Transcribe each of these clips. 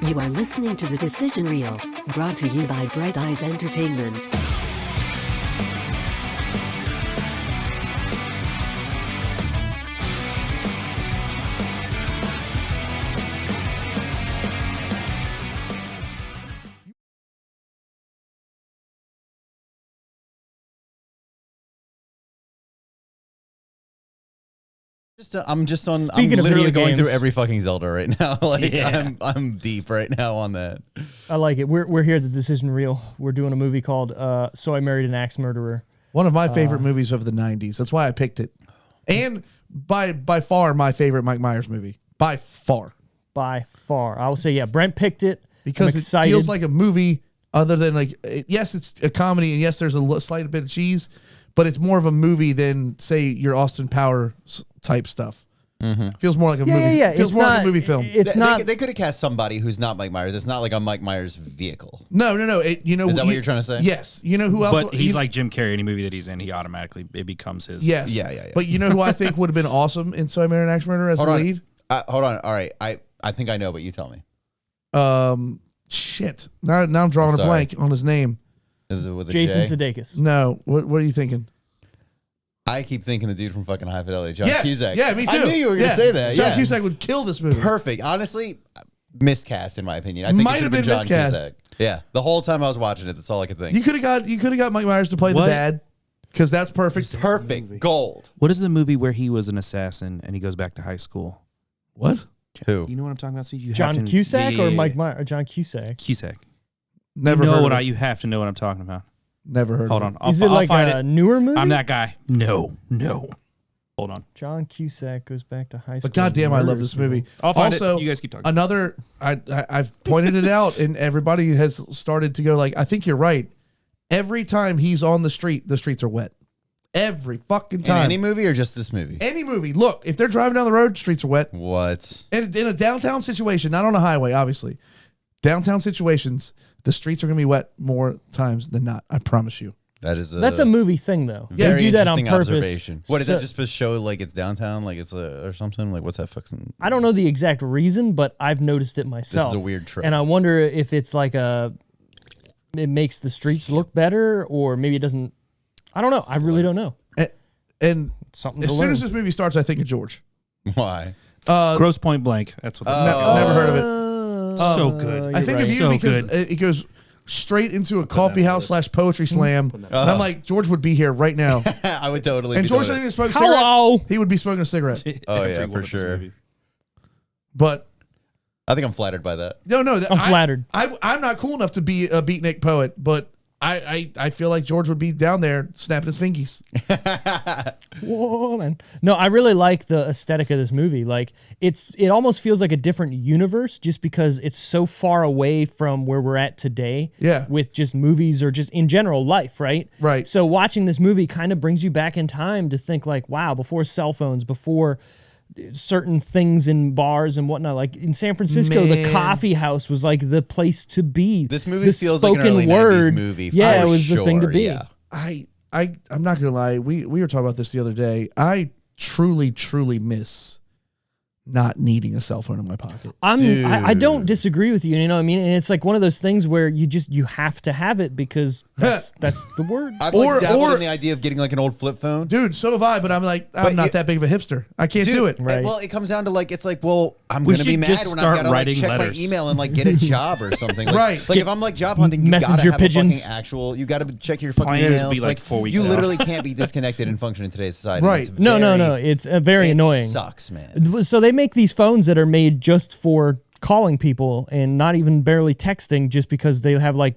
You are listening to The Decision Reel, brought to you by Bright Eyes Entertainment. I'm just on. Speaking I'm of literally video going games. through every fucking Zelda right now. Like Yeah. I'm deep right now on that. I like it. We're here at the Decision Reel. We're doing a movie called So I Married an Axe Murderer. One of my favorite movies of the 90s. That's why I picked it. And by far my favorite Mike Myers movie. By far. By far. I will say, yeah, Brent picked it. Because I'm it excited. feels like a movie other than like, yes, it's a comedy and yes, there's a slight bit of cheese, but it's more of a movie than, say, your Austin Powers type stuff. Feels more like a movie. Yeah. Feels It's more like not- a movie film. It's not. They could have cast somebody who's not Mike Myers. It's not like a Mike Myers vehicle. No. You know, Is that what you're trying to say? Yes. You know who else? But he's you- like Jim Carrey. Any movie that he's in, he automatically it becomes his. Yes. Yeah. But you know who I think would have been awesome in So I Married an Axe Murderer as the lead? Hold on. All right. I think I know, but you tell me. Shit. Now I'm drawing a sorry. blank on his name. Is it with a Jason J? Sudeikis. No. What are you thinking? I keep thinking the dude from fucking High Fidelity, John Cusack. Yeah, me too. I knew you were going to say that. John Yeah. Cusack would kill this movie. Perfect. Honestly, miscast in my opinion. I think Might it should have been John miscast. Cusack. Yeah. The whole time I was watching it, that's all I could think. You could have got Mike Myers to play What? the dad because that's perfect. Perfect. Gold. What is the movie where he was an assassin and he goes back to high school? What? Who? You know what I'm talking about? Steve? You have John to- Cusack yeah, or yeah, Mike yeah. Myers? John Cusack. Cusack. Never you know heard what of it. you have to know what I'm talking about. Never heard Hold of on. it. I'll, Is it I'll like find a it. newer movie? I'm that guy. No. Hold on. John Cusack goes back to high school. But goddamn, I love Murders this movie. people. I'll find also, it. You guys keep talking. Another, I've pointed it out, and everybody has started to go like, I think you're right. Every time he's on the streets are wet. Every fucking In time. any movie or just this movie? Any movie. Look, if they're driving down the road, streets are wet. What? And in a downtown situation, not on a highway, obviously. Downtown situations, the streets are going to be wet more times than not. I promise you. That's a movie thing, though. Yeah, They do that on interesting purpose. observation. What is So- that just to show like it's downtown, like it's or something? Like what's that fucking? I don't know the exact reason, but I've noticed it myself. This is a weird trope. And I wonder if it's like it makes the streets look better, or maybe it doesn't. I don't know. I really don't know. And Something as to soon learn. as this movie starts, I think of George. Why? Gross Point Blank. That's what that's Never heard of it. so good. I think of you So because good. it goes straight into a coffee house / poetry slam. And I'm like, George would be here right now. I would totally. And be George doing doesn't it. even smoke Hello. cigarettes. He would be smoking a cigarette. Oh yeah, Every one for of those sure. movies. But I think I'm flattered by that. no, I'm flattered. I'm not cool enough to be a beatnik poet, but I feel like George would be down there snapping his fingies. Whoa, man. No, I really like the aesthetic of this movie. Like it almost feels like a different universe just because it's so far away from where we're at today. Yeah. With just movies or just in general life, right? Right. So watching this movie kind of brings you back in time to think like, wow, before cell phones, before certain things in bars and whatnot. Like in San Francisco, the Man. coffee house was like the place to be. This movie The feels like an spoken early 90s movie. Yeah, for it was the thing to sure, be. Yeah. I'm not gonna lie. We were talking about this the other day. I truly miss not needing a cell phone in my pocket. I don't disagree with you. You know what I mean? And it's like one of those things where you have to have it because that's the word. I've Or- like dabbled or- in the idea of getting like an old flip phone. Dude, so have I, but I'm like, I'm not that big of a hipster. I can't do it. Right. Well, it comes down to like it's like, well, I'm We gonna be should mad just when start I've got to like writing check letters. my email and like get a job or something. Like, Right. Like if I'm like job hunting, you gotta Messenger have pigeons. a fucking actual. You gotta check your fucking Plans emails. be like 4 weeks You out. literally can't be disconnected and function in today's society. Right. It's No. very- It's very it annoying. Sucks, man. So they make these phones that are made just for calling people and not even barely texting, just because they have like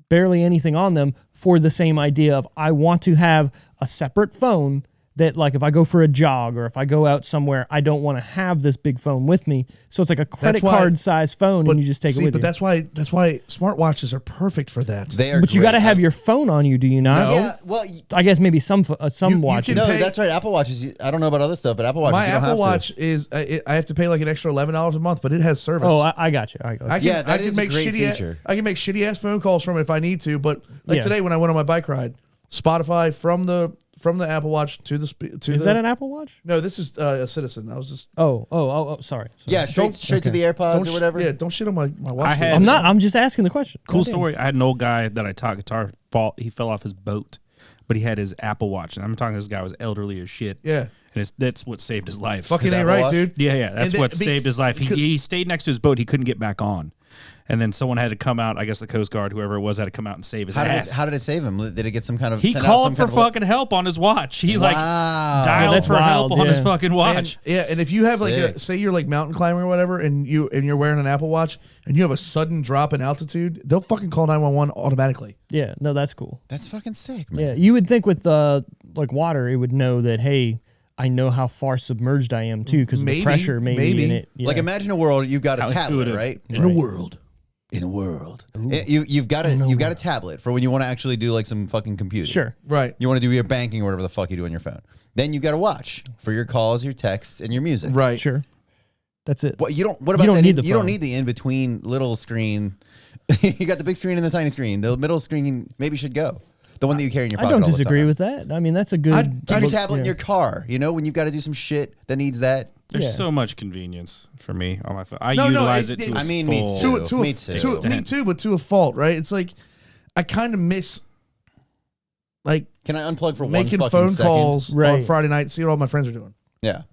barely anything on them, for the same idea of I want to have a separate phone that, like, if I go for a jog or if I go out somewhere, I don't want to have this big phone with me. So it's like a credit why- card size phone, and you just take it with but you. that's why smartwatches are perfect for that. They are. But you got to great. have your phone on you, do you not? Yeah. Well. I guess maybe some You watches. can No, pay- that's right. Apple Watches. I don't know about other stuff, but Apple Watches. My you don't Apple have Watch to. is I have to pay like an extra $11 a month, but it has service. Oh, I got you. I got you. I can, Yeah, that I can is a make great shitty. feature. I can make shitty ass phone calls from it if I need to. But like Yeah. today when I went on my bike ride, Spotify from the from the Apple Watch to the Is that an Apple Watch? No, this is a Citizen. I was just Sorry. Yeah, straight to the AirPods or whatever. Yeah, don't shit on my watch. I'm just asking the question. Cool story. I had an old guy that I taught guitar. He fell off his boat, but he had his Apple Watch, and I'm talking. This guy was elderly as shit. Yeah. And that's what saved his life. Fucking ain't right, dude. Yeah. That's what saved his life. He stayed next to his boat. He couldn't get back on. And then someone had to come out. I guess the Coast Guard, whoever it was, had to come out and save his ass. How did it save him? Did it get some kind of? He called for fucking help on his watch. He dialed for help on his fucking watch. And if you have say you're like mountain climbing or whatever, and you're wearing an Apple Watch, and you have a sudden drop in altitude, they'll fucking call 911 automatically. Yeah, no, that's cool. That's fucking sick, man. Yeah, you would think with like water, it would know that. Hey, I know how far submerged I am too, because the pressure maybe in it. Yeah. Like imagine a world you've got a tablet, right? In a world. You've got a tablet for when you want to actually do like some fucking computing. Sure. Right. You want to do your banking or whatever the fuck you do on your phone. Then you got a watch for your calls, your texts, and your music. Right. Sure. That's it. What about you don't need the you don't need the in between little screen. You got the big screen and the tiny screen. The middle screen maybe should go. The one that you carry in your pocket. I don't all the disagree time. with that. I mean, that's a good. Keep your tablet in your car. You know, when you've got to do some shit that needs that. There's so much convenience for me on my phone. I utilize it to its me full too. Me too, but to a fault, right? It's like I kind of miss can I unplug for making one phone second? calls on Friday night, see what all my friends are doing. Yeah.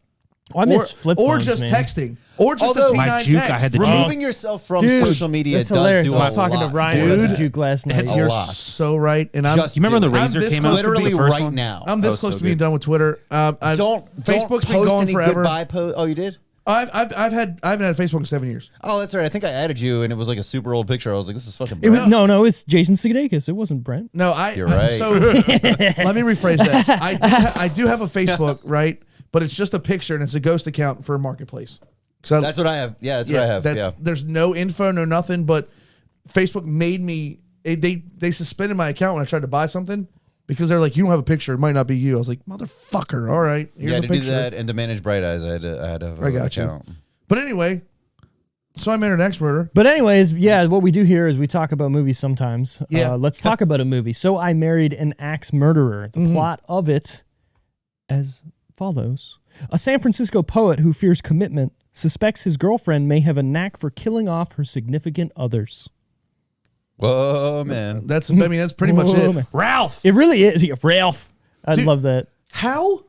Well, I miss flip phones, or just man. texting, or just Although a T9 my Juke, text. I had the Removing yourself from Dude, social media that's does hilarious. do a I was talking lot. to Ryan Dude, about the Juke last night. You're lot. so right, and I'm. Just You remember when the do it. Razor I'm this came close out? to Literally the first right one? now. I'm this close to being done with Twitter. Facebook's Facebook's been post gone any forever. Goodbye post. Oh, you did? I haven't had Facebook in 7 years. Oh, that's right. I think I added you, and it was like a super old picture. I was like, "This is fucking." It was, no, it's Jason Sudeikis. It wasn't Brent. No, You're right. So let me rephrase that. I do have a Facebook, right? But it's just a picture, and it's a ghost account for a marketplace. That's what I have. Yeah, that's what I have. There's no info, no nothing. But Facebook made me. They suspended my account when I tried to buy something because they're like, "You don't have a picture. It might not be you." I was like, "Motherfucker! All right, here's a picture." To do that and to manage Bright Eyes, I had to have an account. But anyway, so I made an axe murder. But anyways, yeah, what we do here is we talk about movies sometimes. Yeah. Let's talk about a movie. So I Married an Axe Murderer. The plot of it as follows. A San Francisco poet who fears commitment suspects his girlfriend may have a knack for killing off her significant others. Whoa, man. That's pretty much it. Man. Ralph. It really is. Yeah, Ralph. I love that. How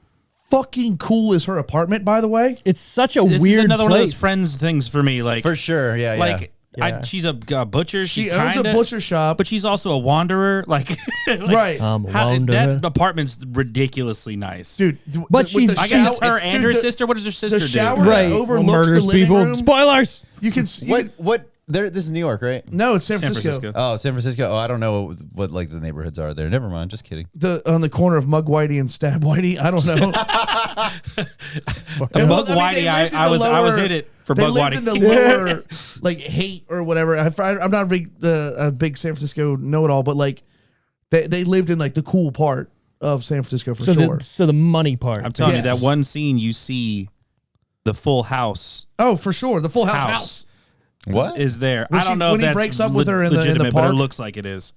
fucking cool is her apartment, by the way? It's such a This weird is another place. one of those friends things for me. Like For sure. Yeah, like Yeah. she's a butcher. She owns a butcher shop, but she's also a wanderer. Like right? That apartment's ridiculously nice, Dude. But she's- I guess it's her and her sister. What does her sister the shower do? that overlooks murders the living people. room. Spoilers. You can. What? This is New York, right? No, it's San Francisco. Oh, San Francisco. Oh, I don't know what like the neighborhoods are there. Never mind. Just kidding. On the corner of Mug Whitey and Stab Whitey. I don't know. Mug Whitey. I was in it for Mug Whitey. They lived in the lower, like Haight or whatever. I'm not a big San Francisco know-it-all, but like they lived in like the cool part of San Francisco for sure. So the money part. I'm telling you, that one scene you see the Full House. Oh, for sure, the Full House. What is there? When I don't know when if he that's breaks up with her in the legitimate, park. but it looks like it is.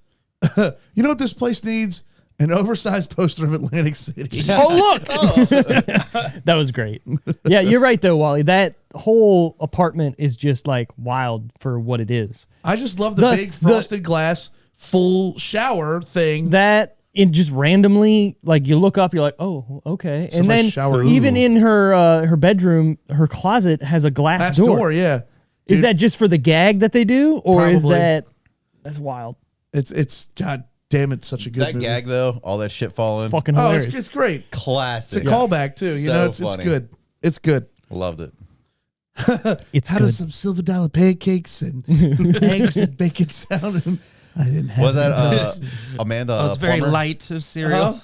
You know what this place needs? An oversized poster of Atlantic City. Oh, look. That was great. Yeah, you're right, though, Wally. That whole apartment is just like wild for what it is. I just love the big frosted glass full shower thing. That it just randomly, like you look up, you're like, oh, okay. And then shower. even in her bedroom, her closet has a glass door. Yeah. Is Dude, that just for the gag that they do? Or is probably. that's wild. It's God damn, it's such a good that movie. gag though? All that shit falling. Fucking Oh, hilarious. it's great. Classic. It's a callback too. You know, it's funny. good. It's good. Loved it. It's How good. does some silver dollar pancakes and eggs and bacon sound? And I didn't have. Was that Amanda? It was very Plummer? light of cereal.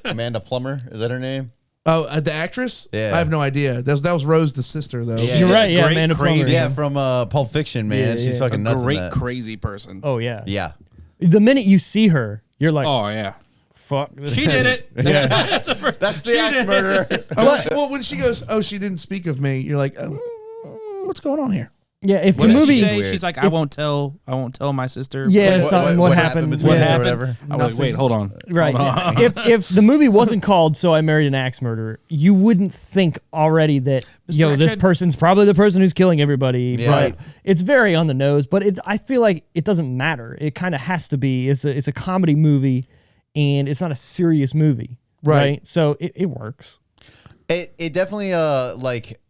Amanda Plummer. Is that her name? Oh, the actress? Yeah. I have no idea. That was Rose, the sister, though. Yeah. You're right, yeah, Great, Amanda Plummer. crazy. Yeah, from Pulp Fiction, man. Yeah, She's yeah. fucking nuts. Great, in that. crazy person. Oh, yeah. Yeah. The minute you see her, you're like, Oh yeah, fuck. she did it. Yeah. That's the axe murderer. Well, when she goes, oh, she didn't speak of me, you're like, what's going on here? Yeah, if What the does movie, she say? Weird. She's like, I won't tell my sister. yeah, What- something what what happened happened, between What us or happened? whatever? I was like, wait, hold on. Right. Hold on. if the movie wasn't called "So I Married an Axe Murderer," you wouldn't think already that this Action. person's probably the person who's killing everybody. Yeah. Right. It's very on the nose, but I feel like it doesn't matter. It kind of has to be. It's a comedy movie, and it's not a serious movie. Right. So it works. It definitely like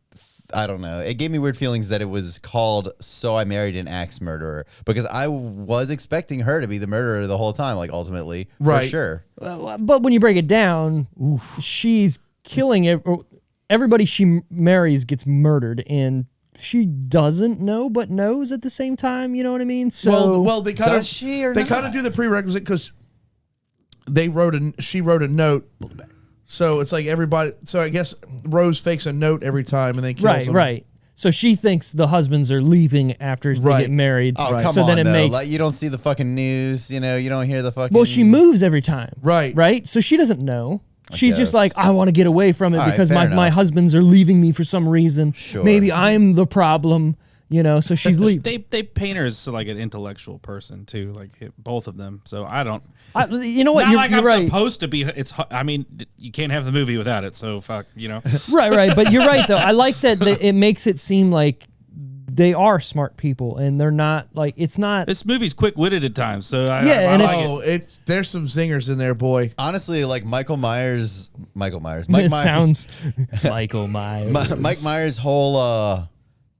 I don't know. It gave me weird feelings that it was called "So I Married an Axe Murderer" because I was expecting her to be the murderer the whole time. Like ultimately, Right. for sure. But when you break it down, she's killing everybody she marries gets murdered, and she doesn't know but knows at the same time. You know what I mean? So Well, they kind of Does she or they not? kind of do the prerequisite because she wrote a note. So it's like everybody. So I guess Rose fakes a note every time and then kills him. right. So she thinks the husbands are leaving after they Right. get married. Oh come so on! then it though. makes Like, you don't see the fucking news. You know, you don't hear the fucking. well, she moves every time. Right. Right. So she doesn't know. She's guess. just like, I want to get away from it All right, because fair my enough. husbands are leaving me for some reason. Sure. Maybe I'm the problem. So she's leaving. They paint her as like an intellectual person too, like both of them. So I don't. You know what? Not You're, like you're I'm right. supposed to be. I mean, you can't have the movie without it. So fuck, Right. But you're right, though. I like that it makes it seem like they are smart people and they're not like it's not. This movie's quick-witted at times. So I Yeah, and like Oh, there's some zingers in there, boy. Honestly, like Mike Myers, It sounds Michael Myers. Mike Myers' whole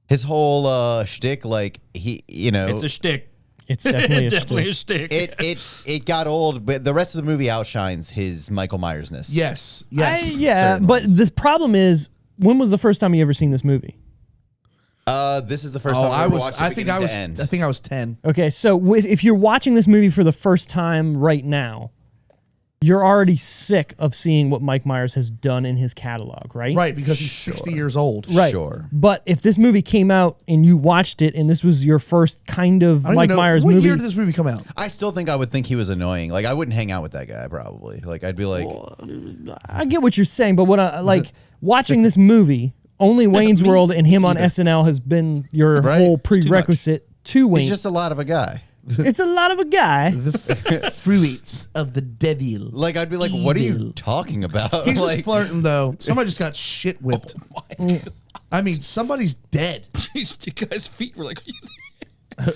his whole shtick, like it's a shtick. It's definitely a Definitely a shtick. shtick. it got old, but the rest of the movie outshines his Michael Myers-ness. Yes. Yeah, certainly. but the problem is, when was the first time you ever seen this movie? This is the first Oh, time I I've was. watched I it think beginning I was. to end. I think I was 10. Okay, so if you're watching this movie for the first time right now, you're already sick of seeing what Mike Myers has done in his catalog, right? Right, because he's 60 years old. Right. Sure. But if this movie came out and you watched it and this was your first kind of I don't Mike even know, Myers what movie, year did this movie come out? I still think I would think he was annoying. Like I wouldn't hang out with that guy probably. Like I'd be like, I get what you're saying, but what I like watching this movie, only Wayne's World and him on SNL has been your Right? whole It's too much. prerequisite to Wayne. he's just a lot of a guy. It's a lot of a guy. The fruits of the devil. Like I'd be like, what are you Evil. talking about? He's like, just flirting, though. Somebody just got shit whipped. I mean, somebody's dead. You guys' feet were like.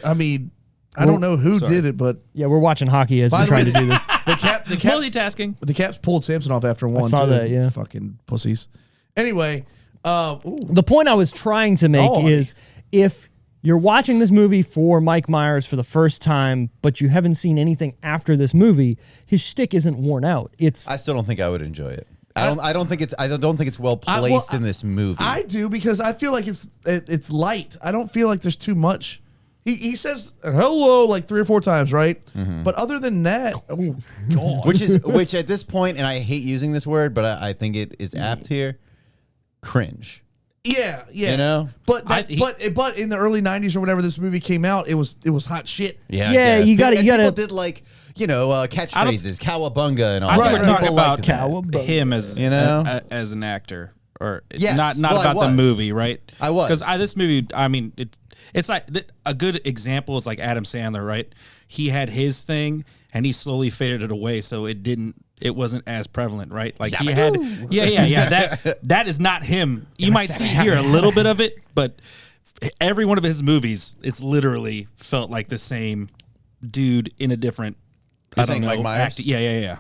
I mean, I don't know who did it, but Yeah, we're watching hockey as By we're the trying way- to do this. the Caps, Multitasking. the Caps pulled Samson off after one. saw too. that, yeah. Fucking pussies. Anyway, ooh, The point I was trying to make Oh. is if you're watching this movie for Mike Myers for the first time, but you haven't seen anything after this movie, his shtick isn't worn out. It's I still don't think I would enjoy it. I don't think it's well placed in this movie. I do because I feel like it's light. I don't feel like there's too much. He says hello like 3 or 4 times, right? But other than that, oh god, which at this point, and I hate using this word, but I think it is apt here. Cringe. yeah. You know? But but in the early '90s or whenever this movie came out, it was hot shit. Yeah. Yeah, I guess. you gotta- And you gotta- people did like catchphrases, cowabunga, and all I that. think we're People talking liked about that. him as as an actor, or Yes. not Well, I about the was. movie, right? I was. because this movie. I mean, it's like a good example is like Adam Sandler, right? He had his thing, and he slowly faded it away, so it wasn't as prevalent, right? Like he had, yeah. That is not him. You might see here a little bit of it, but every one of his movies, it's literally felt like the same dude in a different. You're I don't saying know. Mike Myers? Yeah.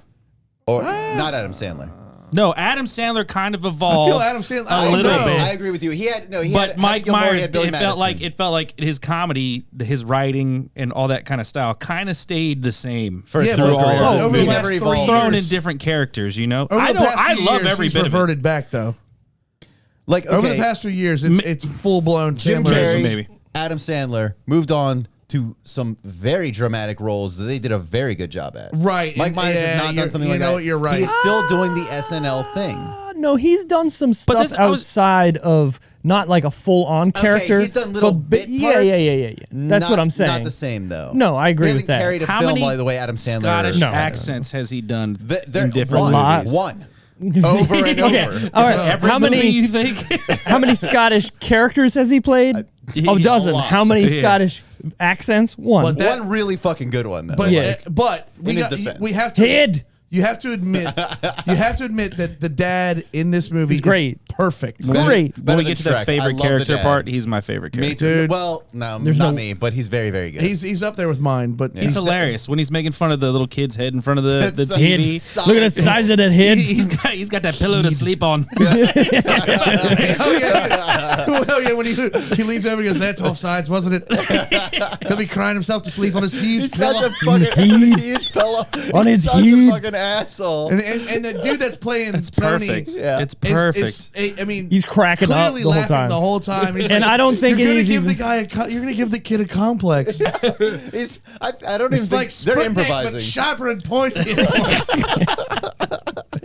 Or not Adam Sandler. No, Adam Sandler kind of evolved. I feel Adam Sandler a little bit. I agree with you. He had But Mike Gilmore, he Myers, had Billy it felt Madison. like his comedy, his writing, and all that kind of style kind of stayed the same First Yeah, through but career. over He the last never 3 evolved. thrown in years. different characters. You know, Over I the don't. past I few love years, every he's bit of it. reverted back though. Like Over the okay, past few years, it's full blown Jim Sandler. Carrey, maybe. Adam Sandler moved on to some very dramatic roles that they did a very good job at. Right, Mike and- Myers yeah, has not you're- done something you like know that. what, you're right. He's still doing the SNL thing. no, he's done some stuff this- I was- outside of not like a full-on character. Okay, he's done little but bit yeah, parts. yeah. That's what I'm saying. Not the same though. No, I agree he with hasn't that. Carried a How film many by the way Adam Sandler. Scottish No. accents has he done They're in different one, Lot. movies? One. over and Okay, over. all right. Every How movie many? you think? How many Scottish characters has he played? A dozen. lot. How many Yeah. Scottish accents? One. But that- One really fucking good one though. But Yeah. but we In his got defense. we have to Head. You have to admit that the dad in this movie He's great. is perfect. Great. When Better we than get to the Shrek. I favorite love the character dad. part, he's my favorite me character. too. Dude. Well, no, There's not no- me, but he's very, very good. He's up there with mine, but He's hilarious when he's making fun of the little kid's head in front of the It's so- TV. Head. Look at the size of that head. He's got that pillow to sleep on. oh yeah, well, yeah. When he leans over, he goes, "That's offsides, wasn't it?" He'll be crying himself to sleep on his huge He's such pillow. a fucking huge fella. On He's his such head. a fucking asshole. And the dude that's playing It's Tony, perfect. Yeah. It's perfect. I mean, He's cracking up clearly the whole laughing time. the whole time. He's And like, I don't think you're it gonna is give the even- guy you're gonna give the kid a complex. He's, I don't even It's think like they're Sputnik, improvising. but sharper and pointy.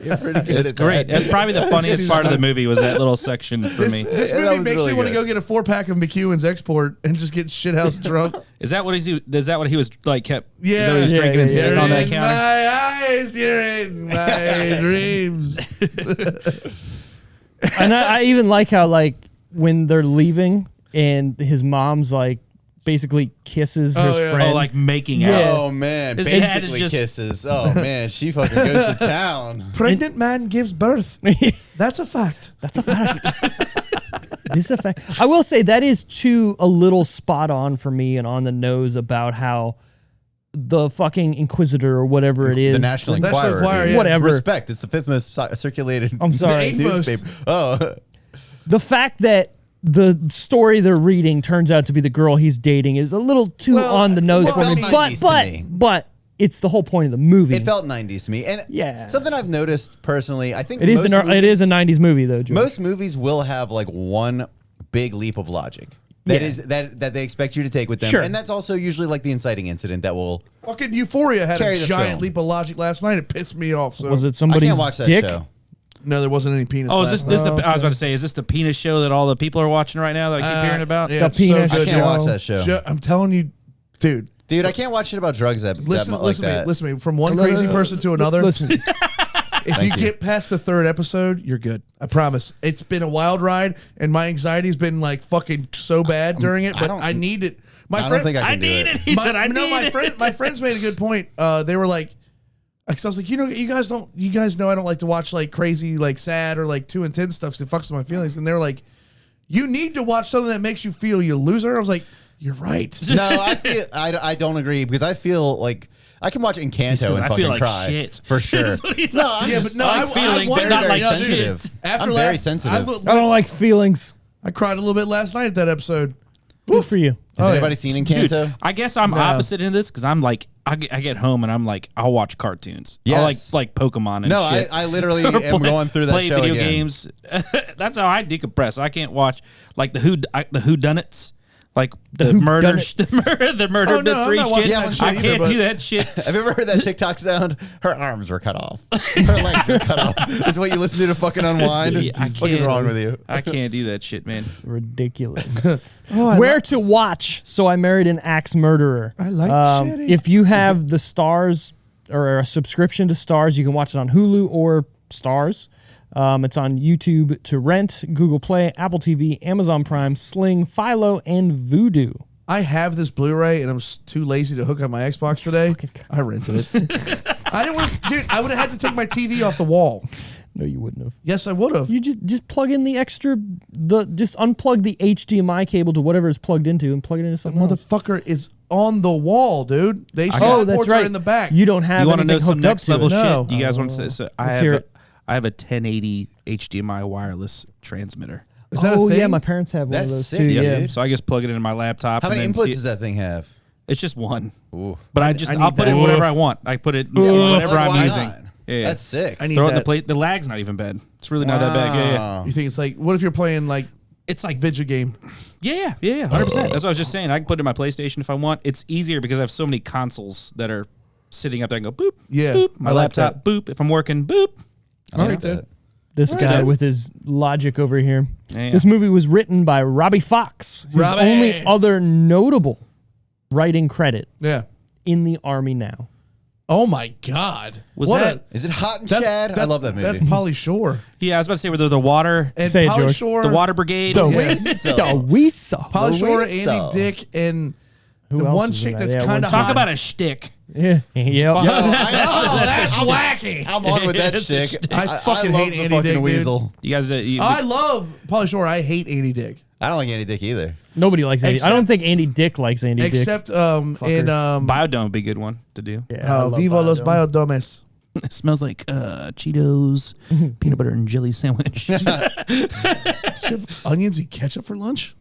You're pretty good It's at great. that. That's probably the funniest part of the movie was that little section for me. This Yeah, that movie was makes really me want to good. go get a 4-pack of McEwen's Export and just get shithouse drunk. Is that what he was like kept? Yeah. Is that what he was Yeah, drinking yeah, and yeah. sitting on that in counter? my eyes, you're in my dreams. And I even like how like when they're leaving and his mom's like basically kisses Oh, his yeah. friend. Oh, like making Yeah. out. Oh man, His dad is basically just- kisses. Oh man, she fucking goes to town. Pregnant man gives birth. That's a fact. That's a fact. This is a fact. I will say that is too a little spot on for me and on the nose about how the fucking Inquisitor or whatever it is. The National National Enquirer. Enquirer, dude. yeah. Whatever. Respect. It's the fifth most circulated. I'm sorry. The eighth most. newspaper. Oh, The fact that the story they're reading turns out to be the girl he's dating is a little too Well, on the nose it for felt me. 90s to me. But it's the whole point of the movie. it felt 90s to me. And Yeah. something I've noticed personally, I think it is most it is a movies- 90s movie though, George. Most movies will have like one big leap of logic. That Yeah. is that they expect you to take with them. Sure. And that's also usually like the inciting incident that will Fucking Euphoria had Carry a the giant film. leap of logic last night. It pissed me off. So Was it I somebody's can't watch that dick? show. No, there wasn't any penis. Oh, is last this night. the? I was about to say, is this the penis show that all the people are watching right now that I keep hearing about? Yeah, The it's so penis good. I can't show. watch that show. I'm telling you, dude. Dude, I can't watch shit about drugs that Listen, that, listen like to me. that. Listen to me. From one crazy person to another. Listen, If Thank you you. get past the third episode, you're good. I promise. It's been a wild ride, and my anxiety's been like fucking so bad during it. But don't- I need it. My I don't friend, think I I can do need it. it. He said, I no, need my it. friend, my friends made a good point. They were like, because I was like, you guys know I don't like to watch like crazy, like sad or like too intense stuff. 'Cause it fucks with my feelings. And they're like, you need to watch something that makes you feel you loser. I was like, you're right. No, I don't agree because I feel like I can watch Encanto says, and "I fucking feel like cry shit." for sure. That's what he's No, like. I'm Yeah, just, but no, I'm I feelings, but very, not very like sensitive. shit. I'm very sensitive. I don't like feelings. I cried a little bit last night at that episode. Good for you. Has Oh, anybody yeah. seen Dude, Encanto? I guess I'm opposite in this because I'm like, I get home and I'm like, I'll watch cartoons. I Yes. like Pokemon and No, shit. I literally Or am going through that play show video again. games. That's how I decompress. I can't watch like the whodunits, like the murder, the murder Oh, no, I'm mystery not watching shit. that shit I either, can't but- do that shit. Have you ever heard that TikTok sound? Her arms were cut off. Her legs were cut off. That's what you listen to fucking unwind. Yeah, I What is can't. wrong with you? I can't do that shit, man. Ridiculous. Where to watch? So I Married an Axe Murderer. I like shitty. If you have the Stars or a subscription to Stars, you can watch it on Hulu or Stars. It's on YouTube to rent, Google Play, Apple TV, Amazon Prime, Sling, Philo, and Vudu. I have this Blu-ray, and I'm too lazy to hook up my Xbox today. I rented it. I didn't want, dude. I would have had to take my TV off the wall. No, you wouldn't have. Yes, I would have. You just plug in just unplug the HDMI cable to whatever it's plugged into and plug it into something else. Motherfucker is on the wall, dude. They Oh, that's ports right. are in the back. You don't have You want to anything know some hooked up next to level it. No. shit? You guys want to say? So Let's hear it. I have a 1080 HDMI wireless transmitter. Is that Oh a thing? yeah, my parents have one That's of those sick, too. yeah, Yeah. dude. So I just plug it into my laptop. How many and inputs then does that thing have? It's just one. Ooh. But I I'll need put that. in whatever I want. I put it Yeah, whatever why I'm using. not? Yeah. That's sick. I need Throw it in the that. plate. The lag's not even bad. It's really not that bad. Yeah, yeah. Wow. You think it's like, what if you're playing like It's like video game? yeah, 100%. That's what I was just saying. I can put it in my PlayStation if I want. It's easier because I have so many consoles that are sitting up there and go boop, Yeah, boop. My I like laptop, boop. If I'm working, boop. All right, then. This guy right. with his logic over here. Yeah. This movie was written by Robbie Fox, whose Robbie. only other notable writing credit Yeah. in the Army now. Oh my God! Was what that- Is it Hot and Chad? I love that movie. That's Pauly Shore Yeah, I was about to say, were there the water, and Say it, Pauly George. Shore, the water brigade? The Weasel. Weasel. Pauly Shore, Weasel. Andy Dick, and Who the else one is in chick that? that's Yeah, kind of Talk hot. about a shtick. Yeah. Yep. Yo, that's wacky. I'm on with that It's a shtick. shtick. I fucking love hate the Andy fucking Dick, dude. Weasel. You guys, I love Pauly Shore. I hate Andy Dick. I don't like Andy Dick either. Nobody likes Andy. I Except- don't think Andy Dick likes Andy Dick. Except in Biodome would be a good one to do. Yeah, I love Viva los Biodome. Biodomes. It smells like Cheetos, peanut butter and jelly sandwich. Did you have onions and ketchup for lunch?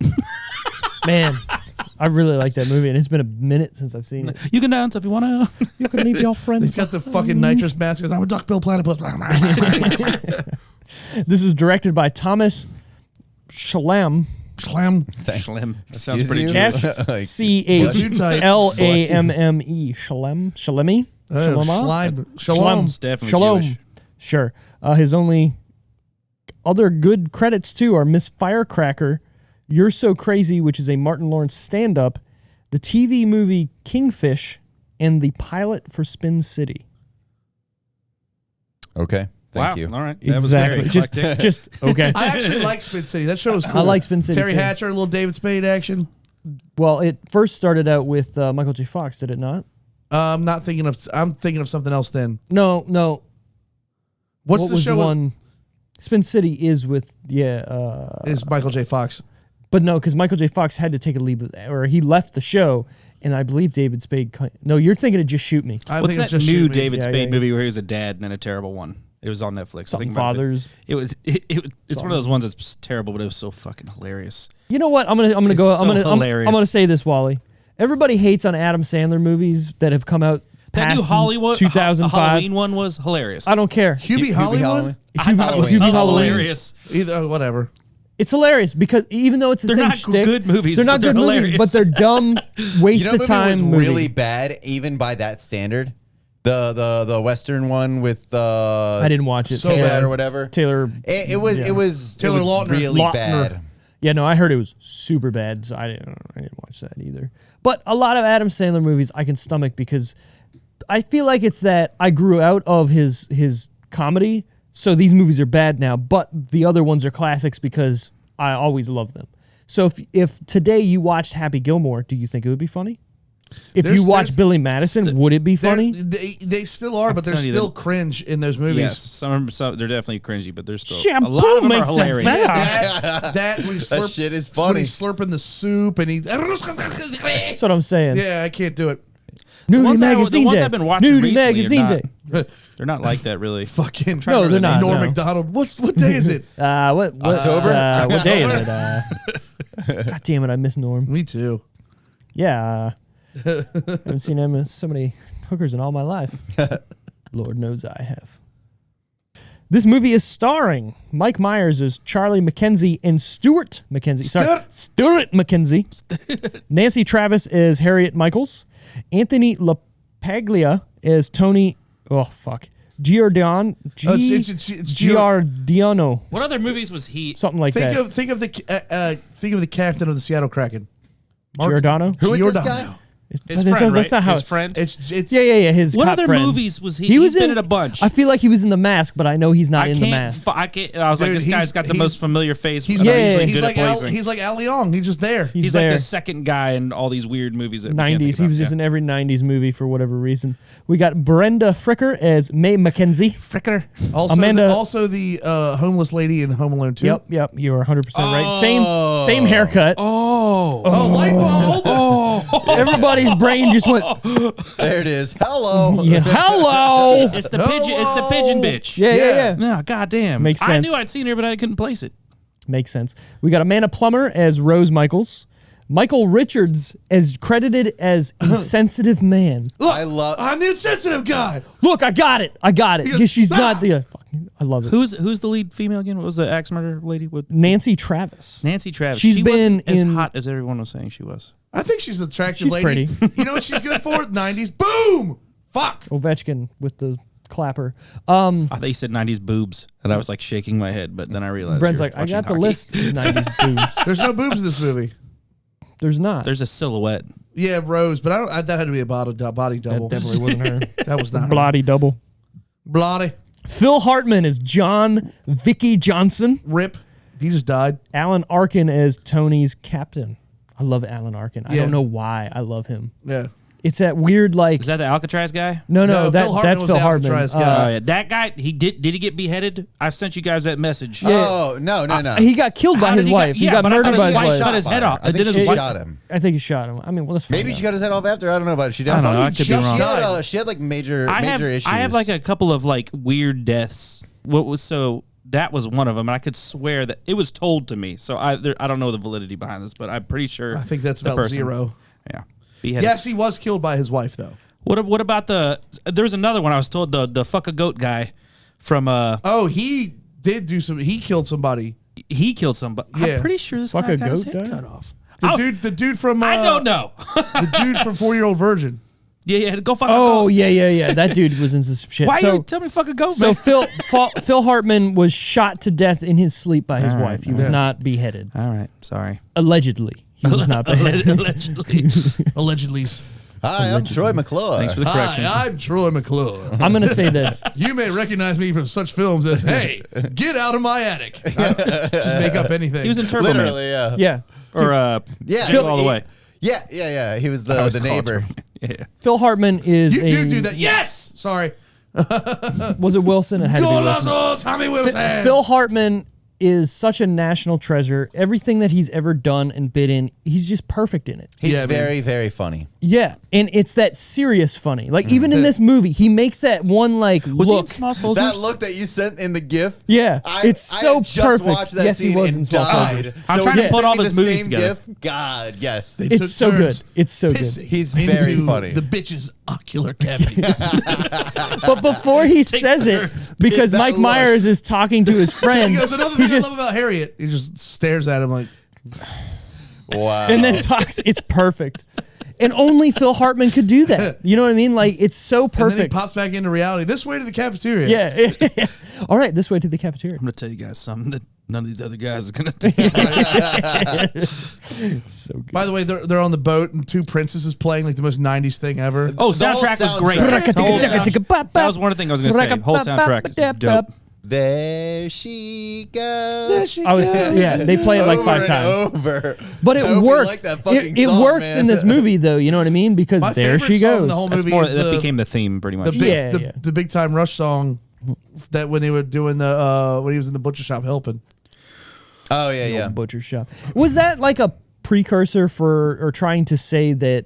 Man, I really like that movie, and it's been a minute since I've seen it. You can dance if you want to. You can leave your He's friends. got the fucking nitrous mask. I'm a duckbill platypus. This is directed by Thomas Shalem. Slam. Schlim. That sounds Excuse pretty you? Jewish. SCHLAMME. Shalemi? Shalemi? Slime. Shalom. It's definitely Shalom. Jewish. Sure. His only other good credits, too, are Miss Firecracker, You're So Crazy, which is a Martin Lawrence stand-up, the TV movie Kingfish, and the pilot for Spin City. Okay. Thank you. All right. That was Exactly. very Just, eclectic. just okay. I actually like Spin City. That show was cool. I like Spin City, Terry too. Hatcher, a little David Spade action. Well, it first started out with Michael J. Fox, did it not? I'm thinking of something else then. No. What's What the was show? the one? Spin City is with Is Michael J. Fox. but no, because Michael J. Fox had to take a leave, or he left the show, and I believe David Spade. No, you're thinking of Just Shoot Me. I What's think of that Just new Shoot Me. David Yeah, Spade yeah. movie where he was a dad and then a terrible one? It was on Netflix. Something I think it might have been- Fathers. It was. It's one of those ones that's terrible, but it was so fucking hilarious. You know what? I'm gonna go. It's I'm so gonna hilarious. say this, Wally. Everybody hates on Adam Sandler movies that have come out That past new Hollywood 2005. Halloween one was hilarious. I don't care. Hubie Hollywood? I thought it was Hubie Halloween. hilarious. Either whatever. It's hilarious because even though it's the They're same not shtick, good movies, They're not but they're good movies, hilarious. but they're dumb, waste You know, of time was movie. really bad, even by that standard. The Western one with I didn't watch it. So bad or whatever. Taylor. It was Taylor Lautner. really Lautner. bad. Yeah, no, I heard it was super bad, so I didn't watch that either. But a lot of Adam Sandler movies I can stomach because I feel like it's that I grew out of his comedy, so these movies are bad now. But the other ones are classics because I always loved them. So if today you watched Happy Gilmore, do you think it would be funny? If There's- you watch there's- Billy Madison, would it be funny? They still are, but they're telling you still that- cringe in those movies. Yes, some they're definitely cringy, but they're still Shampoo a lot of them makes are it hilarious. better. That when he slurp, That shit is when funny. he's slurping the soup and he's That's what I'm saying. yeah, I can't do it. Nudie ones Magazine I've Day. been watching Nudie recently are Magazine not- Day. They're not like that really. Fucking No, they're not. Norm no. Macdonald. What day is it? What October? what day is it? God damn it, I miss Norm. Me too. Yeah. Haven't seen him in so many hookers in all my life. Lord knows I have. This movie is starring Mike Myers as Charlie McKenzie and Stuart McKenzie. Sorry, Stuart McKenzie. Nancy Travis as Harriet Michaels. Anthony LaPaglia as Tony. Oh fuck. Giordano. It's Giordano. What other movies was he? Something like that. Think of the captain of the Seattle Kraken. Giordano. Who is this Giordano. guy? His friend, That's right? not how His it's. friend. It's Yeah. His What cop other friend. movies was he? He was He's in been in a bunch. I feel like he was in The Mask, but I know he's not I in The can't. Mask. I can't. I was like, Dude, this guy's got the he's- most familiar face. He's and I'm yeah, usually he's good like at placing. he's like Al Leong. He's just there. He's there. like the second guy in all these weird movies. That we can't 90s. think He was about. just in every 90s movie for whatever reason. We got Brenda Fricker as Mae McKenzie. Fricker. Also the homeless lady in Home Alone 2. Yep. You are 100% right. Same haircut. Oh. Oh, light bulb. Everybody's brain just went, There it is. Hello. yeah, hello. It's the pigeon. It's the pigeon bitch. Yeah. No, goddamn. Makes I sense. knew I'd seen her, but I couldn't place it. Makes sense. We got Amanda Plummer as Rose Michaels. Michael Richards as credited as Insensitive Man. Look, I I'm the insensitive guy. Look, I got it. He goes, Yeah, she's "Ah!" not the. I love it. Who's the lead female again? What was the axe murder lady? What? Nancy Travis. Nancy Travis. She's she been wasn't as in- hot as everyone was saying she was. I think she's an attractive She's lady. pretty. You know what she's good for? 90s. Boom. Fuck. Ovechkin with the clapper. I thought you said 90s boobs, and I was like shaking my head, but then I realized Brent's you were like, I watching got the hockey. list of 90s boobs. There's no boobs in this movie. There's not. There's a silhouette. Yeah, Rose, but that had to be a body double. That definitely wasn't her. That was not her. Bloody double. Bloody. Phil Hartman as John Vicky Johnson. Rip. He just died. Alan Arkin as Tony's captain. I love Alan Arkin. I Yeah. don't know why I love him. Yeah. It's that weird like. Is that the Alcatraz guy? No, No, Phil Hartman that's was Phil the Hartman. Alcatraz guy. Oh, yeah. That guy, did he get beheaded? I sent you guys that message. Oh, no. He got killed by How his did he wife. get- He yeah, got but I murdered thought by his his wife wife. cut his head off. I think Did she his wife- shot him. I think he shot him. I mean, well, let's find Maybe out. she got his head off after. I don't know about it. She I don't know. I definitely. could be wrong. She had like major I issues. have like a couple of like weird deaths. That was one of them, and I could swear that it was told to me. So I don't know the validity behind this, but I'm pretty sure. I think that's the about person- 0. Yeah. Beheaded. Yes, he was killed by his wife, though. What about there was another one I was told, the fuck a goat guy from Oh, he did do some. He killed somebody. he killed somebody. Yeah. I'm pretty sure this Fuck guy a got his goat head guy? cut off. The dude from. I don't know. The dude from 4-Year-Old Virgin. yeah, go fuck a Oh goat. yeah. That dude was into some shit. Why so, you tell me fuck a goat, so man? Phil Hartman was shot to death in his sleep by his All right, wife. He was yeah. not beheaded. All right, sorry. Allegedly, he was not beheaded. Allegedly. Allegedly. Hi, I'm Troy McClure. Thanks for the correction. Hi, I'm Troy McClure. I'm gonna say this. You may recognize me from such films as Hey, Get Out of My Attic. Just make up anything. He was in Turbo Man. Literally, yeah. Yeah, Or Yeah. Jingle All the Way. Yeah. He was I always the call it neighbor. Turbo Man. Yeah. Phil Hartman is. You do that. Yes. Sorry. Was it Wilson? It had to be Wilson. Golazo, Tommy Wilson. Phil Hartman is such a national treasure. Everything that he's ever done and been in, he's just perfect in it. He's Yeah, man. very, very funny. Yeah, and it's that serious funny. Like even in this movie, he makes that one like Was he in look. Small Soldiers? That look that you sent in the GIF. Yeah, it's so I had just perfect. watched that Yes, he scene was and in Small died. Soldiers. I'm So trying to you put sent all me those the movies same together. GIF? God, yes. They It's took so good. turns It's so good. pissing He's very into funny. The bitch's ocular cavities. But before he says it, because That Mike look. Myers is talking to his friend, He goes, another he thing I just love about Harriet. He just stares at him like, Wow. and then talks. It's perfect. And only Phil Hartman could do that. You know what I mean? Like it's so and then he perfect. pops back into reality. This way to the cafeteria. Yeah. All right, this way to the cafeteria. I'm gonna tell you guys something that none of these other guys are gonna do. So good. By the way, they're on the boat and Two Princesses playing like the most 90s thing ever. Oh, The whole soundtrack was great. soundtrack. The whole soundtrack- That was one of the things I was gonna say. Whole soundtrack is dope. There she goes. They play it like Over 5 and times. over. But I it hope you works. like that fucking It song, works man. in this movie, though. You know what I mean? Because My there favorite she song in goes. the whole That's movie more, is that became the theme pretty much. the Big Time Rush song that when they were doing the when he was in the butcher shop helping. Oh yeah, yeah. Butcher shop. Was that like a precursor for or trying to say that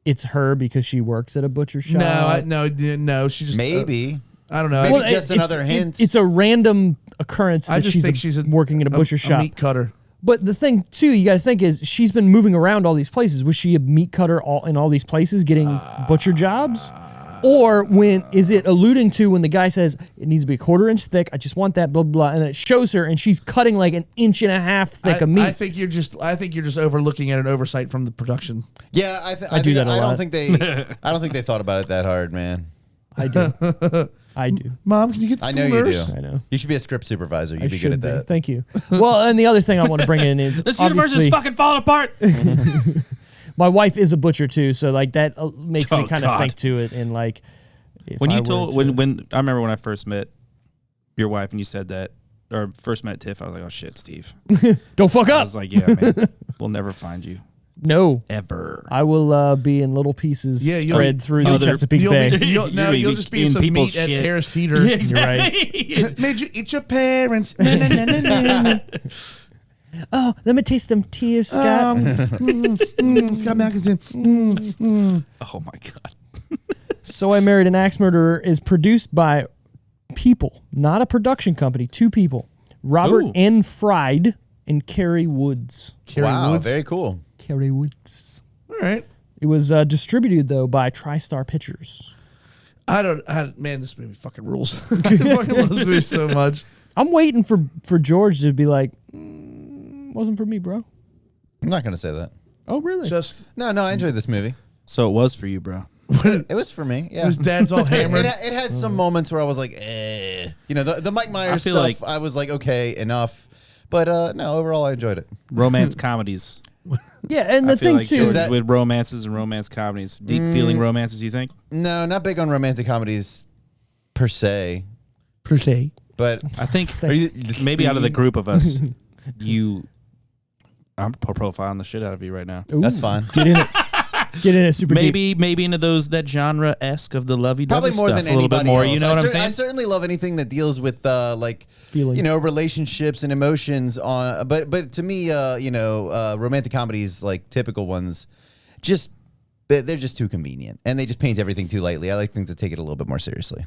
it's her because she works at a butcher shop? No. She just Maybe. I don't know. Maybe I, just another hint. It's a random occurrence I that just think she's working at a butcher shop. meat cutter. But the thing too, you got to think is she's been moving around all these places. Was she a meat cutter in all these places getting butcher jobs? Or is it alluding to when the guy says it needs to be a 1/4 inch thick? I just want that blah blah, and it shows her and she's cutting like 1.5 inches thick of meat. I think you're just overlooking at an oversight from the production. Yeah, I do that a I lot. don't think they thought about it that hard, man. I do. I do. Mom, can you get the I school know you nurse? do. I know. You should be a script supervisor. I You'd be good should at be. that. Thank you. Well, and the other thing I want to bring in is This universe is obviously fucking falling apart. my wife is a butcher too, so like that makes me Oh, kind of God. think to it and like if When I you were told to- when I remember when I first met your wife and you said that, or first met Tiff, I was like, oh shit, Steve. don't fuck I up. was like, yeah, man, we'll never find you No, ever. I will be in little pieces Yeah, you'll spread be- through you'll the be- Chesapeake You'll Bay. you'll just be in some people's meat at shit. Harris Teeter. Yeah, exactly. Made you eat your parents. Na, na, na, na, na, na. Oh, let me taste them tears, Scott. Scott Malkinson. Oh my god. So I Married an Axe Murderer is produced by people, not a production company. 2 people: Robert Ooh. N. Fried and Carrie Woods. Carrie Wow, Woods. very cool. Carrie Woods. All right. It was distributed though by TriStar Pictures. Man, this movie fucking rules. I fucking love this movie so much. I'm waiting for George to be like, wasn't for me, bro. I'm not gonna say that. Oh, really? Just No, I enjoyed this movie. So it was for you, bro. It was for me. Yeah. his dad's all hammered. It had some moments where I was like, eh. You know, the Mike Myers feel stuff, like- I was like, okay, enough. But no, overall, I enjoyed it. Romance comedies. Yeah, and I the feel thing like too, George with romances and romance comedies, deep feeling romances. You think? No, not big on romantic comedies per se. Per se. But I think are you, maybe out of the group of us, I'm profiling the shit out of you right now. that's fine. get in it. Get in it super deep. Maybe into that genre esque of the lovey dovey Probably more stuff than a little bit anybody more. else. You know what I'm saying? I certainly love anything that deals with like Feelings. relationships and emotions. But to me, romantic comedies, like typical ones, they're just too convenient and they just paint everything too lightly. I like things that take it a little bit more seriously.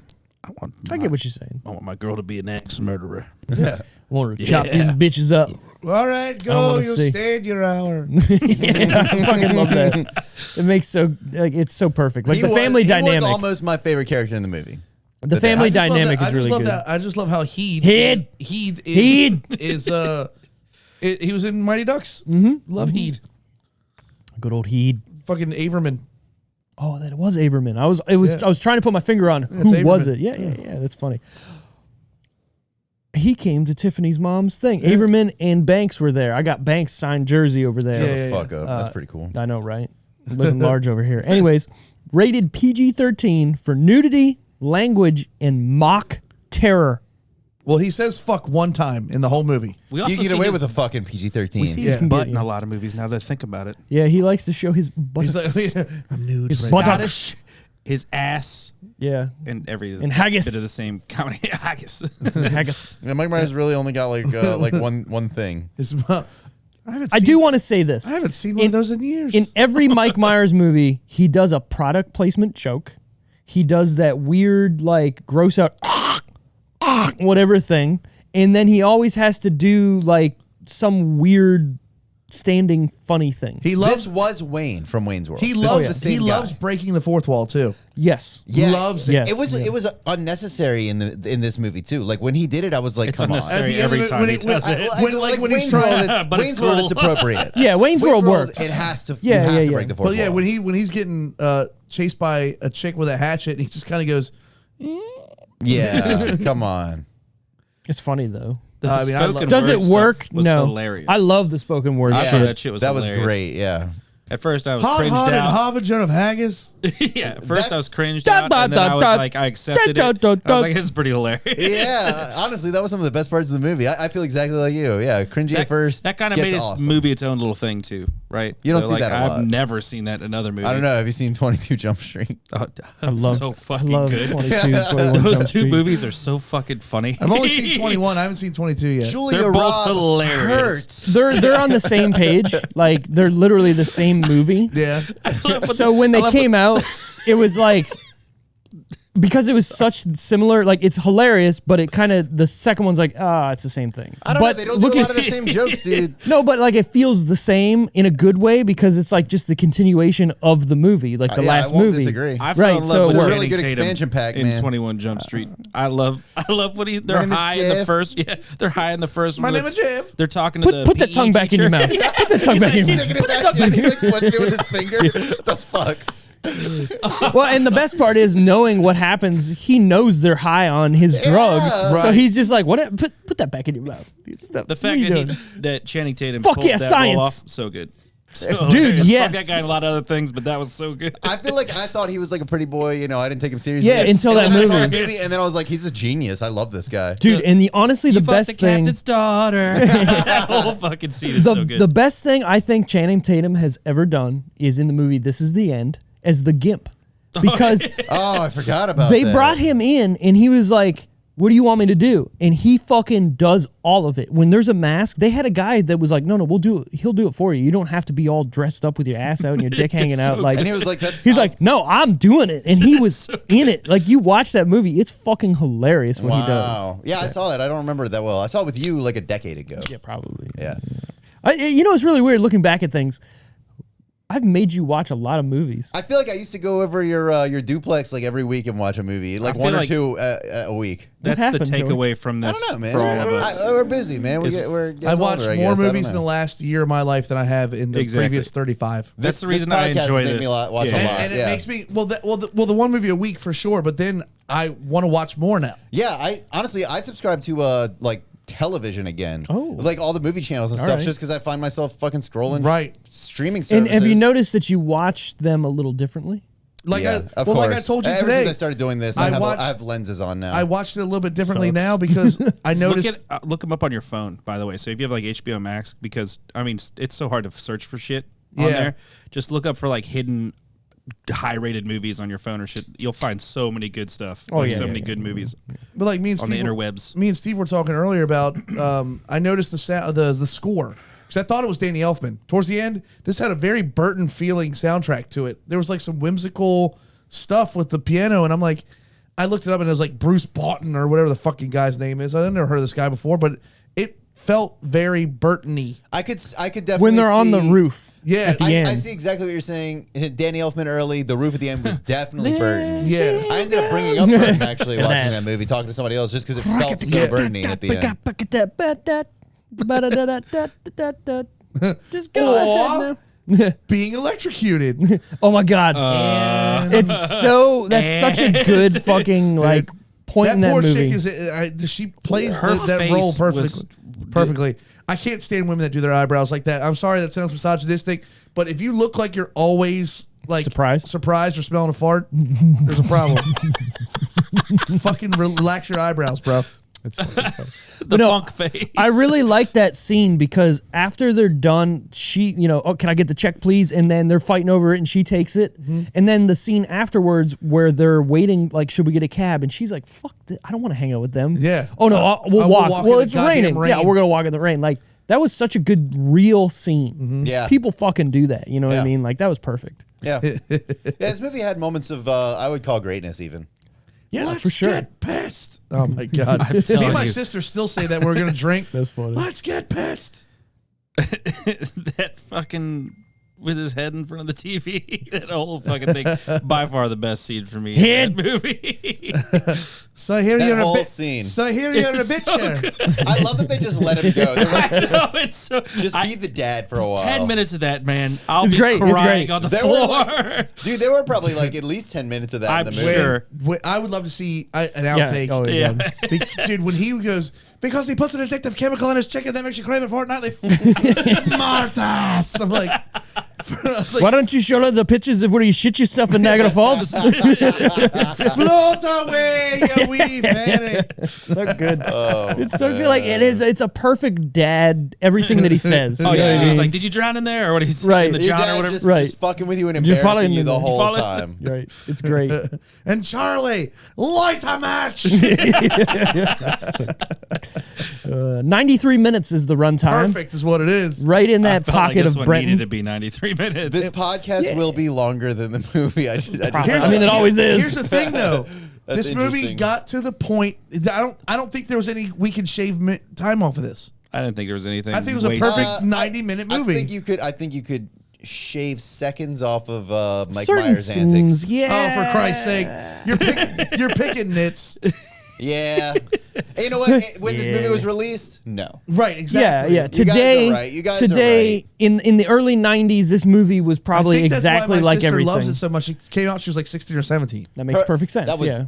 I get what you're saying. I want my girl to be an axe murderer. Yeah. Want to chop these bitches up. All right, go. You stand your hour. Yeah, I fucking love that. It makes it's so perfect. Like the family dynamic. He was almost my favorite character in the movie. The family dynamic is really good. I just love how Heed is he was in Mighty Ducks. Mm-hmm. Love Heed. Good old Heed. Fucking Averman. Oh, that was Averman. I was trying to put my finger on who was it. Yeah. That's funny. He came to Tiffany's mom's thing. Yeah. Averman and Banks were there. I got Banks' signed jersey over there. Fuck up. That's pretty cool. I know, right? Living large over here. Anyways, rated PG-13 for nudity, language, and mock terror. Well, he says fuck one time in the whole movie. You can get away with a fucking PG-13. We see his butt in a lot of movies now that I think about it. Yeah, he likes to show his butt. He's like, I'm nude. His right now. buttocks. His ass. Yeah. And and haggis. Bit of the same comedy. Haggis. Haggis. Yeah, Mike Myers really only got like one thing. I do want to say this. I haven't seen one of those in years. In every Mike Myers movie, he does a product placement joke. He does that weird, like, gross out, whatever thing. And then he always has to do, like, some weird standing funny thing. This was Wayne from Wayne's World. He loves breaking the fourth wall too. Yes. Yeah, loves it. Yes. It was unnecessary in this movie too. Like when he did it, I was like, It's come on. unnecessary every time he does it. When he's Wayne's trying World, But it's Wayne's World, cool. it's appropriate. Yeah, Wayne's World works. It has to. Yeah, you have yeah, to yeah. break the fourth Well, yeah, wall. when he's getting chased by a chick with a hatchet, and he just kind of goes. Yeah, come on. It's funny, though. I mean, I love- Spoken Does word it work? stuff was No. hilarious. I love the spoken word. I Yeah, thought that shit was that was hilarious. great. Yeah. At first, I was Hot, cringed hot, and out. Harvard of haggis. Yeah, at first I was That's- cringed out, and then I was like, I accepted it. I was like, this is pretty hilarious. Yeah, honestly, that was some of the best parts of the movie. I feel exactly like you. Yeah, cringy at first. That kind of gets made this awesome. movie its own little thing too, right? You don't see that a I've lot. never seen that in other movies. I don't know. Have you seen 22 Jump Street? Oh, I love so I fucking love good. 22, 21 Those Jump two Street. movies are so fucking funny. I've only seen 21. I haven't seen 22 yet. Julia They're both Robb hilarious. hurts. They're on the same page. Like they're literally the same movie. Yeah. So when they came out, it was like because it was such similar. Like it's hilarious, but it kind of the second one's like it's the same thing. I don't know. They don't do a lot of the same jokes, dude. No, but like it feels the same in a good way because it's like just the continuation of the movie, like the last I won't movie. disagree. I Right, fell in so love it with works. Channing Really good Tatum expansion pack, in man. 21 Jump Street. I love when they're My name is high in the Jeff. first. Yeah, they're high in the first. My when name is Jeff. They're talking to the Put that PE tongue back in your teacher. mouth. Put that tongue back in your mouth. He's like punching it with his finger. What the fuck? Well, and the best part is knowing what happens. He knows they're high on his drug, so Right. he's just like, "What? Put that back in your mouth." The fact that Channing Tatum Fuck pulled yeah, that science. role off, so good. So Dude, hilarious. yes. Fuck that guy and a lot of other things, but that was so good. I feel like I thought he was like a pretty boy. You know, I didn't take him seriously. Yeah, until And that then I saw movie. and then I was like, he's a genius. I love this guy. Dude, and honestly, the You fucked best the thing, captain's daughter. That whole fucking scene is so good. the best thing I think Channing Tatum has ever done is in the movie This Is the End as the Gimp, because Oh, I forgot about they that. brought him in and he was like, "What do you want me to do?" And he fucking does all of it. When there's a mask, they had a guy that was like, "No, we'll do it. He'll do it for you. You don't have to be all dressed up with your ass out and your dick hanging out." so Like And he was like, that's he's like, "No, I'm doing it," and he was in it. Like you watch that movie, it's fucking hilarious when he does. wow. Yeah, I saw that. I don't remember it that well. I saw it with you like a decade ago. Yeah, probably. Yeah. You know, it's really weird looking back at things. I've made you watch a lot of movies. I feel like I used to go over your duplex like every week and watch a movie, like feel one or like- two a week. That's the happened, takeaway from I this don't know, man. for all of us. We're busy, man. We're getting I watched older, more guess. I don't movies in the know. last year of my life than I have in the Exactly. previous 35. That's the This reason I podcast enjoy made me this. watch Yeah. a lot. And it yeah. makes me the one movie a week for sure, but then I want to watch more now. Yeah, I honestly I subscribe to like television again. Oh. Like all the movie channels and All stuff, right. just because I find myself fucking scrolling streaming And services. have you noticed that you watch them a little differently? Like Yeah, of like I course. told you Ever today, since I started doing this, I I have lenses on now. I watched it a little bit differently Sucks. now because I noticed. Look them up on your phone, by the way. So if you have like HBO Max, because I mean it's so hard to search for shit on Yeah. there. Just look up for like hidden high-rated movies on your phone or shit. You'll find so many good stuff. Oh, like yeah, so yeah, many yeah. good movies But like me and on Steve, the interwebs. me and Steve were talking earlier about. I noticed the score because I thought it was Danny Elfman. Towards the end, this had a very Burton feeling soundtrack to it. There was like some whimsical stuff with the piano, and I'm like, I looked it up and it was like Bruce Boughton or whatever the fucking guy's name is. I've never heard of this guy before, but it felt very Burton-y. I could definitely When they're on the see- roof. Yeah. At the I end. see exactly what you're saying. Danny Elfman early, the roof at the end was definitely Burton. Yeah. I ended up bringing up Burton actually And watching that. that movie, talking to somebody else, just because it felt so Burton-y at the end. Just go ahead now. Being electrocuted. Oh my god. It's so that's such a good fucking like point in That that poor movie. chick is she plays Her that face role was- perfectly. I can't stand women that do their eyebrows like that. I'm sorry that sounds misogynistic, but if you look like you're always like Surprised or smelling a fart, there's a problem. Fucking relax your eyebrows, bro. It's fucking funny. The no, funk face. I really like that scene because after they're done, she, oh, can I get the check, please? And then they're fighting over it and she takes it. And then the scene afterwards where they're waiting, like, should we get a cab? And she's like, fuck, I don't want to hang out with them. Yeah. Oh, no, we'll walk. walk Well, in it's the goddamn raining. Yeah, rain. we're going to walk in the rain. Like, that was such a good, real scene. Yeah. People fucking do that. You know what I Yeah. mean? Like, that was perfect. Yeah. Yeah, this movie had moments of, I would call greatness even. Yeah, Let's for sure. get pissed. Oh my god. Me telling and my you. sister still say that we're gonna drink. That's funny. Let's get pissed. That fucking with his head in front of the TV. That whole fucking thing. By far the best scene for me in that movie. So here That you're whole a bit. scene. So here you're a It's bit. so Sure. I love that they just let him go. They're like, It's so, just be the dad for a while. 10 minutes of that, man. I'll It's be great, it's crying great. on the There floor. were Dude, there were probably like at least 10 minutes of that I'm in the movie. sure. I would love to see an Yeah. outtake. Oh, Yeah. yeah. Dude, when he goes, because he puts an addictive chemical in his chicken that makes you crave it fortnightly. Smart ass. I'm like, Why don't you show her the pictures of where you shit yourself in Niagara Falls? float away, you wee fanny. So good. Oh, It's so good. Like it's a perfect dad. Everything that he says. Oh, You know yeah. what I He's mean? like, did you drown in there? Or what he's Right. in the Your John or dad whatever? just, Right. just fucking with you and You're following embarrassing you the him. whole Follow- time. Right. It's great. And Charlie, light a match. 93 minutes is the runtime. Perfect is what it is. Right in I that felt like pocket this of one Brenton. needed to be 93 minutes. This podcast will be longer than the movie. I just I mean, it always is. Here's the thing, though. That's This movie interesting. got to the point. I don't think there was any we could shave time off of this. I didn't think there was anything. I think it was a wasted. perfect 90-minute movie. I think you could shave seconds off of Mike Certain Myers' scenes, antics. yeah. Oh, for Christ's sake! You're picking nits. Yeah. Hey, you know what? When this movie was released, no. Right, Yeah, exactly. yeah. guys Today, are right. You guys are today right. in the early '90s, this movie was I probably think exactly that's why my like sister everything. loves it so much. She came out. She was like 16 or 17. That makes perfect sense. That was yeah.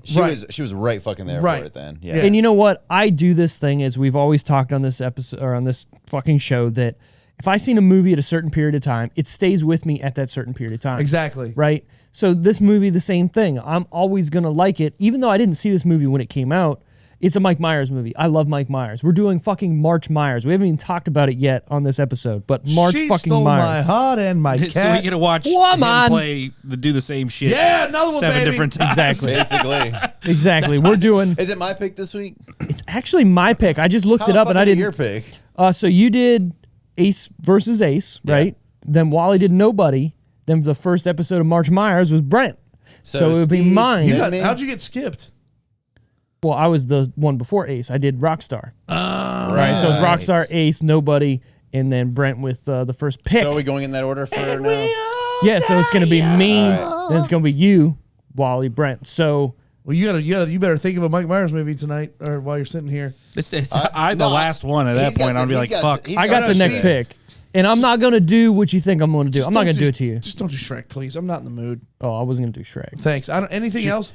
she was right fucking there Right. for it then. Yeah. Yeah. And you know what? I do this thing as we've always talked on this episode or on this fucking show that if I seen a movie at a certain period of time, it stays with me at that certain period of time. Exactly. Right? So this movie, the same thing. I'm always going to like it, even though I didn't see this movie when it came out. It's a Mike Myers movie. I love Mike Myers. We're doing fucking March Myers. We haven't even talked about it yet on this episode, but March she fucking stole Myers. my heart and my So we cat. get to watch Woman. him do the same shit. Yeah, another one, 7 baby. different times. Exactly. Basically. Exactly. We're doing. Is it my pick this week? It's actually my pick. I just looked How it the up fuck and I is it didn't. your pick? So you did Ace versus Ace, right? Then Wally did Nobody. Then the first episode of March Myers was Brent. So it would be Steve, mine. How'd you get skipped? Well, I was the one before Ace. I did Rockstar. Right. So it was Rockstar, Ace, Nobody, and then Brent with the first pick. So are we going in that order for now? Yeah, so it's going to be me, then it's going to be you, Wally, Brent. So Well, you better think of a Mike Myers movie tonight, or while you're sitting here. I'm the last one at that he's got point. I'll be the- like, he's got fuck. the- he's I got the next shit. pick. And I'm not going to do what you think I'm going to do. I'm not going to do it to you. Just don't do Shrek, please. I'm not in the mood. Oh, I wasn't going to do Shrek. Thanks. I don't. Anything else?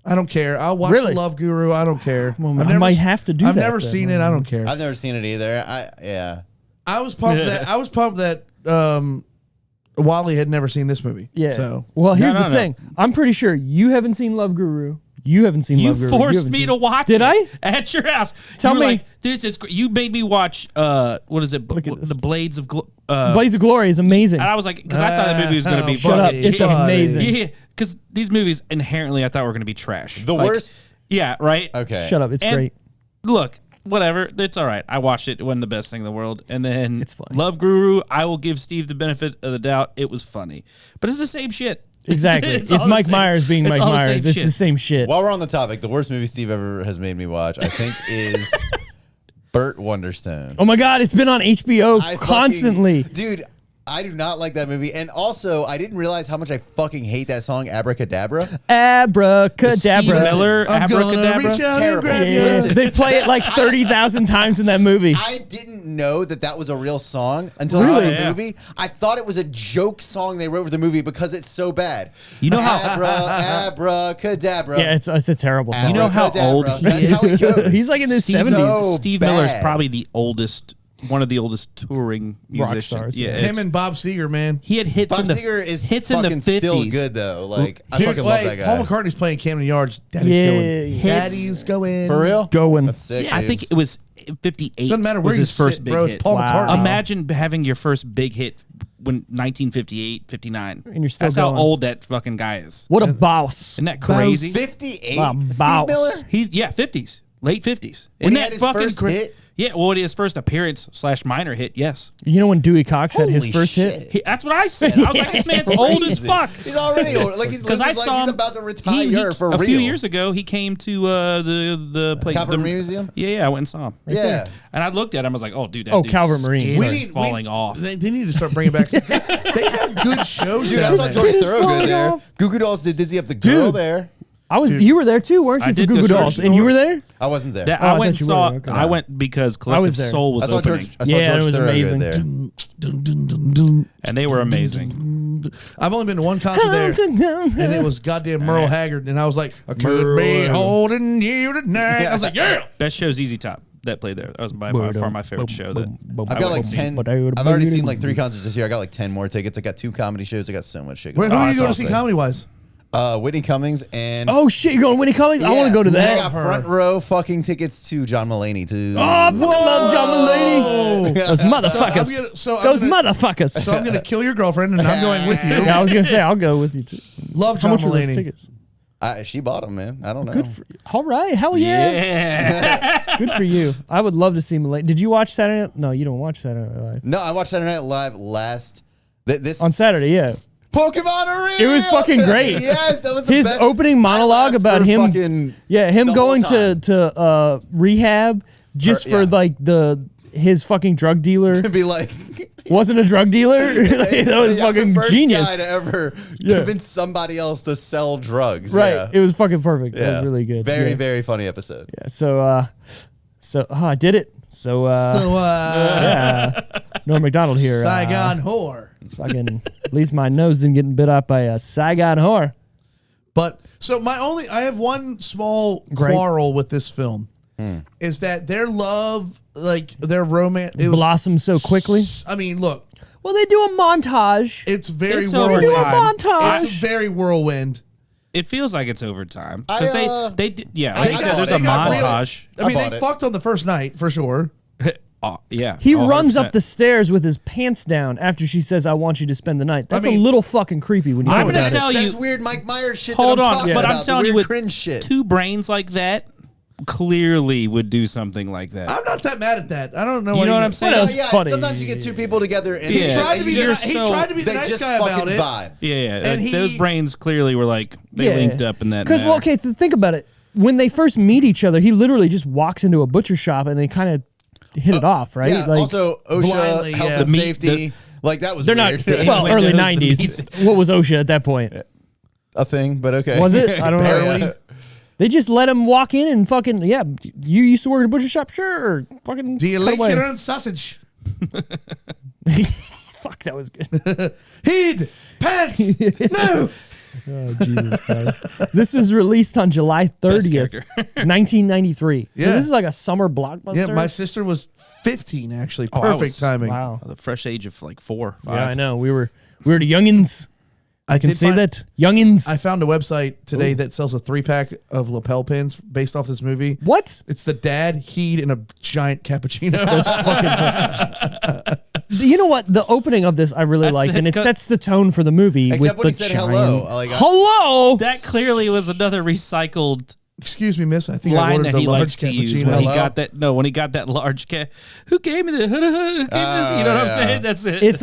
I don't care. I'll watch Really? the Love Guru. I don't care. Well, I might have to do I've that never then. seen it. I don't care. I've never seen it either. I was pumped that Wally had never seen this movie. Yeah. So well, here's No, the thing. I'm pretty sure you haven't seen Love Guru. You haven't seen You Love Guru. forced haven't me seen- to watch Did it I? at your house. Tell you were me. like, this is great. You made me watch what is it? Look at this. The Blades of Blaze of Glory is amazing. and I was like, because I thought that movie was going to be Shut up. fucking- It's amazing. Yeah, because these movies inherently I thought were going to be trash. The Like, worst? Yeah, right. Okay. Shut up. It's And great. Look, whatever. It's all right. I watched it. It wasn't the best thing in the world. And then It's funny. Love Guru, I will give Steve the benefit of the doubt. It was funny. But it's the same shit. Exactly. It's all the Mike same- Myers being it's Mike all the Myers. same It's shit. the same shit. While we're on the topic, the worst movie Steve ever has made me watch, I think, is Burt Wonderstone. Oh my God, it's been on HBO I constantly. Dude, I do not like that movie. And also, I didn't realize how much I fucking hate that song, Abracadabra. Steve Abracadabra. Miller, I'm gonna Abracadabra. reach out Terrible. and grab Yeah, you. they play it like 30,000 times in that movie. I didn't know that was a real song until Really? I saw the Yeah. movie. I thought it was a joke song they wrote for the movie because it's so bad. You know how- Abracadabra. Yeah, it's a terrible song. You know how old Abracadabra. he That's how is? it goes. He's like in his Steve, 70s. So Steve Miller's bad. probably the oldest, one of the oldest touring Rock musicians. stars, Yeah, yeah. it's- Him and Bob Seger, man. he had hits Bob in the Seger is hits in the fucking 50s. still good though. Like I Dude, fucking love that like guy. Paul McCartney's playing Camden Yards. Daddy's Yeah, going. hits. Daddy's going. For real? Going. That's sick. I dude. think it was 58. Doesn't matter where was you his first sit, big bro. It's hit. Paul Wow. McCartney. Imagine having your first big hit when 1958, 59. And you're still That's going. how old that fucking guy is. What a boss. Isn't that crazy? 58. Wow, Steve bounce. Miller. He's 50s, late 50s. When Isn't he that had his fucking first hit? Yeah, well, his first appearance / minor hit. Yes, You know when Dewey Cox had his Holy first hit? shit. That's what I said. I was like, this man's old as Crazy. fuck. He's already old. Like he's Because living I his life. saw He's him about to retire for a real. few years ago. He came to the place, Calvert Museum? Yeah, I went and saw him. Yeah. And I looked at him. I was like, oh, dude, that Oh, dude's Calvert Marine. skin We is falling off. They need to start bringing back. They had good shows. Dude, I down saw there. George It's Thorogood falling there. off. Goo Goo Dolls did Dizzy Up the Girl Dude. there. You were there too, weren't you? I for did Goo go Goo see Dolls, George and you were Thorogood. there. I wasn't there. That, Oh, I I went and thought you saw. were, okay. I went because was Collective there. Soul I was saw opening, George. I saw Yeah, it George was Thorogood amazing. there. Dun, dun, dun, dun. and they were amazing. I've only been to one concert there, and it was goddamn Merle Haggard, and I was like, I could be holding you tonight. I was like, yeah. Best show's Easy Top that played there. That was by far my favorite show. That I've got like 10. I've already seen like 3 concerts this year. I got like 10 more tickets. I got 2 comedy shows. I got so much shit Where, going who on. are you going to that's see awesome. comedy wise? Whitney Cummings and Oh shit, you going Winnie Cummings? I want to go to I that. got front row fucking tickets to John Mulaney too. Oh, I fucking love John Mulaney. Those So I'm motherfuckers. gonna- Those I'm gonna- motherfuckers. So I'm going to kill your girlfriend, and I'm going with you. Yeah, I was gonna say I'll go with you too. Love How John much were those Mulaney. tickets? She bought them, man. I don't know. Good for you. All right, hell yeah. yeah. Good for you. I would love to see Mulaney. Did you watch Saturday Night? No, you don't watch Saturday Night Live. No, I watched Saturday Night Live last. This On Saturday, yeah. Pokemon Arena. It was fucking great. Yes, that was the His best. opening monologue I laughed about for him, fucking him the going whole time. to rehab just Or- for yeah. like his fucking drug dealer to be like wasn't a drug dealer. Like, that was Yeah, I'm the fucking first genius. guy to ever Yeah. convince somebody else to sell drugs. Right, Yeah. it was fucking perfect. It Yeah. was really good. Very, yeah. very funny episode. Yeah, so I did it. So yeah, Norm Macdonald here. Saigon whore. Fucking, at least my nose didn't get bit off by a Saigon whore. But so I have one small Great. quarrel with this film, is that their love, like their romance, it was, Blossomed so quickly. I mean, look, Well, they do a montage. it's very It's whirlwind. They do a overtime. montage. It's a very whirlwind. It feels like it's overtime I, because they did. Yeah, I they got- said there's they a got real- montage. I mean, bought they it. fucked on the first night for sure. Oh, yeah, He runs 100%. up the stairs with his pants down after she says, "I want you to spend the night." That's mean, a little fucking creepy when you I'm think gonna about tell it. you- That's weird Mike Myers shit. Hold that I'm on, talking but about, I'm telling the you, weird with cringe shit. two brains like that, clearly would do something like that. I'm not that mad at that. I don't know. You why know what I'm saying? What else? Yeah, funny. sometimes you get 2 people together and He they- tried to be they the- just- he tried to be the they nice just guy about fucking it. vibe. Yeah, And those he- brains clearly were like they linked up in that. Because, well, manner. okay, think about it. When they first meet each other, he literally just walks into a butcher shop and they kind of hit it off, right? Yeah. Like, Also, OSHA, blindly, health yeah. and The meat- safety. Like that was they're weird. not. Well, Windows, early the '90s. meats. What was OSHA at that point? a thing, but okay. Was it? I don't know. Barely. They just let him walk in and fucking You used to work at a butcher shop, sure? Or fucking. Do you cut like away. your own sausage? Fuck, that was good. Heed pants. No. Oh, Jesus Christ. This was released on July 30th, character. 1993. Yeah. So this is like a summer blockbuster. Yeah, my sister was 15, actually. I Perfect was- timing. Wow. The fresh age of like 4, 5. Yeah, I know. We were the youngins. I can did say find- that. Youngins. I found a website today that sells a 3-pack of lapel pins based off this movie. What? It's the dad, Heed, and a giant cappuccino. You know what? The opening of this I really That's like, it, and it 'cause- sets the tone for the movie. Except with when the he said giant- hello. Like, Hello. That clearly was another recycled Excuse me, miss. I think I line ordered that the he large likes to use cappuccino. when he Hello? got that. No, when he got that large who gave me the? Who gave me this? You know what I'm yeah. saying? That's it. It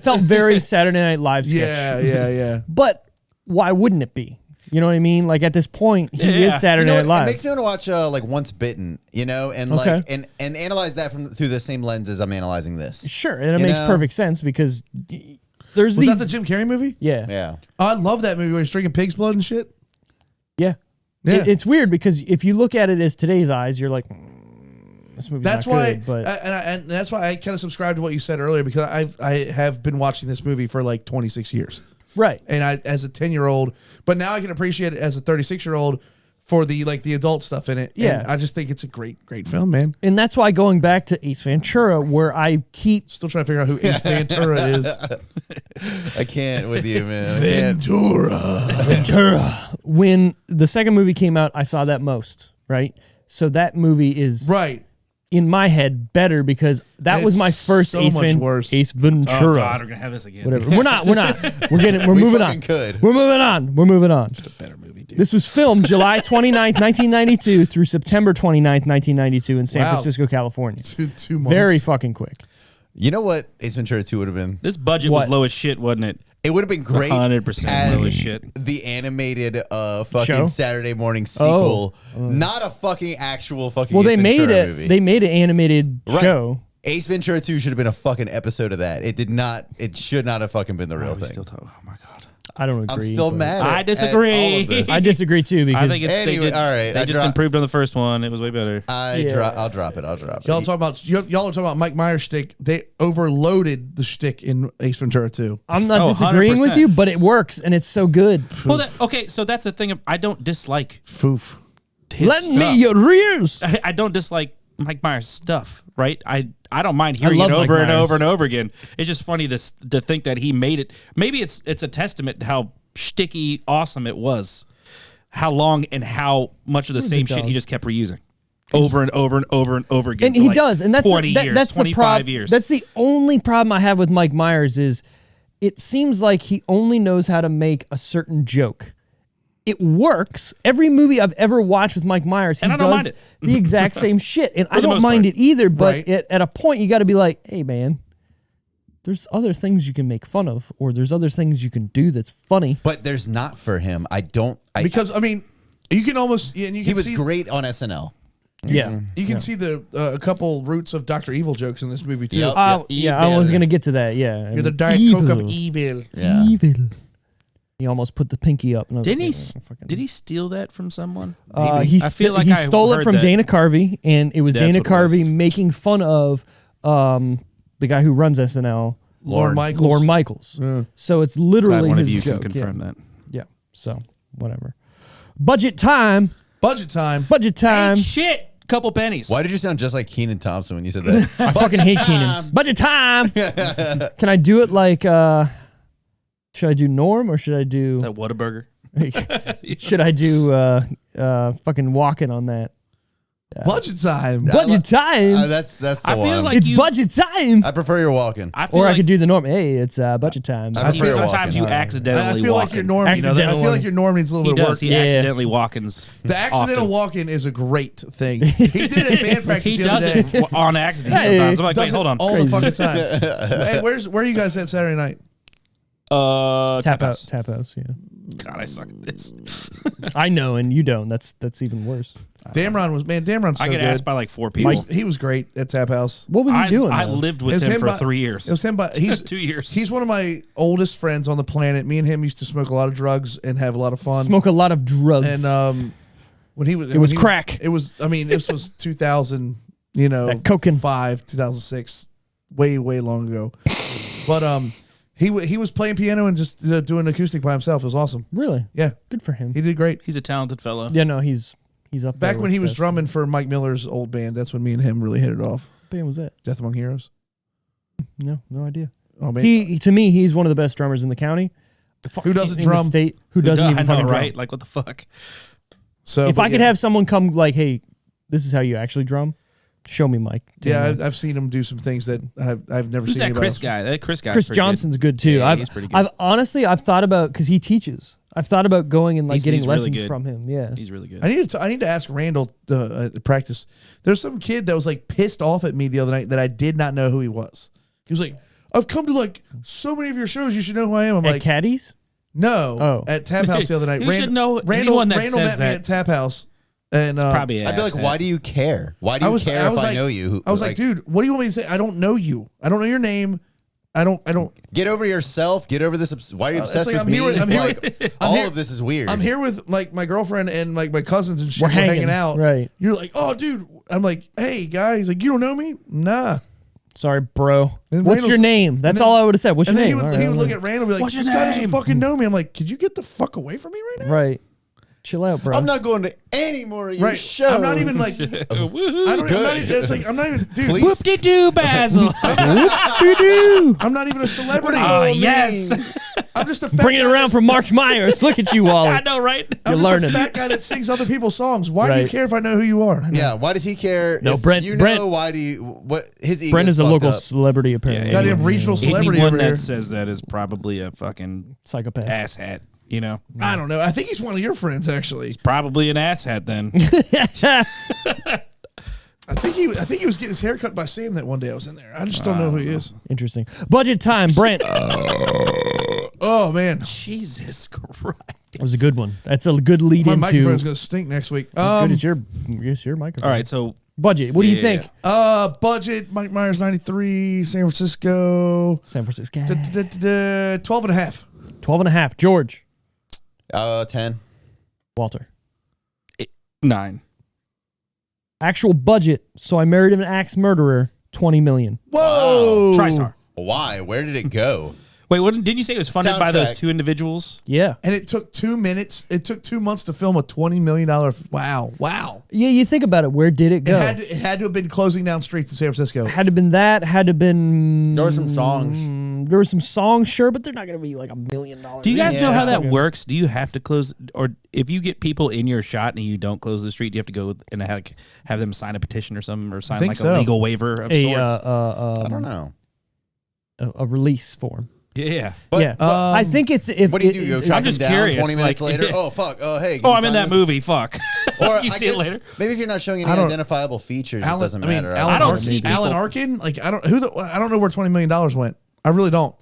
felt very Saturday Night Live sketch. Yeah. But why wouldn't it be? You know what I mean? Like at this point, he Yeah. is Saturday You know Night what? It Live. makes me want to watch like Once Bitten, and Okay. like and analyze that through the same lens as I'm analyzing this. Sure, and it You makes know? perfect sense because there's Was these. that the Jim Carrey movie? yeah. Yeah. I love that movie where he's drinking pig's blood and shit. Yeah. Yeah. It's weird because if you look at it as today's eyes, you're like, this movie's That's not why, good, but and that's why I kind of subscribe to what you said earlier, because I have been watching this movie for like 26 years, right. and I as a 10-year-old, but now I can appreciate it as a 36-year-old for the adult stuff in it. Yeah. And I just think it's a great film, man. And that's why going back to Ace Ventura, where I keep Still trying to figure out who Ace Ventura is. I can't with you, man. I can't. Ventura. When the second movie came out, I saw that most, right? So that movie is Right. in my head better because that And was my it's first so Ace, much worse. Ace Oh Ventura. God, we're gonna have this again. Whatever. We're not. We're We moving fucking on. could. We're moving on. We're moving on. Better movie, dude. This was filmed July 29th, 1992 through September 29th, 1992 in San Wow. Francisco, California. 2 months. Very fucking quick. You know what Ace Ventura 2 would have been? This budget What? was low as shit, wasn't it? It would have been great 100% as low as shit. the animated fucking Show? Saturday morning sequel, not a fucking actual fucking Well, Ace they made Ventura it. movie. They made an animated Right. show. Ace Ventura 2 should have been a fucking episode of that. It did not. It should not have fucking been the real We thing. still talk. Oh my God. I don't agree. I'm still but- mad. I at disagree. all of this. I disagree too because I think it's Anyway, they did, all right, They I just improved on the first one. It was way better. Yeah. I'll drop it. I'll drop it. Y'all are talking about Mike Myers' shtick. They overloaded the shtick in Ace Ventura 2. I'm not Oh, disagreeing with 100%. you, but it works and it's so good. Well, okay, so that's the thing. I don't dislike Foof. his Lend stuff. me your ears. I don't dislike Mike Myers' stuff, right? I don't mind hearing love it Mike over and Myers. over and over again. It's just funny to think that he made it. Maybe it's a testament to how shticky awesome it was, how long and how much of the same shit he just kept reusing over and over and over and over again. And for he like does, and that's 20 years, that's the 25 problem. years. That's the only problem I have with Mike Myers is it seems like he only knows how to make a certain joke. It works. Every movie I've ever watched with Mike Myers, he And I don't does mind it. the exact same shit, and I the don't most mind part. it either. But Right. at a point, you got to be like, "Hey, man, there's other things you can make fun of, or there's other things you can do that's funny." But there's not for him. Because, I mean, you can almost, and you he can was see, great on SNL. Yeah. you can see the a couple roots of Dr. Evil jokes in this movie, too. Yep. Yeah, I was Evil. gonna get to that. Yeah, You're the Diet Coke of evil. Yeah. Evil. He almost put the pinky up. And I was Didn't like, he? "Yeah, fucking-" Did he steal that from someone? He I feel like he I stole it heard from that. Dana Carvey, and it was That's Dana what it was. Carvey making fun of the guy who runs SNL, Lorne Michaels. Lorne Michaels. So it's literally Glad one of his you joke. can confirm that. Yeah. So whatever. Budget time. Budget time. Budget time. Ain't shit. Couple pennies. Why did you sound just like Keenan Thompson when you said that? I fucking hate Keenan. Budget time. Can I do it like? Should I do Norm or should I do? That Whataburger. Should I do fucking walking on that? Budget time. Budget time. That's the I feel one. like It's you. budget time. I prefer your walking. I feel Or like I could do the Norm. Hey, it's budget time. I prefer sometimes walking. you I accidentally feel walk like your in. norm. I Accidental feel like your norm needs a little He bit of work. does. He Yeah. accidentally walk-ins. The accidental often. walk-in is a great thing. He did it at band practice He the does other it day. on accident Hey. sometimes. I'm like, wait, Does it hold on. all the fucking time. Hey, where are you guys at Saturday night? Tap House. house. Yeah. God, I suck at this. I know, and you don't. That's even worse. Damron's so I get good. asked by like 4 people. He was great at Tap House. What was he doing? I though? lived It with was him for by- 3 years. It was him, but he's 2 years. He's one of my oldest friends on the planet. Me and him used to smoke a lot of drugs and have a lot of fun. Smoke a lot of drugs. And when he was, It was crack. It was. I mean, this was 2000. You know, That cocaine. 2006, way long ago. But He was playing piano and just doing acoustic by himself. It was awesome. Really? Yeah, Good for him. he did great. He's a talented fellow. Yeah, no, he's up there Back when with he was the- drumming for Mike Miller's old band, that's when me and him really hit it off. What band was that? Death Among Heroes. No idea. Oh man, He to me, he's one of the best drummers in the county. Who doesn't In the drum? state? Who doesn't I even know, fucking drum? right? Like, what the fuck? So If but I could yeah. have someone come like, hey, this is how you actually drum. Show me, Mike. Yeah, I've seen him do some things that I've never Who's seen. that anybody Chris else. guy? That Chris guy. Chris Johnson's good too. Yeah, he's pretty good. I've honestly thought about because he teaches. I've thought about going and like getting He's really lessons good. from him. Yeah, He's really good. I need to ask Randall to practice. There's some kid that was like pissed off at me the other night that I did not know who he was. He was like, "I've come to like so many of your shows. You should know who I am." I'm at like, Caddies. "No." Oh. At Tap House the other night. You should know anyone that Randall says met me that. at Tap House, and Probably. I'd be like, asshat. why do you care? Why do you care if I know you? I was like, dude, what do you want me to say? I don't know you. I don't know your name. I don't. get over yourself. Get over this. Why are you obsessed like, with I'm me? here with- I'm here Like, with- all here- of this is weird. I'm here with like my girlfriend and like my cousins and shit. We're We're hanging hanging, out. right. You're like, oh, dude. I'm like, hey, guy. He's like, you don't know me? Nah. Sorry, bro. And What's Randall's- your name? That's then- all I would have said. What's And your then name? he All would, right, he would all look right. at Randall and be like, What's your this guy doesn't name? fucking know me. I'm like, could you get the fuck away from me right now? Right. Chill out, bro. I'm not going to any more of your Right. shows. I'm not even like, Woohoo. I don't, I'm not Good. even, it's like, I'm not even, dude, Please. Whoop-de-doo, Basil. Doo-doo. I'm not even a celebrity. Oh, yes. I'm just a fat Bring it guy around that- from March Myers. Look at you, Wally. I know, right? I'm You're just learning. a fat guy that sings other people's songs. Why do you Right. care if I know who you are? Yeah, why does he care? No, if Brent- You know Brent- why do you? What his ego? Brent is a fucked local up. celebrity, apparently. Yeah, Goddamn regional celebrity Anyone over here. that says that is probably a fucking Psychopath. asshat. You know, I don't know. I think he's one of your friends, actually. probably an asshat then. I think he was getting his hair cut by Sam that one day I was in there. I just don't know who he is. Interesting. Budget time, Brent. Oh man, Jesus Christ. That was a good one. That's a good lead my into. microphone's gonna stink next week. Good, it's your microphone. All right, so Budget. What do you Yeah. think? Budget, Mike Myers 93, San Francisco. San Francisco. 12 and a half. 12 and a half. George. 10. Walter. 9. Actual budget. So I married an axe murderer. 20 million. Whoa. TriStar. Why? Where did it go? Wait, what didn't you say it was funded by those Soundtrack. 2 individuals? Yeah. And it took 2 minutes. It took 2 months to film a $20 million. Wow. Yeah, you think about it. Where did it go? It had to have been closing down streets in San Francisco. Had to been that. Had to been. There were some songs. There were some songs, sure, but they're not going to be like $1 million. Do you guys know how that Okay. works? Do you have to close, or if you get people in your shot and you don't close the street, do you have to go and have them sign a petition or something, or sign think like so. a legal waiver of A, sorts? I don't know. a release form. Yeah. But, Yeah. I think it's if what do you do? Go track I'm just him down curious, 20 minutes like- later? Oh, fuck. Oh, hey. can Oh, you I'm in sign that this? movie. Fuck. Or You I see it guess later. Maybe if you're not showing I any don't- identifiable features, it doesn't matter. Alan, don't see people. Alan Arkin. Like I don't know where $20 million went. I really don't.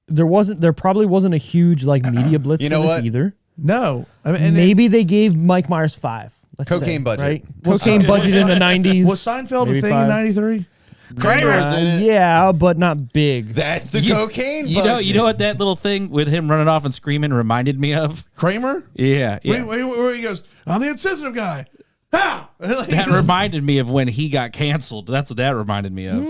there probably wasn't a huge like media blitz You for know this what? either. No. I mean, and Maybe they gave Mike Myers 5. Let's Cocaine say, budget. right? Cocaine budget in the 90s. was Seinfeld maybe a thing 5. in '93? Kramer was in it. Yeah, but not big. That's the You- cocaine You budget. know what that little thing with him running off and screaming reminded me of? Kramer? Yeah. Where he goes, I'm the insensitive guy. Ha! Like, That reminded me of when he got canceled. That's what that reminded me of.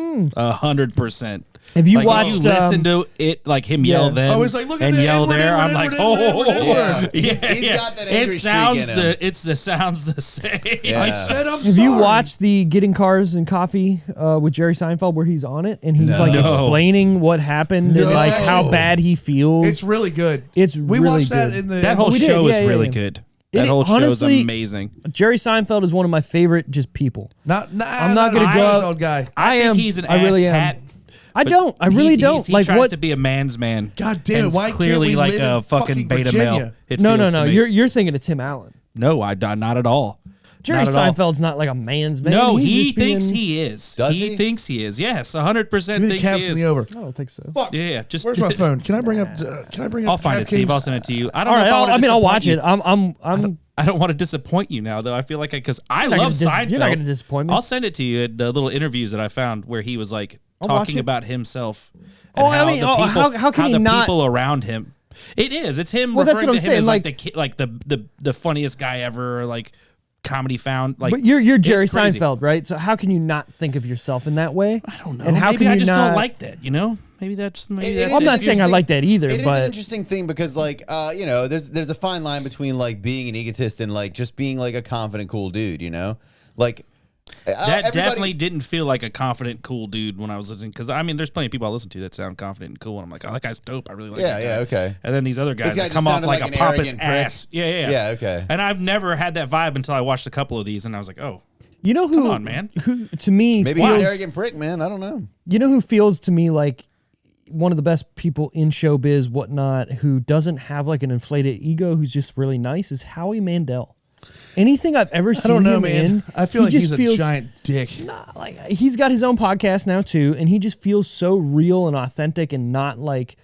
100%. Have you Like, watched? you listen to it, like him yell then Oh, he's like, look at and the yell Edward, there. Edward, I'm like, Edward, oh, Edward, Edward. Yeah. He's got that angry it streak sounds in him. sounds the same. Yeah. I said I'm sorry. Have you watched the Getting Cars and Coffee with Jerry Seinfeld where he's on it and he's like No. explaining what happened and No. like how bad he feels? It's really good. It's we really watched that good. in the That whole We did, show yeah, is yeah, really yeah. good. It- That whole show is honestly, amazing. Jerry Seinfeld is one of my favorite just people. I'm not gonna a go out- Seinfeld guy. I think am. he's an I really ass am. hat. I don't. I really don't. He Like tries what? to be a man's man. God damn it, and why can't clearly we like live a in fucking fucking beta Virginia? male. It No, feels no. to me. You're thinking of Tim Allen. No, not at all. Jerry Not at all. Seinfeld's not like a man's man. No, He's he just thinks being- he is. Does he he? thinks he is. Yes, 100% Give me the thinks he caps in is. the over. I don't think so. Fuck. Yeah, just Where's my phone? Can I bring up? I'll find it, Steve. I'll send it to you. I don't All know right. if I wanna I mean, I'll disappoint watch you. it. I'm. I don't want to disappoint you now, though. I feel like because I not love gonna Seinfeld. you're not gonna disappoint me. I'll send it to you. The little interviews that I found where he was like I'll watch talking it. about himself. Oh, and I mean, the oh, people, how can he the not- people around him. It is. It's him Well, that's referring what to I'm him saying, as like like- the like the funniest guy ever, or like comedy found. Like, But you're Jerry it's crazy. Seinfeld, right? So how can you not think of yourself in that way? I don't know. And how Maybe can I you just not? don't like that. You know. maybe that's maybe It that's. is I'm not saying I interesting- like that either, It is but an interesting thing because, like, you know, there's a fine line between like being an egotist and like just being like a confident, cool dude. You know, like That definitely didn't feel like a confident, cool dude when I was listening. Because I mean, there's plenty of people I listen to that sound confident and cool, and I'm like, oh, that guy's dope. I really like. Yeah, that yeah, guy. okay. And then these other guys This guy that just come off sounded like like a an pompous arrogant prick. ass. Yeah. Yeah, okay. And I've never had that vibe until I watched a couple of these, and I was like, oh, you know who? come on, man. Who to me Maybe he's an feels, arrogant prick, man. I don't know. you know who feels to me like one of the best people in showbiz, whatnot, who doesn't have like an inflated ego, who's just really nice, is Howie Mandel. Anything I've ever seen I don't know, him man. in, I feel he like just he's a feels- giant dick. like he's got his own podcast now too, and he just feels so real and authentic and not like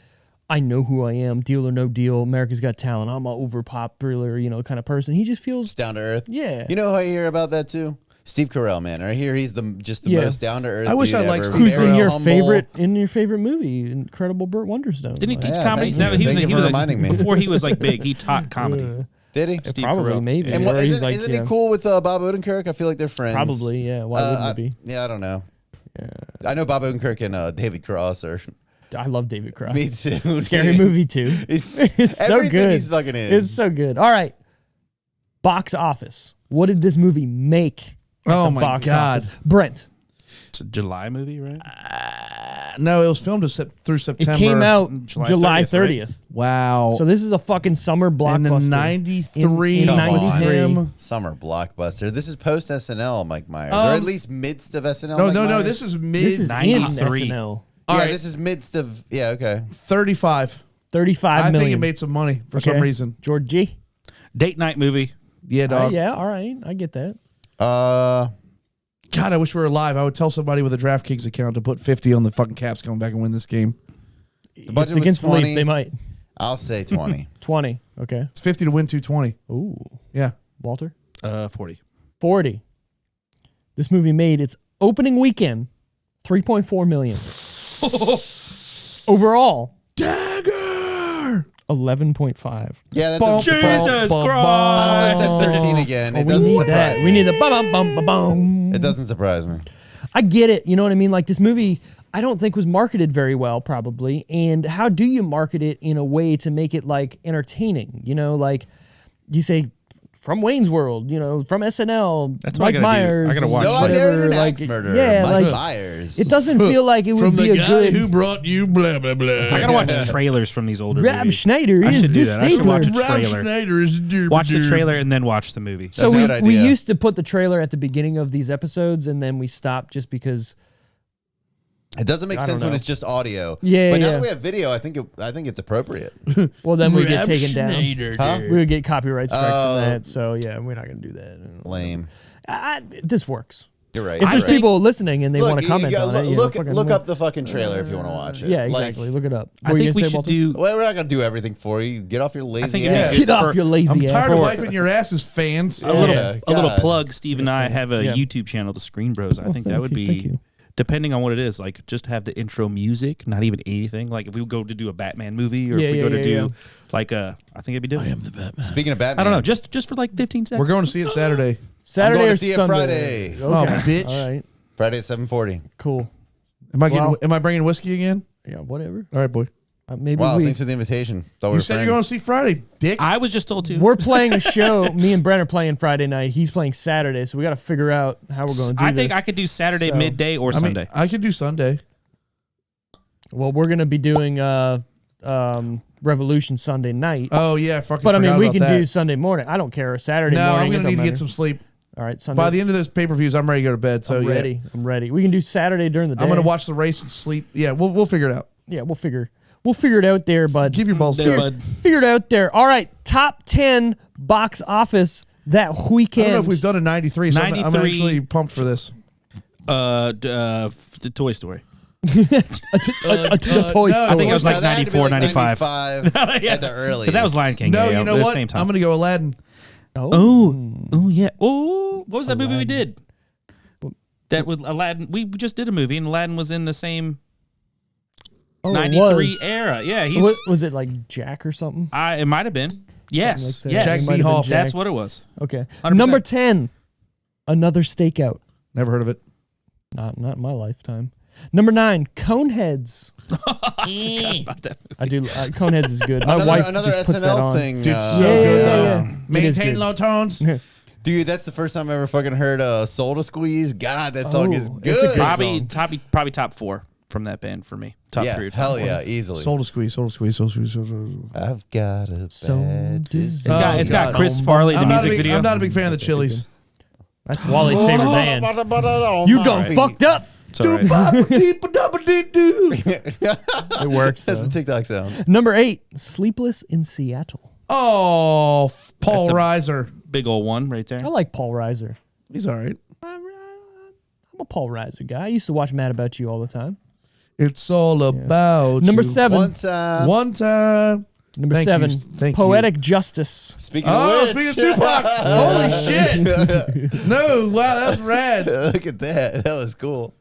I know who I am, deal or no deal, America's Got Talent, I'm a over popular, you know, kind of person. He just feels Just down to earth. Yeah. You know who I hear about that too? Steve Carell, man. I hear he's the Yeah. most down to earth. I wish I liked Steve who's Carell, in your favorite movie, Incredible Burt Wonderstone. Didn't he teach Yeah, comedy? thank you. He was, Thank you he for was reminding me. Before he was like big, he taught comedy. Did he? Steve Probably, Carell. maybe. And Or he's isn't, like, isn't you he know, cool with Bob Odenkirk? I feel like they're friends. Probably, yeah. Why wouldn't it be? Yeah, I don't know. I know Bob Odenkirk and David Cross are. I love David Cross. Me too. Scary movie too. It's so everything good. he's fucking in. It's so good. All right. Box office. What did this movie make? At Oh the my box God. office? Brent. It's a July movie, right? No, it was filmed through It September. came out July July 30th, 30th. Wow. So this is a fucking summer in the blockbuster. 93. In Come on. 93. Summer blockbuster. This is post SNL, Mike Myers, or Um, at least midst of SNL. No, Mike no, no. Myers? This is mid This is in 93. SNL. Yeah, All right. this is midst of. Yeah, okay. 35. 35 I million. think it made some money for some Okay. reason. George G. Date night movie. Yeah, dog. Yeah, all right. I get that. God, I wish we were live. I would tell somebody with a DraftKings account to put 50 on the fucking Caps coming back and win this game. The budget It's was against the 20. Leafs. They might. I'll say 20. 20. Okay. It's 50 to win 220. Ooh. Yeah. Walter? 40. 40. This movie made its opening weekend 3.4 million. Overall, Dagger! 11.5. Yeah, that Bum, doesn't surprise me. Jesus bum, Christ. I said 13 again. Oh, It we doesn't need surprise that. me. We need the bum bum bum bum. It doesn't surprise me. I get it. You know what I mean? Like this movie, I don't think was marketed very well, probably. And how do you market it in a way to make it like entertaining? You know, like you say from Wayne's World, you know, from SNL, That's what I Mike gotta do. Myers. I gotta watch So I whatever, married an like, axe murderer. yeah, Mike like Myers. it doesn't feel like it would From be the a guy good. who brought you blah, blah, blah. I gotta watch trailers from these older Rob movies. Schneider I is should do the that. I should watch stapler. a Rob trailer. Schneider is a Watch the trailer and then watch the movie. So That's a we, good we idea. used to put the trailer at the beginning of these episodes, and then we stopped just because. It doesn't make I sense don't when know. it's just audio. Yeah, But now yeah. that we have video, I think it's appropriate. Well, then we get Rob taken down. Schneider, Huh? dude. We would get copyright strike Oh. from that. So yeah, we're not gonna do that. Lame. This works. You're right. If you're there's right. people listening and they want to you comment gotta on it, you look, know, fucking look up the fucking trailer if you want to watch it. Yeah, Like, exactly. Look it up. I What were you think we gonna say, should Walter? do. well, we're not gonna do everything for you. Get off your lazy think ass. it'd be Get good off for- your lazy I'm ass. tired of wiping your asses, fans. A little, Yeah, a little God. plug. Steve and I have a Yeah. YouTube channel, The Screen Bros. I think thank that would you, thank be, you. depending on what it is, like just have the intro music, not even anything. Like if we go to do a Batman movie, or Yeah, if we yeah, go to yeah, do yeah. like a, I think it'd be dope. I am the Batman. Speaking of Batman, I don't know, just for like 15 seconds. We're going to see it Saturday. Saturday I'm going or to see it Sunday? Friday. Okay. Oh, bitch. All right. Friday at 7:40. Cool. Am I getting? Wow. Am I bringing whiskey again? Yeah. Whatever. All right, boy. Maybe Wow, we. thanks for the invitation. Thought we You were said friends. you're going to see Friday, dick. I was just told to. We're playing a show. Me and Brent are playing Friday night. He's playing Saturday, so we got to figure out how we're going to do I this. think I could do Saturday So- midday or Sunday. I could do Sunday. Well, we're going to be doing Revolution Sunday night. Oh yeah, I fucking. But I mean, forgot we about can that. do Sunday morning. I don't care. Saturday No, morning. I'm it gonna don't need to matter. get some sleep. All right, Sunday. By the end of those pay-per-views, I'm ready to go to bed. So I'm yeah, ready. I'm ready. We can do Saturday during the day. I'm gonna watch the race and sleep. Yeah, we'll figure it out. Yeah, we'll figure it out there, bud. Give your balls There, to bud. Figure it out there. All right, top 10 box office that I weekend. don't know if we've done a 93. So I'm 93. actually pumped for this. The Toy Story. a Toy no, Story. I think it was like Now, that had to be 94, 95. 95 Yeah. at the earliest. Because that was Lion King. No, yeah, you know at the what? Same time. I'm gonna go Aladdin. Oh yeah. Oh, what was that movie we Aladdin. did? That was Aladdin. We just did a movie, and Aladdin was in the same Oh, it 93 was. era. Yeah, he's. Was it like Jack or something? It might have been. Yes. Something like that. Yes. Jack It might have been Behoff. Jack. That's what it was. Okay. 100%. Number 10, Another Stakeout. Never heard of it. Not in my lifetime. Number 9, Coneheads. I do. Coneheads is good. My wife another just puts that SNL on. thing. Dude, so Yeah, good yeah, though. yeah. It is Maintain good. low tones. Dude, that's the first time I ever fucking heard Soul to Squeeze. God, that song is Oh, good. it's a good Probably top 4 from that band for me. Top 3 or top hell 4. yeah, easily. Soul to squeeze, soul to squeeze, soul to squeeze. Soul to squeeze. I've got a So bad does- desire. It's got God. Chris Farley, the music video. I'm not a big fan of the Chili's. That's Wally's favorite band. You done fucked up. It's all right. It works. That's though. the TikTok sound. Number 8, Sleepless in Seattle. Oh, Paul That's a- Reiser. Big old one right there. I like Paul Reiser. He's all right. I'm a Paul Reiser guy. I used to watch Mad About You all the time. It's all about Number you. 7. One time. One time. Number Thank 7. you. Thank Poetic Justice. Speaking Oh, of which. speaking of Tupac. Holy shit. No, wow, that's rad. Look at that. That was cool.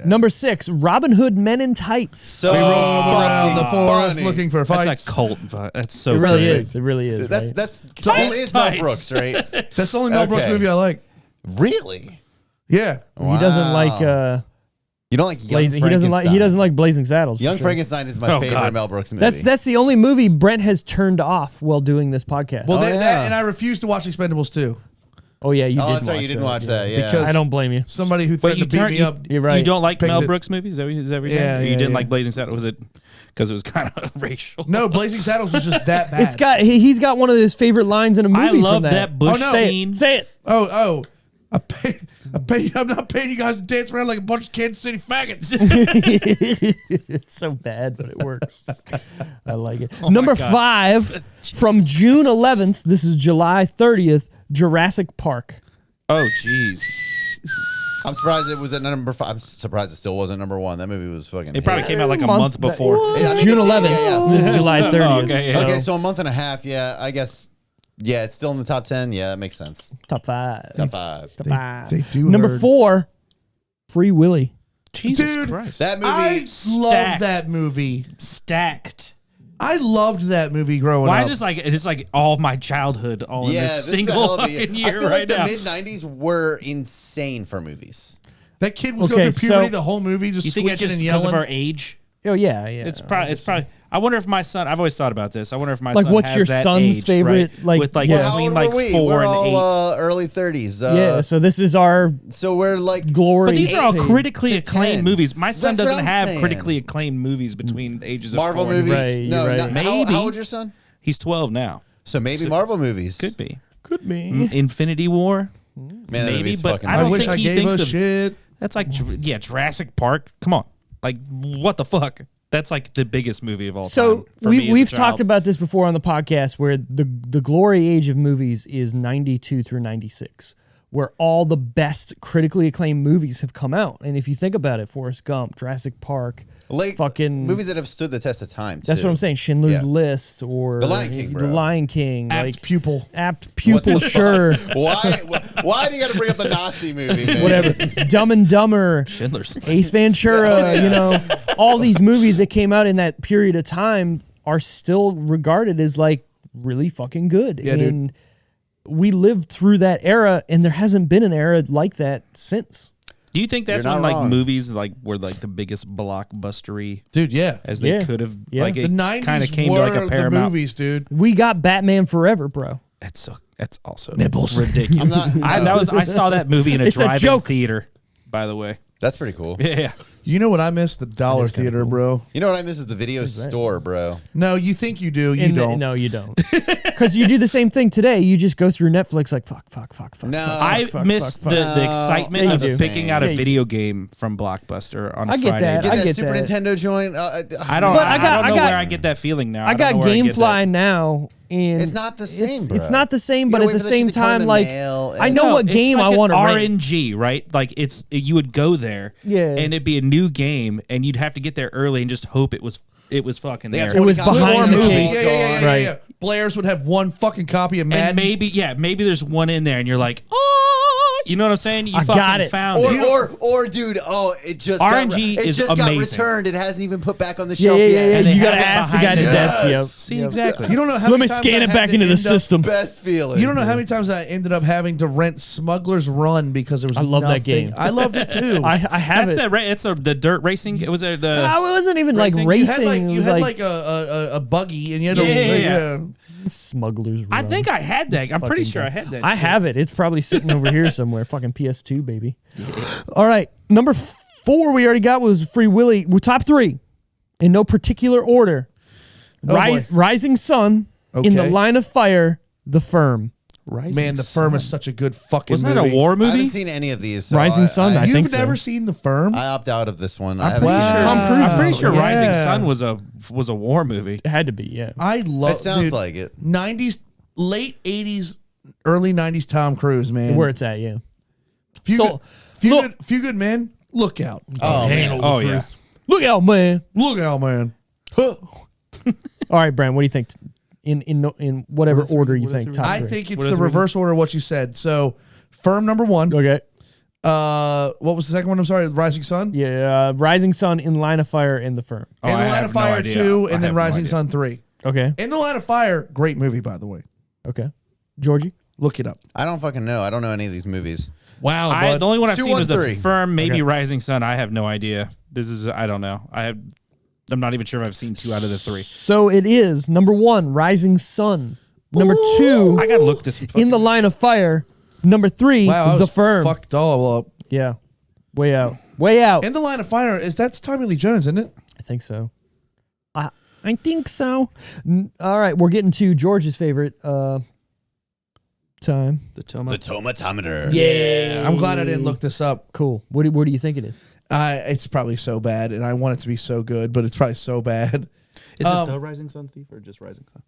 Number 6, Robin Hood Men in Tights. So We roam around the forest funny. looking for fights. That's a cult. That's so It really great. is. It really is. That's right? that's only is Mel Tights. Brooks, right? That's the only Mel Brooks Okay. movie I like. Really? Yeah. He doesn't like You don't like Young Blazing. He doesn't like Blazing Saddles. for Young sure. Frankenstein is my Oh, favorite God. Mel Brooks movie. That's the only movie Brent has turned off while doing this podcast. Well, Oh, that, yeah. and I refuse to watch Expendables 2. oh yeah, you Oh, did. that's right. You didn't watch that. Yeah. Because- I don't blame you. Somebody who Wait, threatened you to beat turned me you, up. You're right. You don't like Picked Mel it. Brooks movies? Is that what you're saying? Yeah, Or you yeah, didn't yeah. like Blazing Saddles? Was it because it was kind of racial? No, Blazing Saddles was just that bad. It's got he's got one of his favorite lines in a movie. I love from that bush Oh, no. scene. Say it. Oh. I'm not paying you guys to dance around like a bunch of Kansas City faggots. It's so bad, but it works. I like it. my Number God. 5 from June 11th. This is July 30th. Jurassic Park. Oh, jeez. I'm surprised it was at number 5. I'm surprised it still wasn't number 1. That movie was fucking. It probably hit. came out like a Month- month before. Yeah, I mean, June yeah, 11th. yeah, yeah. This is July 30th. Oh, okay, yeah. Okay, so a month and a half. Yeah, I guess. Yeah, it's still in the top 10. Yeah, that makes sense. Top 5. Top 5. Top 5. they do Number hurt. 4, Free Willy. Jesus Dude, Christ. That movie. I love Stacked. that movie. Stacked. I loved that movie growing Why up. is it's like all of my childhood all in Yeah, this this is a single hell of a year. fucking I year feel right like now? the mid '90s were insane for movies. That kid was Okay, going through puberty so- the whole movie, just You think squeaking it's just and because of yelling. our age? Oh yeah. It's probably. I wonder if my son. I've always thought about this. I wonder if my Like, son what's has your that son's age, favorite, right? like, with like yeah. How between old like were we? 4 We're and all 8. early 30s. Yeah, so this is our So we're like glory. But these are all age. critically to acclaimed 10. movies. My son That's what doesn't I'm have saying. critically acclaimed movies between the ages of Marvel 4 and movies. right, No, you're right. not, Maybe. How old's your son? He's 12 now. So maybe Marvel movies. Could be. Could be. Infinity War. Man, that Maybe, movie's but fucking. I I don't wish think I he gave thinks a of- shit. That's like Jurassic Park. Come on, like what the fuck? That's like the biggest movie of all So time. For me as a we've child. talked about this before on the podcast, where the glory age of movies is 92 through 96, where all the best critically acclaimed movies have come out. And if you think about it, Forrest Gump, Jurassic Park, like fucking movies that have stood the test of time. Too. that's what I'm saying. Schindler's Yeah. List or The Lion King, bro. The Lion King, Apt like pupil. Apt Pupil, What the sure, Why do you got to bring up the Nazi movie? Man? whatever. Dumb and Dumber, Schindler's. Ace Ventura, you know, all these movies that came out in that period of time are still regarded as like really fucking good. Yeah, dude. and we lived through that era, and there hasn't been an era like that since. Do you think that's You're when not like wrong. movies like were like the biggest blockbustery Dude, yeah. as they Yeah. could have? Yeah. Like The it 90s kind of came were to like a the Paramount. movies, dude. We got Batman Forever, bro. That's also Nipples. ridiculous. I'm not. I saw that movie in a It's a drive-in joke. theater. By the way, That's pretty cool. yeah. You know what I miss? The dollar is kinda theater, cool. bro. You know what I miss is the video store, bro. No, you think you do. You And don't. No, you don't. Because you do the same thing today. You just go through Netflix like fuck. No, I miss fuck. the excitement Yeah, of you do. picking out Yeah, a you video game from Blockbuster on a I get Friday. that. get I that get Super that. Nintendo joint. I don't. But I, I don't know got- where I get that feeling now. I got don't know where I get that. GameFly now, and It's not the same, bro. It's not the same, You but gotta at wait the for that same shit to come in time, the like mail I and- know No, what it's game like I an want to rent. RNG, right? Like you would go there, Yeah. and it'd be a new game, and you'd have to get there early and just hope it was fucking They got there. It was 20 copies behind of the all case. gone. Right. Yeah. Blair's would have one fucking copy of Madden. And maybe there's one in there, and you're like, oh You know what I'm saying? You I fucking got it. found it. Or, dude, it just RNG got, is got amazing. returned. It hasn't even put back on the Yeah, shelf yeah, yet. yeah. And they You gotta have it ask the behind guy at the it. desk. Yep. See, Yep. exactly. You don't know how Let many me times scan I it had back to into the end up- system. Best feeling. You don't know how many times I ended up having to rent Smuggler's Run because there was I love that nothing. game. I loved it too. I have That's it. it's the dirt racing. It was the No, it wasn't even like racing? racing. you It was had like a buggy and you had to Yeah. Smugglers. I Run. think I had that. I'm pretty fucking sure I dumb. had that. I shit. have it. It's probably sitting over here somewhere. Fucking PS2, baby. All right. Number 4 we already got was Free Willy. We're top 3 in no particular order. Oh, boy. Rising Sun, In the Okay. Line of Fire, The Firm. Man, The Firm is such a good fucking Wasn't movie. that a war I haven't movie? seen any of these. So Rising Sun, I You've think so. never seen The Firm? I opt out of this one. I'm I haven't pretty seen sure- it. Tom Cruise. I'm pretty sure Yeah. Rising Sun was a war movie. It had to be, yeah. I love It sounds dude, like it. 90s, late 80s, early 90s Tom Cruise, man. Where it's at, yeah. few, So, good, few, look- good, few good men, look out. Oh, man. Handle the Oh, truth. yeah. Look out, man. Look out, man. Huh. All right, Brian, what do you think? In whatever order you think. Top I 3. think it's What the is the reverse order of what you said. So, Firm number 1. Okay. What was the second one? I'm sorry, Rising Sun? Yeah, Rising Sun, In Line of Fire, and The Firm. Oh, In the I Line have of no Fire idea. 2, I and then have no Rising idea. Sun 3. Okay. In the Line of Fire, great movie, by the way. Okay. Georgie? Look it up. I don't fucking know. I don't know any of these movies. Wow, The only one I've 2, seen 1, was The 3. Firm, maybe Okay. Rising Sun. I have no idea. I don't know. I'm not even sure if I've seen 2 out of the 3. So it is number 1, Rising Sun. Number 2, I gotta look this. In the Line of Fire. Number 3, Wow, I The was Firm. fucked all up. Yeah. Way out. Way out. In the Line of Fire, that's Tommy Lee Jones, isn't it? I think so. I think so. All right, we're getting to George's favorite time. The tomatometer. Yeah. I'm glad I didn't look this up. Cool. Where do you think it is? It's probably so bad, and I want it to be so good, but it's probably so bad. Is it The Rising Sun, Steve, or just Rising Sun?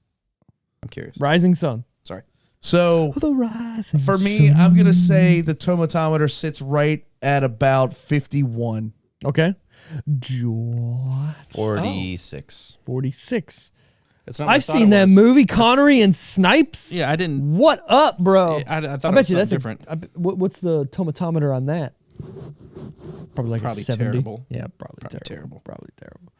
I'm curious. Rising Sun. Sorry. So The Rising for me, I'm gonna say the tomatometer sits right at about 51. Okay. George. 46. 46. It's not what I I've thought seen it that was. movie, Connery and Snipes. Yeah, I didn't. What up, bro? I thought it bet was you that's different. What's the tomatometer on that? Probably like Probably a 70. terrible. Yeah, probably terrible. terrible. Probably terrible.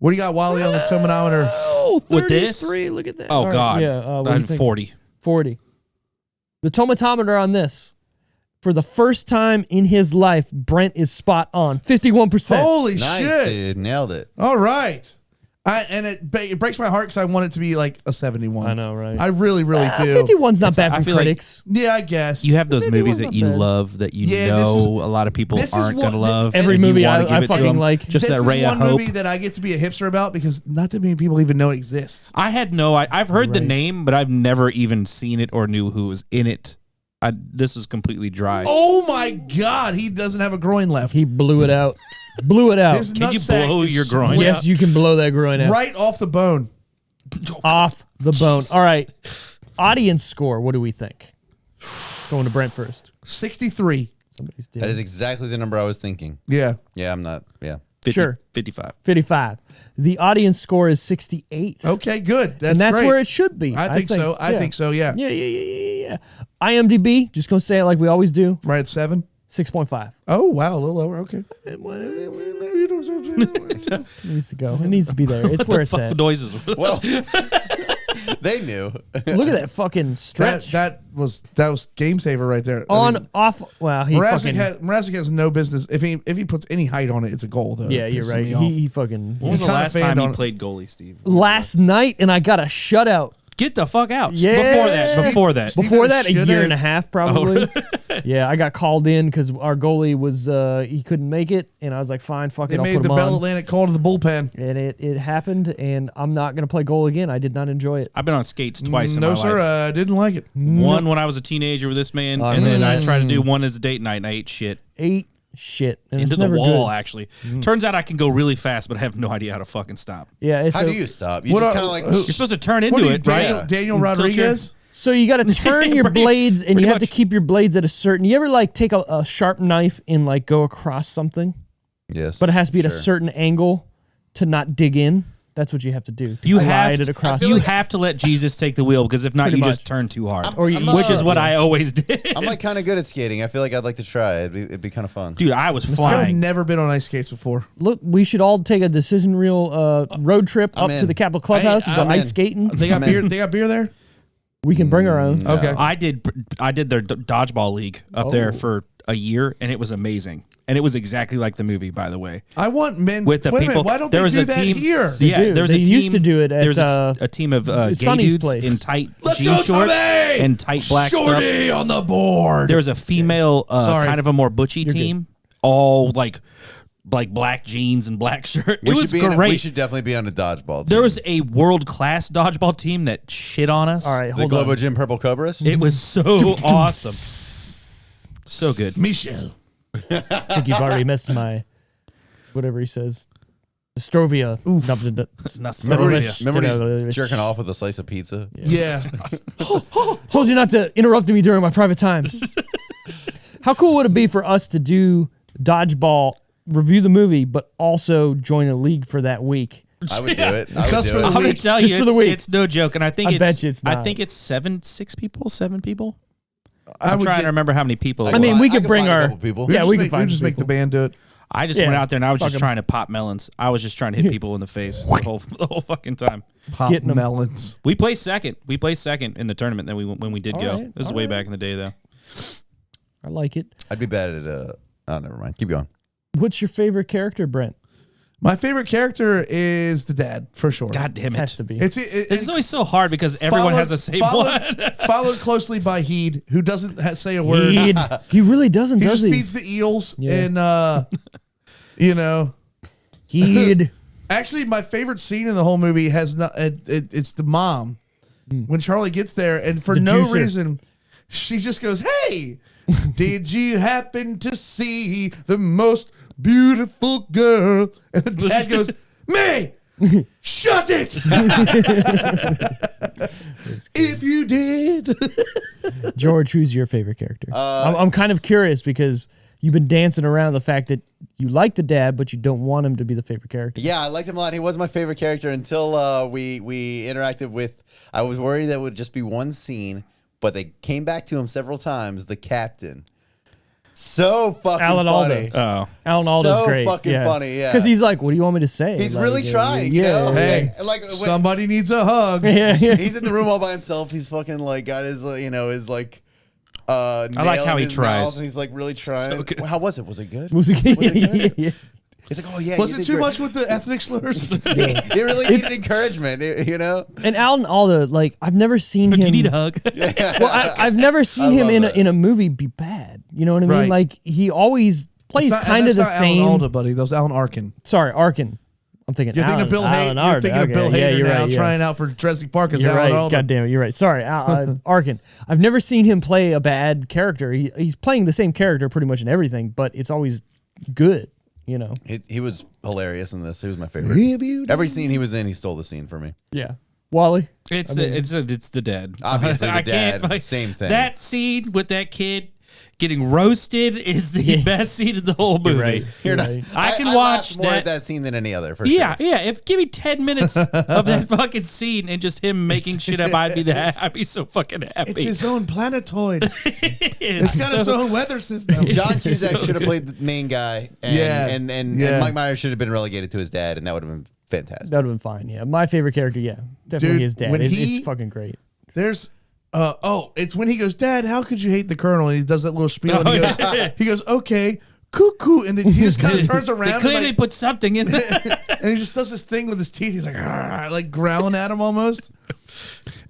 What do you got, Wally, on the tomatometer? Oh, With this? 33. Look at that. Oh All right, God. Yeah, what do I you had think? 40. 40. The tomatometer on this, for the first time in his life, Brent is spot on. 51%. Holy Nice, shit! dude. Nailed it. All right. It breaks my heart because I want it to be like a 71. I know, right? I really, really do. 51's not bad I for feel like- critics. Yeah, I guess. You have those Maybe movies it that wasn't you bad. love that you Yeah, know a lot of people this is aren't what- gonna love. Every and you movie wanna I give it to fucking them. like. Just this that is ray of one hope. movie that I get to be a hipster about because not that many people even know it exists. I had no. I've heard the Right. name, but I've never even seen it or knew who was in it. This was completely dry. Oh my God, he doesn't have a groin left. He blew it out. Blew it out. His Can you nutsack blow is your groin split Yes, you can blow that groin out. right off the bone. Off the bone. All right. Audience score. What do we think? Going to Brent first. 63. Somebody's That is dead. exactly the number I was thinking. Yeah. Yeah, I'm not. Yeah. 50, Sure. 55. 55. The audience score is 68. Okay, good. That's and that's great. where it should be. I think so. I yeah. think so. Yeah. Yeah. IMDb, just going to say it like we always do, Right at 7. 6.5. Oh wow, a little lower. Okay. It needs to go. It needs to be there. It's where it's Fuck at. the noises. Well, they knew. Look at that fucking stretch. That was game saver right there. On, off. Well, he Mrazek fucking. has no business. If he puts any height on it, it's a goal though. Yeah, It you're pisses right. me off. He fucking. When was the kinda last fanned time on you it. played goalie, Steve? Last night, and I got a shutout. Get the fuck out. Yeah. Before that. Steve Before got that, a a year shutout. and a half probably. Yeah, I got called in because our goalie was he couldn't make it, and I was like, fine, fuck They it, I'll made put the him Bell on. Atlantic call to the bullpen. And it happened, and I'm not gonna play goal again. I did not enjoy it. I've been on skates twice in No my sir, life. I didn't like it. One when I was a teenager with this man, and then I tried to do one as a date night, and I ate shit. Ate shit and Into it's the never wall, good. actually. Turns out I can go really fast, but I have no idea how to fucking stop. Yeah, it's How do you stop? You What just are- kind of like. who- You're supposed to turn What into are you, it, right? Daniel You tilt your- Rodriguez? So you got to turn your Pretty- blades, and pretty you have to much. keep your blades at a certain. You ever like take a sharp knife and like go across something, Yes. but it has to be at a sure. certain angle to not dig in. That's what you have to do. You ride it across. You have to let Jesus take the wheel because if not, Pretty you much. just turn too hard. Which is what I always did. I'm like kind of good at skating. I feel like I'd like to try. It'd be kind of fun. Dude, I was I've flying. never been on ice skates before. Look, we should all take a decision reel road trip up to the Capitol Clubhouse and go I'm ice in. skating. They got beer. They got beer there. We can bring our own. Okay. I did their dodgeball league up there for a year, and it was amazing. And it was exactly like the movie, by the way. I want men. With the wait people, a minute, why don't there they was do a that team here? Yeah, do. there was They a team. used to do it at, There was a team of gay Sonny's dudes place. in tight Let's jean go, shorts Tommy! and tight black Shorty stuff. on the board. There was a female, Sorry. kind of a more butchy team, all like black jeans and black shirt. It was great. We should definitely be on a dodgeball team. There was a world-class dodgeball team that shit on us. All right, the hold Globo on. Gym Purple Cobras. It was so awesome. So good. Michelle. I think you've already missed my whatever he says. Strovia. Remember he's jerking off with a slice of pizza? Yeah. Told you not to interrupt me during my private times. How cool would it be for us to do dodgeball, review the movie, but also join a league for that week? I would do it. I would Just do for it. the I'm gonna week. tell Just you, for the week. it's no joke, and I think I bet you it's I not. think it's seven people. I I'm would trying get- to remember how many people. I mean, I we could could bring find a our couple people. Yeah, we can We find just make the people. band do it. I just Yeah. went out there and I was Fuck just 'em. trying to pop melons. I was just trying to hit people in the face the whole fucking time. Pop Getting 'em. melons. We placed second. We placed second in the tournament that when we did All go. right, This is all way right. back in the day though. I like it. I'd be bad at oh, never mind. Keep going. What's your favorite character, Brent? My favorite character is the dad, for sure. God damn Has it! to be. It's This is always so hard because everyone has the same one. Followed closely by Heed, who doesn't say a word. He really doesn't, He does just he? feeds the eels, Yeah. and you know. He'd. Actually, my favorite scene in the whole movie has not. It's the mom when Charlie gets there, and for The no juicer. reason, she just goes, "Hey, did you happen to see the most beautiful girl?" And the dad goes, "May, shut it! If you did." George, who's your favorite character? I'm kind of curious because you've been dancing around the fact that you like the dad, but you don't want him to be the favorite character. Yeah, I liked him a lot. He was my favorite character until we interacted with. I was worried that it would just be one scene, but they came back to him several times. The captain, so fucking Alan Alda. funny. Oh, Alan Alda's So great. fucking funny, yeah. Because he's like, what do you want me to say? He's Like, really trying. You know? Hey, like when- somebody needs a hug. Yeah, yeah. he's in the room all by himself. He's fucking like got his his like. I like how he tries. And he's like really trying. So good. How was it? Was it good? Was it- Was it good? yeah. He's like, oh yeah. Was you it did too great. much with the ethnic slurs? It really needed encouragement. You know. And Alan Alda, like, I've never seen him. do you need a hug? Well, I've never seen him love in that. in a movie be bad. You know what I mean? Right. Like, he always plays It's not- kind of the that's not same. Alan Alda, buddy. That was Alan Arkin. Sorry, Arkin. I'm thinking. You're thinking of Bill Alan Hader. Alda. You're thinking of Okay, Bill yeah, Hader you're now, right, yeah. trying out for Jurassic Park as You're Alan right. Alda. God damn it. You're right. Sorry, Arkin. I've never seen him play a bad character. He's playing the same character pretty much in everything, but it's always good. You know. He was hilarious in this. He was my favorite. Every scene he was in, he stole the scene for me. Yeah. Wally. It's the dad. Obviously, the I can't, dad, like, same thing. That scene with that kid getting roasted is the best scene in the whole movie. Right. You're You're not- right. I can laughed watch more that- at that scene than any other. For Yeah, sure. yeah. If give me 10 minutes of that fucking scene and just him making shit up, I'd be so fucking happy. It's his own planetoid. It's got its so- own weather system. John Cusack should have played the main guy, and, Yeah. and Yeah. Mike Myers should have been relegated to his dad, and that would have been fantastic. That would have been fine. Yeah. My favorite character. Yeah. Definitely Dude, his dad. when It's fucking great. There's it's when he goes, "Dad, how could you hate the Colonel?" And he does that little spiel, and he goes, "Okay, cuckoo," and then he just kind of turns They around clearly and, put something in there. and he just does this thing with his teeth. He's like, "Argh," like growling at him almost.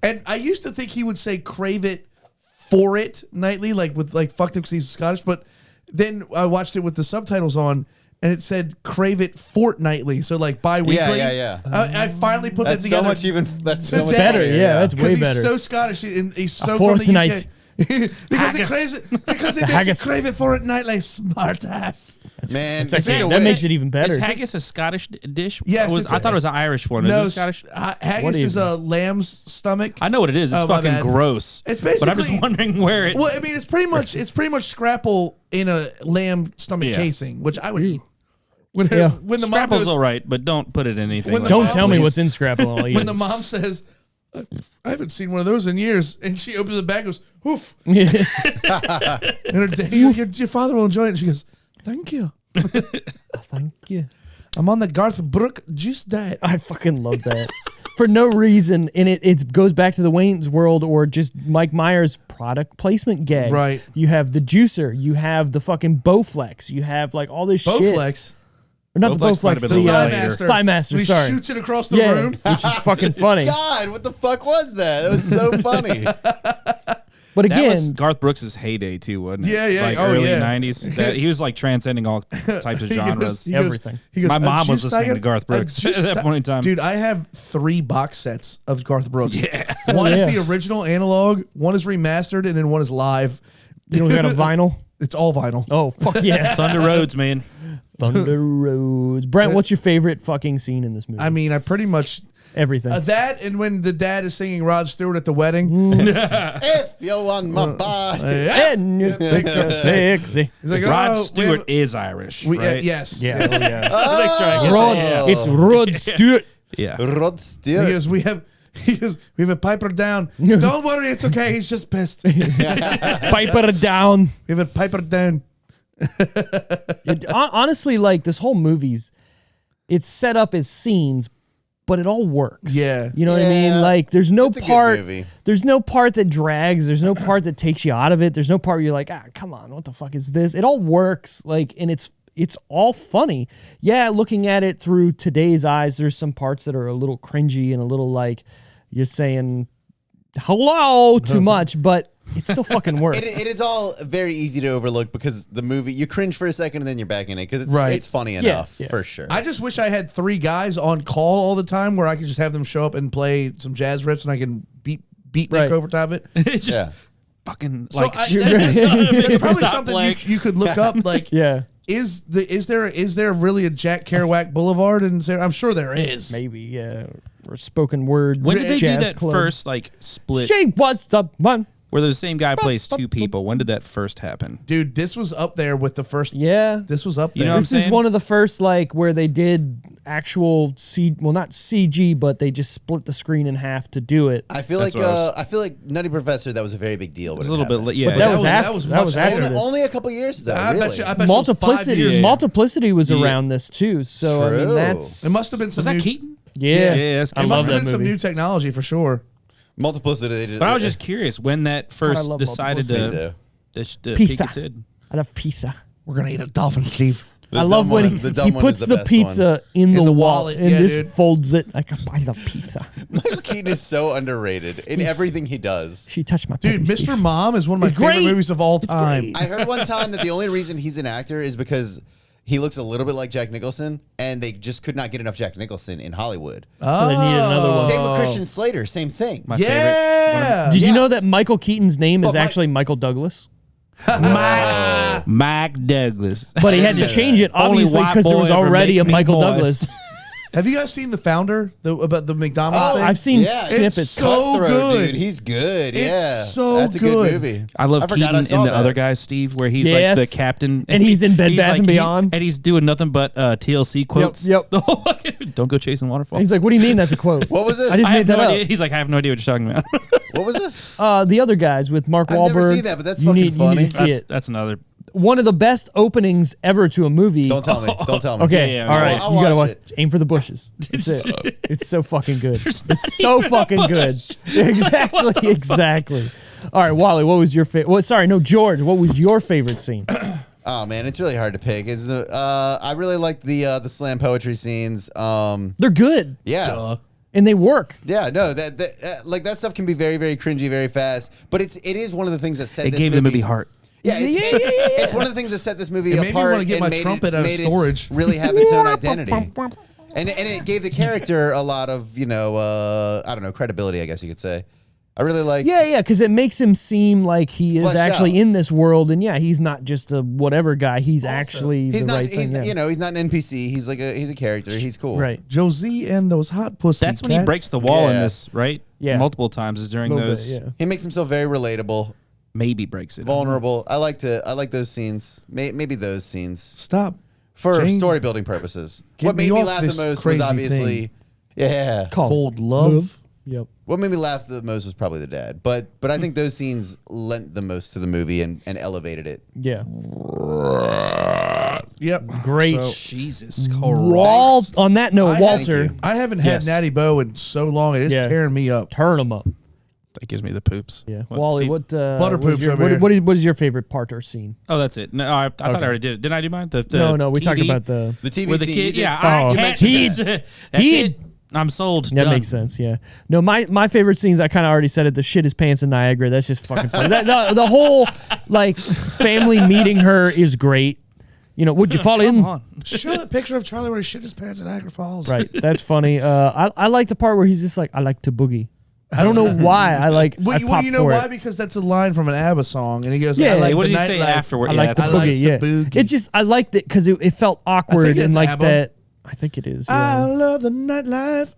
And I used to think he would say "crave it for it" nightly, like with like fucked up because he's Scottish. But then I watched it with the subtitles on, and it said "crave it fortnightly," so like bi-weekly. Yeah. I finally put That's that together. so much even. That's so much better, funnier, yeah, that's way Because he's better. so Scottish and he's so A from the UK. fortnight. because he Haggis. craves it. Because he The makes haggis. you crave it for it nightly, smart ass. man. It's actually, speaking that of makes which- it even better. Is haggis a Scottish dish? Yes, Or it's I thought it was an Irish one. No, Is it Scottish? haggis What is is a lamb's stomach. I know what it is. It's Oh, my fucking bad. gross. It's But I'm just basically- wondering where it. Well, I mean, it's pretty much scrapple in a lamb stomach Yeah. casing, which I would eat. when Yeah. when the mom Scrapple's goes, all right, but don't put it in anything. When like the Don't that, tell me please. what's in Scrapple. when the mom says, I haven't seen one of those in years, and she opens the bag, and goes, "Oof," Yeah. and your father will enjoy it. And she goes, "Thank you. Thank you. I'm on the Garth Brooks juice diet." I fucking love that. For no reason, and it goes back to the Wayne's World or just Mike Myers product placement gags. Right. You have the juicer, you have the fucking Bowflex, you have like all this shit. Bowflex. Or not Bowflex the might Bowflex, have the been the Thigh later. Master. Thigh Master, When he sorry. shoots it across the yeah, room. which is fucking funny. God, what the fuck was that? It was so funny. But That was again, Garth Brooks' heyday too, wasn't it? Yeah, yeah. Like Oh, early yeah. '90s. He was like transcending all types of genres. Everything. He goes, My "A mom was juice listening to diet? Garth A Brooks juice at that di-" point in time. Dude, I have 3 box sets of Garth Brooks. Yeah. One yeah. is the original analog, one is remastered, and then one is live. you don't got a vinyl? It's all vinyl. Oh, fuck yeah. Thunder Roads, man. Thunder Roads. Brent, what's your favorite fucking scene in this movie? I mean, I pretty much Everything. that, and when the dad is singing Rod Stewart at the wedding. If you want my body. And you think you're sexy. He's like, Rod "Oh, Stewart we is Irish, have- right? yes. Yeah. Oh, yeah. Oh. Rod, Yeah. it's Rod Stewart. Yeah. Rod He Stewart. goes, we have a piper down. Don't worry, it's okay. He's just pissed. We Piper down. have a piper down. Honestly, like this whole movie's, it's set up as scenes, but it all works. Yeah. You know what I Yeah. mean? Like there's no It's a good part, movie. there's no part that drags. There's no part that takes you out of it. There's no part where you're like, come on, what the fuck is this? It all works. Like, and it's all funny. Yeah, looking at it through today's eyes, there's some parts that are a little cringy and a little like you're saying hello too much, but it still fucking works. It is all very easy to overlook because the movie, you cringe for a second and then you're back in it because Right. it's funny enough, yeah. for sure. I just wish I had 3 guys on call all the time where I could just have them show up and play some jazz riffs and I can beat Nick Right. over top of it. It's just Yeah. fucking So like it's probably Stop something playing. you could look up. Like, Yeah, is there really a Jack Kerouac Boulevard? And I'm sure there is. maybe, yeah. Or spoken word. when did they do jazz that club. first like split She was the one. where the same guy plays 2 people? When did that first happen? Dude, this was up there with the first. Yeah. This was up You there. know what I'm This is saying? one of the first like where they did actual not CG, but they just split the screen in half to do it. I feel That's like what I was- I feel like Nutty Professor, that was a very big deal. It was a little bit, yeah. But that was that after. was That much was after later. this. only a couple years though. I really. bet you it was 5 Multiplicity. years. Multiplicity was Yeah. around this too. So I mean True. that's It must have been some was that new. Keaton? yeah. Yeah, that's I It Keaton. must love have that been some movie. new technology for sure. Multiplicity. They just, But I was just curious when that first love decided Multiplicity. to Pizza. peek its head. I love pizza. We're gonna eat a dolphin, Steve. The I love dumb when one- he, the dumb he one is puts the the best pizza in the the wallet wallet, and yeah, just dude. folds it like I love pizza. Michael Keaton is so underrated in everything he does. She touched my Dude, penis, Mr. Steve. Mom is one of my It's favorite great. movies of all time. great. I heard one time that the only reason he's an actor is because he looks a little bit like Jack Nicholson, and they just could not get enough Jack Nicholson in Hollywood. So they needed another one. Same with Christian Slater, same thing. My favorite. Yeah. Did you Yeah. know that Michael Keaton's name is But actually Michael Douglas? Mike Douglas. But he had to change it Only obviously white because there boy was ever already a make me Michael moist. Douglas. Have you guys seen The Founder about the McDonald's thing? I've seen Yeah, snippets. it's so Cutthroat, good. dude. He's good. It's yeah, so that's a good. good movie. I love forgot Keaton I in saw the that. other guy, Steve, where he's Yes. like the captain, And he's in Bed Bath like, and Beyond. and he's doing nothing but TLC quotes. yep. The whole fucking- Don't go chasing waterfalls. He's like, "What do you mean that's a quote?" What was this? I just I made have that no up. idea. He's like, I have no idea what you're talking about. What was this? The other guys with Mark I've Wahlberg. never seen that, but that's you fucking need, You funny. need to see it. That's another. One of the best openings ever to a movie. Don't tell me. Don't tell me. Okay, Yeah, all right. I'll you gotta watch watch. it. Aim for the bushes. That's it. It's so fucking good. There's not It's so even a fucking good. bush. Exactly. Exactly. All right, Wally. What was your favorite? Well, sorry, no, George. What was your favorite scene? Oh man, it's really hard to pick. I really like the slam poetry scenes. They're good Yeah. and they work. Yeah, no, that like that stuff can be very, very cringy, very fast. But it is one of the things that set It this gave the movie heart. Yeah, Yeah. it's one of the things that set this movie It made me apart. wanna get and my made trumpet out of made it storage. really have its own identity, and it gave the character a lot of I don't know, credibility, I guess you could say. I really like. Yeah, because it makes him seem like he is Fleshed actually out. in this world, and yeah, he's not just a whatever guy. He's actually He's the not. right He's thing. Yeah. he's not an NPC. He's a character. He's cool. Right. Josie and those hot pussy That's when he cats. breaks the wall in Yeah. this, right? Yeah. Multiple times is during Little bit, those. yeah. He makes himself very relatable, Maybe breaks it. vulnerable. I like those scenes. Maybe those scenes. Stop for Jane, story building purposes. get What made me me off laugh the this most was crazy obviously, thing. yeah. Cold love. Yep. What made me laugh the most was probably the dad, but I think those scenes lent the most to the movie and elevated it. Yeah. Yep. Great. So, Jesus Walt. On that note, I Walter, thank you. I haven't had Yes. Natty Bo in so long. It is Yeah. tearing me up. turn him up. That gives me the poops. Yeah. What, Wally, Steve? what Butter what is poops your, over what, here. what is your favorite part or scene? Oh, that's it. No, I thought I already did it. Didn't I do mine? The No, we talked TV about the. The TV with the scene. kid. you did- Yeah, Oh, I you can't. mentioned That's He'd- it. I'm sold. That Done. makes sense. Yeah. No, my favorite scenes. I kind of already said it. The shit his pants in Niagara. That's just fucking funny. The whole like family meeting her is great. You know, would you fall in? Come on. Show that picture of Charlie where he shit his pants at Niagara Falls. Right. That's funny. I like the part where he's just like, I like to boogie. I don't know why. I like. Well, I you pop know for why? it. Because that's a line from an ABBA song, and he goes, Yeah, I like what the did he say nightlife. afterward? I Yeah, like the I boogie. likes to Yeah. boogie. It just I liked it because it felt awkward it's and like ABBA. that. I think it is. I Yeah. love the nightlife.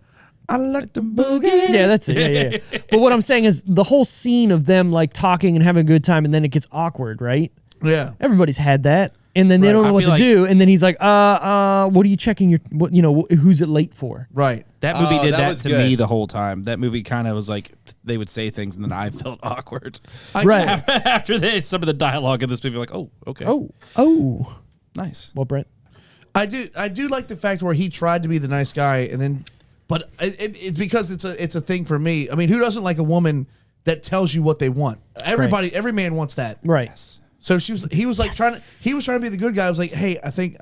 I like the boogie. Yeah, that's it. Yeah. But what I'm saying is the whole scene of them like talking and having a good time, and then it gets awkward, right? Yeah. Everybody's had that, and then they don't know I what feel to like- do, and then he's like, what are you checking your, what, you know, who's it late for? Right. That movie Oh, did that that was to good. me the whole time. That movie kind of was like they would say things and then I felt awkward. Right. After some of the dialogue in this movie, like, oh, okay, Oh, nice. well, Brent. I do like the fact where he tried to be the nice guy, and then, but it's because it's a thing for me. I mean, who doesn't like a woman that tells you what they want? Every man wants that. Right. So he was trying to be the good guy. I was like, hey, I think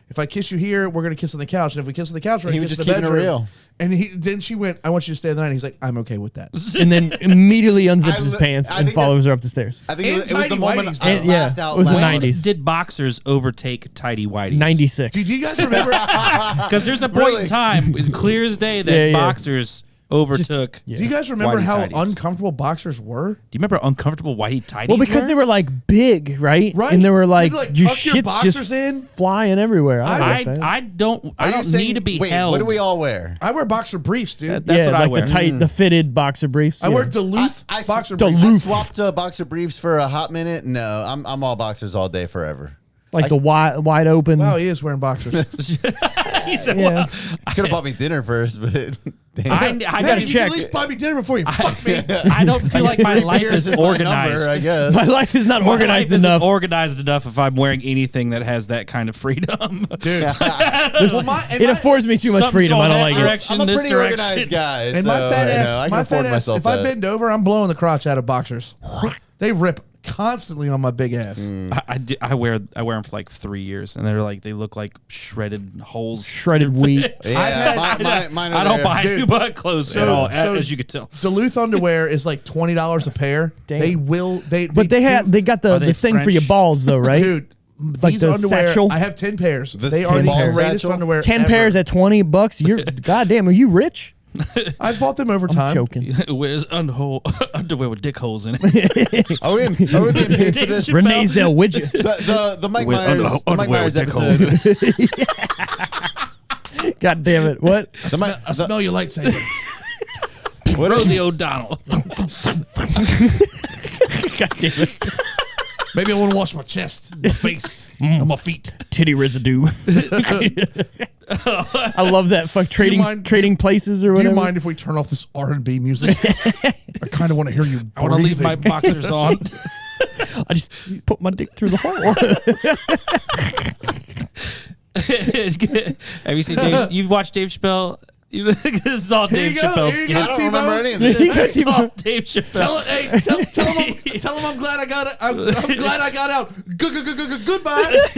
if I kiss you here, we're gonna kiss on the couch, and if we kiss on the couch, we're He gonna was kiss just in the keeping it bedroom. real. And then she went, I want you to stay the night. And he's like, I'm okay with that. And then immediately unzips I his li- pants I and think follows her up the stairs. I think And it was the tidy moment whities, I man. Yeah, laughed out it was the loud. 90s. Did boxers overtake tidy whities? 96. Do you guys remember? Because there's a point Really? in time, it's clear as day, that Yeah. boxers overtook. Yeah. Do you guys remember Whitey how tidies. uncomfortable boxers were? Do you remember uncomfortable whitey tidies? Well, because they were like big, right? Right. And they were like, They'd, your tuck your shit's boxers just in. flying everywhere. I, like that. I don't Are you need saying- to be wait, held. what do we all wear? I wear boxer briefs, dude. That's yeah, what I like wear. the tight, the fitted boxer briefs. I yeah. wear Duluth I boxer Duluth. briefs. I swapped boxer briefs for a hot minute. No, I'm all boxers all day forever. like the wide open. Wow, he is wearing boxers. He said, Yeah. well, Could have bought me dinner first, but damn. I Man, gotta you check. At least buy me dinner before you fuck me. I don't feel like my life is Here's my organized. number, I guess. My life is not My organized life isn't enough. organized enough if I'm wearing anything that has that kind of freedom. Dude. Well, It affords me too much Something's freedom. I going don't that like it. direction. I'm a this pretty direction. organized guy. And so, my fat you know, ass, I can afford myself if I that. bend over, I'm blowing the crotch out of boxers. They rip constantly on my big ass. I wear them for like 3 years, and they look like shredded holes. Shredded wheat. Yeah, mine are I don't there. buy Dude, new butt clothes at all, as you could tell. Duluth underwear is like $20 a pair. Damn. They will. But they got the Are they thing for your French? balls though, right? Dude. Like These the underwear, satchel? I have 10 pairs. The They are the ball greatest satchel? underwear. 10 ever. pairs at $20. You're goddamn. Are you rich? I bought them over time. Joking. Wears underwear with dick holes in it. Are we being paid for this? Renee Zellweger. The Mike With Myers, the Mike underwear Myers with dick holes episode. God damn it! What? I smell your lightsaber. What is Rosie O'Donnell. God damn it! Maybe I want to wash my chest, my face, and my feet. Titty residue. I love that. Fuck trading places or Do whatever. you mind if we turn off this R&B music? I kind of want to hear you. I want to leave my boxers on. I just put my dick through the hole. Have you seen Dave? You've watched Dave Chappelle? This is all Dave you go, Chappelle here you skit. go. I don't remember any of He this. got It's you- all Dave Chappelle. Tell him I'm glad I got it. I'm glad I got out. Goodbye.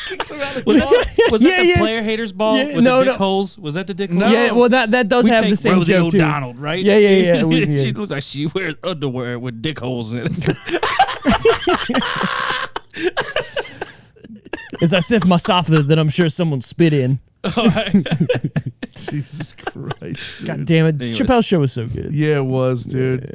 Kicks him out of the Was car. that Yeah, the yeah. player haters ball Yeah, with no, the dick no. holes? Was that the dick No. holes? Yeah, well that does We have take the same Rosie joke too. O'Donnell, right? Yeah. She looks like she wears underwear with dick holes in it. It's as if my software that I'm sure someone spit in. Jesus Christ. Dude. God damn it! Anyways. Chappelle's show was so good. Yeah, it was, dude.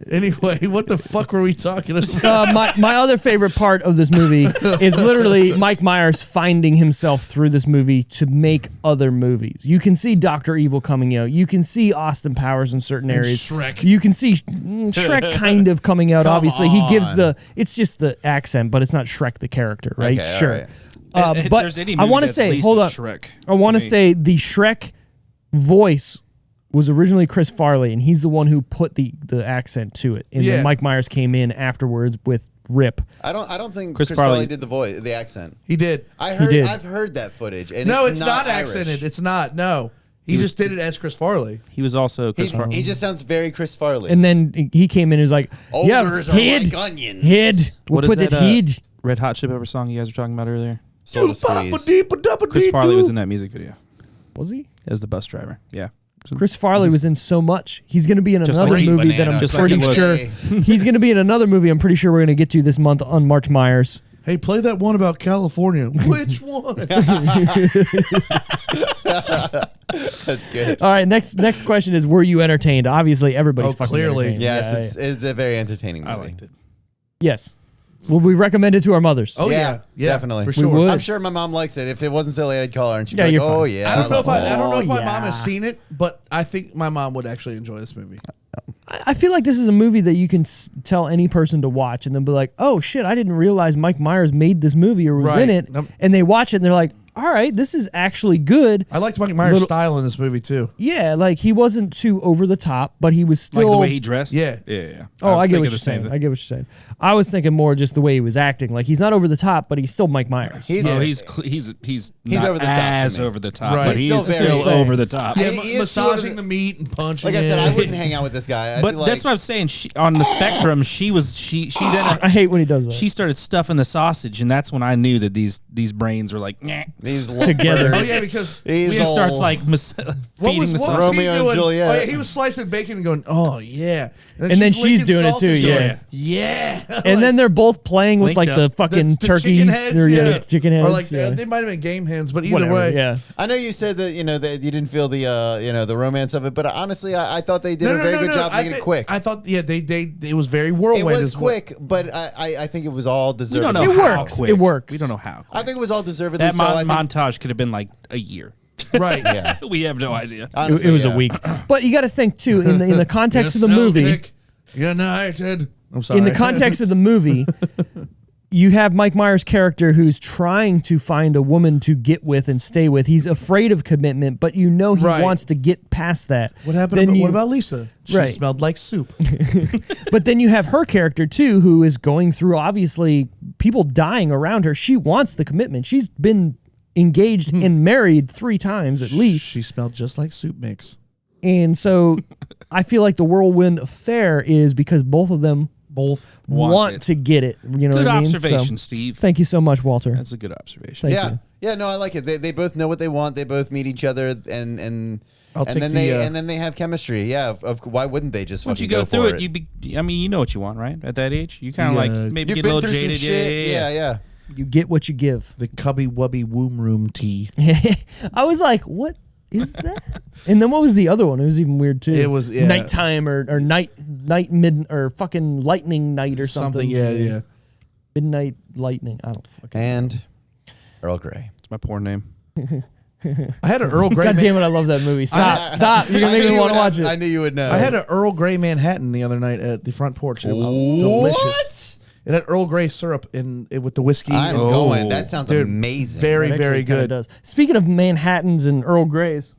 Anyway, what the fuck were we talking about? My other favorite part of this movie is literally Mike Myers finding himself through this movie to make other movies. You can see Dr. Evil coming out. You can see Austin Powers in certain areas. Shrek. You can see Shrek kind of coming out. Come Obviously, he gives on. it's just the accent, but it's not Shrek the character, right? Okay, all Sure. right. If but there's any I movie want to that's say, least hold a up. Shrek, I want to to me. say the Shrek voice was originally Chris Farley, and he's the one who put the accent to it. And Yeah. then Mike Myers came in afterwards with Rip. I don't think Chris Chris Farley Farley did the accent. He did. I've heard that footage. And No, it's not Irish. accented. It's not. No. He just did it as Chris Farley. He was also Chris Farley. He just sounds very Chris Farley. And then he came in and was like, yeah, Ogres are head, like onions. head. We'll What is put that, it head. Red Hot Chili Pepper song you guys were talking about earlier? Soda Squeeze. Chris Farley was in that music video Was he? as the bus driver. Yeah. Chris Farley was in so much. He's going to be in Just another like movie that Banana. I'm Just like pretty he was. sure. He's going to be in another movie I'm pretty sure we're going to get to this month on March Myers. Hey, play that one about California. Which one? That's good. All right, next question is, were you entertained? Obviously, everybody's fucking clearly. entertained. Yes, it's a very entertaining movie. I liked it. Yes. Will we recommend it to our mothers? Oh yeah, definitely. for We sure. would. I'm sure my mom likes it. If it wasn't so late, I'd call her and she'd Yeah, be you're like, "Oh fine. yeah." I don't know if I don't know if my Oh, mom has yeah. seen it, but I think my mom would actually enjoy this movie. I feel like this is a movie that you can tell any person to watch and then be like, oh shit, I didn't realize Mike Myers made this movie or was Right. in it. Nope. And they watch it and they're like, all right, this is actually good. I liked Mike Myers' Little- style in this movie too. Yeah, like he wasn't too over the top, but he was still. Like the way he dressed? Yeah. Yeah. Oh, was I get thinking what the you're same saying. thing. I get what you're saying. I was thinking more just the way he was acting. Like he's not over the top, but he's still Mike Myers. He's He's not over the top to as me. over the top, Right. but He's he's still still, very- over the top. Yeah, He is sort of massaging the meat and punching. like I said, it. I wouldn't hang out with this guy. I'd But be like, that's what I'm saying. She, on the spectrum, she then I hate when he does that. she started stuffing the sausage, and that's when I knew that these brains were like, "Nyeh." these Together. Oh yeah, because He's He all- starts like feeding the what sausage. was he Romeo and doing? Juliet. Oh yeah, he was slicing bacon and going, "Oh yeah," And then she's licking doing it sausage too, going, yeah. yeah. And then they're both playing with Linked like the up. fucking the turkeys chicken heads, or yeah. chicken heads. or like yeah. they might have been game hens, but either Whatever, way, yeah. I know you said that that you didn't feel the the romance of it, but honestly, I thought they did a very good job making it quick. I thought it was very It whirlwind. was is what- quick, but I think it was all We deserved. don't know It how works. quick. It works. We don't know how. I Quick. think it was all deservedly That so. I think, montage could have been like a year. right. yeah, We have no idea. honestly, It was yeah. a week. But you got to think too in the context of the movie. Celtic United. I'm sorry. In the context of the movie, you have Mike Myers' character who's trying to find a woman to get with and stay with. He's afraid of commitment, but you know he Right. wants to get past that. what happened? Then What about Lisa? She Right. smelled like soup. But then you have her character too, who is going through obviously people dying around her. She wants the commitment. She's been engaged and married 3 times at least. She smelled just like soup mix. And so I feel like the whirlwind affair is because both of them Both. want it. to get it. You know Good what I mean? observation, So, Steve. thank you so much, Walter. That's a good observation. Thank Yeah, you. yeah, no, I like it. They both know what they want. They both meet each other, and I'll and take then the, they have chemistry. Yeah, why wouldn't they just Once fucking you go through for it, you know what you want, right? At that age, you kind of Yeah. like maybe You've get a been little through some jaded. shit. Yeah. You get what you give. The cubby wubby womb room tea. I was like, what is that? And then what was the other one? It was even weird too. It was, yeah. nighttime or night mid or fucking lightning night or something. Yeah. Midnight lightning. I don't fucking. And Earl Grey. It's my porn name. I had an Earl Grey. God damn it! I love that movie. Stop! You're gonna make me want to watch it. I knew you would know. I had an Earl Grey Manhattan the other night at the front porch. It was delicious. What? It had Earl Grey syrup in it with the whiskey. I'm and- going. That sounds Dude, amazing. Very, It actually very kinda good. Does. Speaking of Manhattans and Earl Greys,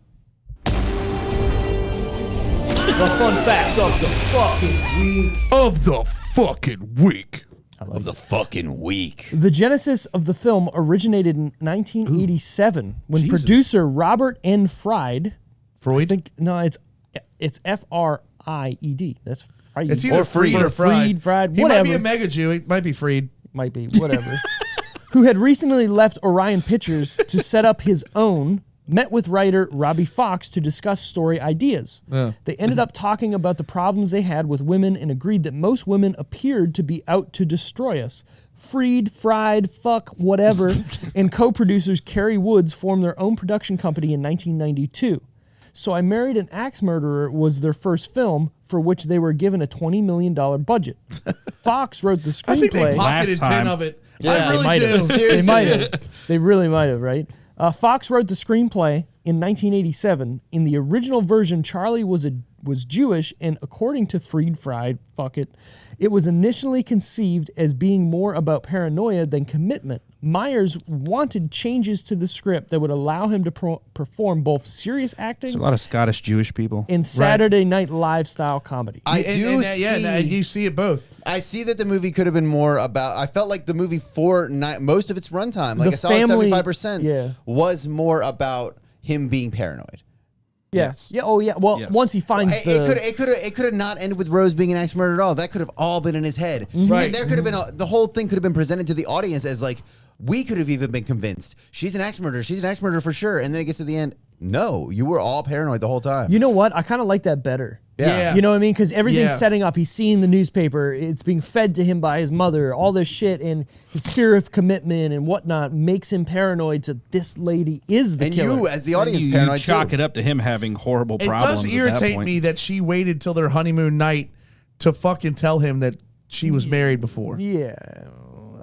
the fun facts of the fucking week. Of the fucking week. of the fucking week. The genesis of the film originated in 1987 when Jesus. producer Robert N. Fried. Freud? No, it's Fried. That's Fried. It's either Freed or Fried. Fried, He whatever. might be a mega Jew. He might be Freed. Might be, whatever. Who had recently left Orion Pictures to set up his own, met with writer Robbie Fox to discuss story ideas. Yeah. They ended up talking about the problems they had with women and agreed that most women appeared to be out to destroy us. Freed, Fried, fuck, whatever, and co-producers Kerry Woods formed their own production company in 1992. So I Married an Axe Murderer was their first film, for which they were given a $20 million budget. Fox wrote the I think they screenplay. pocketed Last 10 time. of it. Yeah, I they really might do. have. They might have. They really might have, right? Fox wrote the screenplay in 1987. In the original version, Charlie was Jewish, and according to Fried, fuck it, it was initially conceived as being more about paranoia than commitment. Myers wanted changes to the script that would allow him to perform both serious acting There's a lot of Scottish Jewish people. and Saturday Night Live style comedy. I do you see it both. I see that the movie could have been more about. I felt like the movie most of its runtime, like The I saw it family- 75%, yeah. was more about him being paranoid. Yes. Yeah. Oh, yeah. Well, Yes. once he finds It could have not ended with Rose being an axe murderer at all. That could have all been in his head. Right. And there could have been the whole thing could have been presented to the audience as like we could have even been convinced she's an axe murderer. She's an axe murderer for sure. And then it gets to the end. No, you were all paranoid the whole time. You know what? I kind of like that better. Yeah. You know what I mean? Because everything's Yeah. setting up. He's seeing the newspaper. It's being fed to him by his mother. All this shit and his fear of commitment and whatnot makes him paranoid. So this lady is the and killer. you, as the audience, you paranoid chalk too. it up to him having horrible It problems. does at that irritate point. me that she waited till their honeymoon night to fucking tell him that she was married before. Yeah,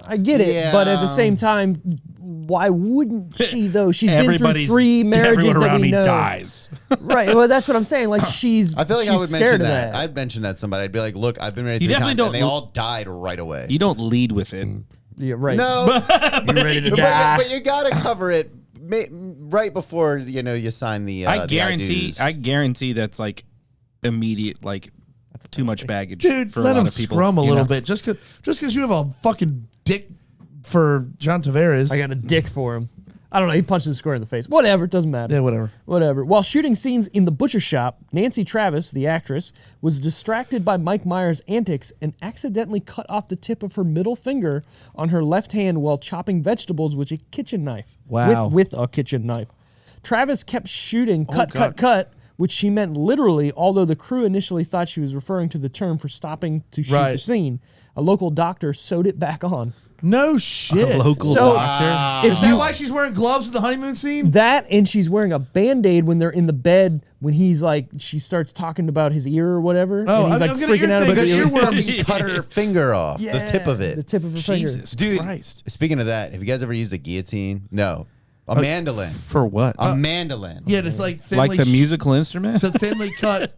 I get it, but at the same time, why wouldn't she though? She's been through 3 marriages everyone that around we me know. dies. Right. Well, that's what I'm saying. Like she's. I feel like I she's would scared mention of that. I'd mention that to somebody. I'd be like, look, I've been married You 3 definitely times, don't and they all died right away. You don't lead with it. Yeah. Right. No, You ready to but, die? but you gotta cover it right before you sign the. I the guarantee. I-dos. I guarantee that's like immediate, like too much baggage. Dude, for let a lot him of people, scrum a you little know? bit. Just because you have a fucking dick for John Tavares. I got a dick for him. I don't know. He punched him square in the face. Whatever. It doesn't matter. Yeah, whatever. Whatever. While shooting scenes in the butcher shop, Nancy Travis, the actress, was distracted by Mike Myers' antics and accidentally cut off the tip of her middle finger on her left hand while chopping vegetables with a kitchen knife. Wow. With a kitchen knife. Travis kept shooting cut, God. cut, which she meant literally, although the crew initially thought she was referring to the term for stopping to shoot the Right. scene. A local doctor sewed it back on. No shit. Local So- doctor. Is that why she's wearing gloves at the honeymoon scene? That and she's wearing a Band-Aid when they're in the bed when he's like, she starts talking about his ear or whatever. Oh, and he's I'm like gonna freaking out ear about thing, the because ear. earworms. cut her finger off, the tip of The it. tip of her finger. Jesus Dude, Christ. speaking of that, have you guys ever used a guillotine? No. A mandolin. For what? A mandolin. Yeah, it's like thinly like the musical instrument? to thinly cut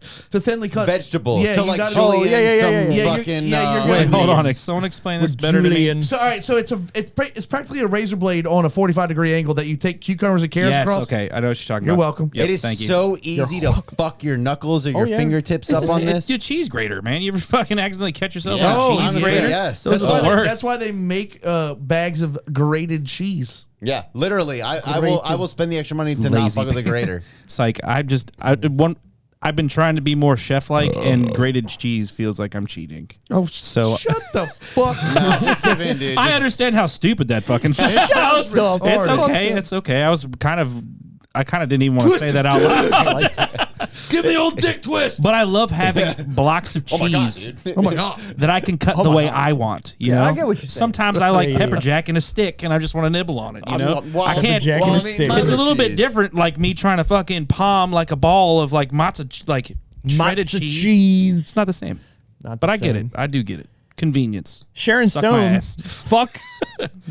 Vegetables. Yeah, to you like gotta- julienne Oh, yeah, some yeah. Yeah, fucking. you're Wait, gonna- hold on. Someone explain this With better to me. Julian. So all right, so it's practically a razor blade on a 45-degree angle that you take cucumbers and carrots Yes, across. okay. I know what you're talking You're about. welcome. Yep, It is thank you. so easy to fuck your knuckles or your yeah. fingertips It's up on this. It's your cheese grater, man. You ever fucking accidentally catch yourself Yeah. on a Oh, cheese honestly, grater? yes. Those That's are the why, worst. that's why they make bags of grated cheese. Yeah, literally. I will spend the extra money to not Lazy fuck with a grater. It's like I've been trying to be more chef-like, and grated cheese feels like I'm cheating. Oh, So- shut the fuck up. Just give in, dude. I understand how stupid that fucking sounds. sounds up. It's retarded. okay. It's okay. I kind of didn't even want to say that out loud. Give me old dick twist. But I love having blocks of cheese Oh my god, dude. Oh my god. that I can cut the way I want. You know, I get what you're saying. Sometimes I like Yeah, yeah, pepper yeah. jack in a stick, and I just want to nibble on it. You know, I can't. Jack in a stick. It's a little bit different, like me trying to fucking palm like a ball of like shredded Matzo cheese. cheese. It's not the same, Not but the I get it. same. I do get it. Convenience. Sharon Suck my Stone. ass. Fuck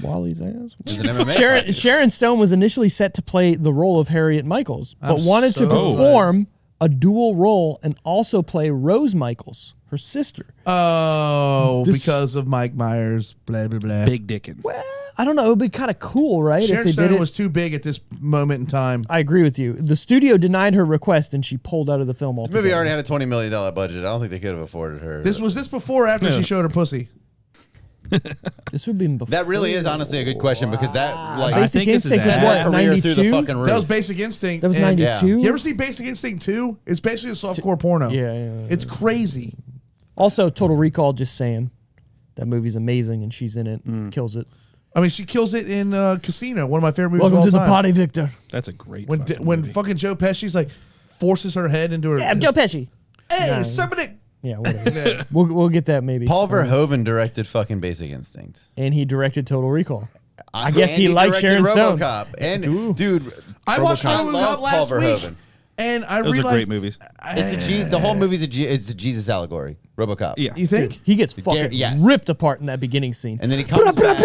Wally's ass. It's an MMA fight. Sharon Stone was initially set to play the role of Harriet Michaels, but I'm wanted to so perform a dual role and also play Rose Michaels, her sister. Oh, This- because of Mike Myers, blah, blah, blah. Big dickin'. I don't know. It would be kind of cool, right? Sharon if they Stone did it. was too big at this moment in time. I agree with you. The studio denied her request and she pulled out of the film The altogether. movie already had a $20 million budget. I don't think they could have afforded her. Was this before or after she showed her pussy? This would be before. That really is honestly a good question because that like I Basic think this is Instinct is ad- what, career through the 92? fucking roof. That was Basic Instinct. That was and- 92? You ever see Basic Instinct 2? It's basically a softcore porno. Yeah. It's crazy. Also, Total Recall, just saying. That movie's amazing and she's in it. Kills it. I mean, she kills it in Casino, one of my favorite movies Welcome to of all the time. party, Victor. That's a great. When fucking when movie. fucking Joe Pesci's like forces her head into her. Yeah, I'm Joe Pesci. Hey, somebody. Yeah, whatever. we'll get that maybe. Paul Verhoeven directed fucking Basic Instinct. And he directed Total Recall. I guess he liked directed Sharon Stone. RoboCop. And Ooh. dude, I watched I RoboCop love last Paul week, Verhoeven. and I Those are realized great movies. The whole movie's it's a Jesus allegory. RoboCop. Yeah. You think? He gets fucking yes. ripped apart in that beginning scene. And then he comes back.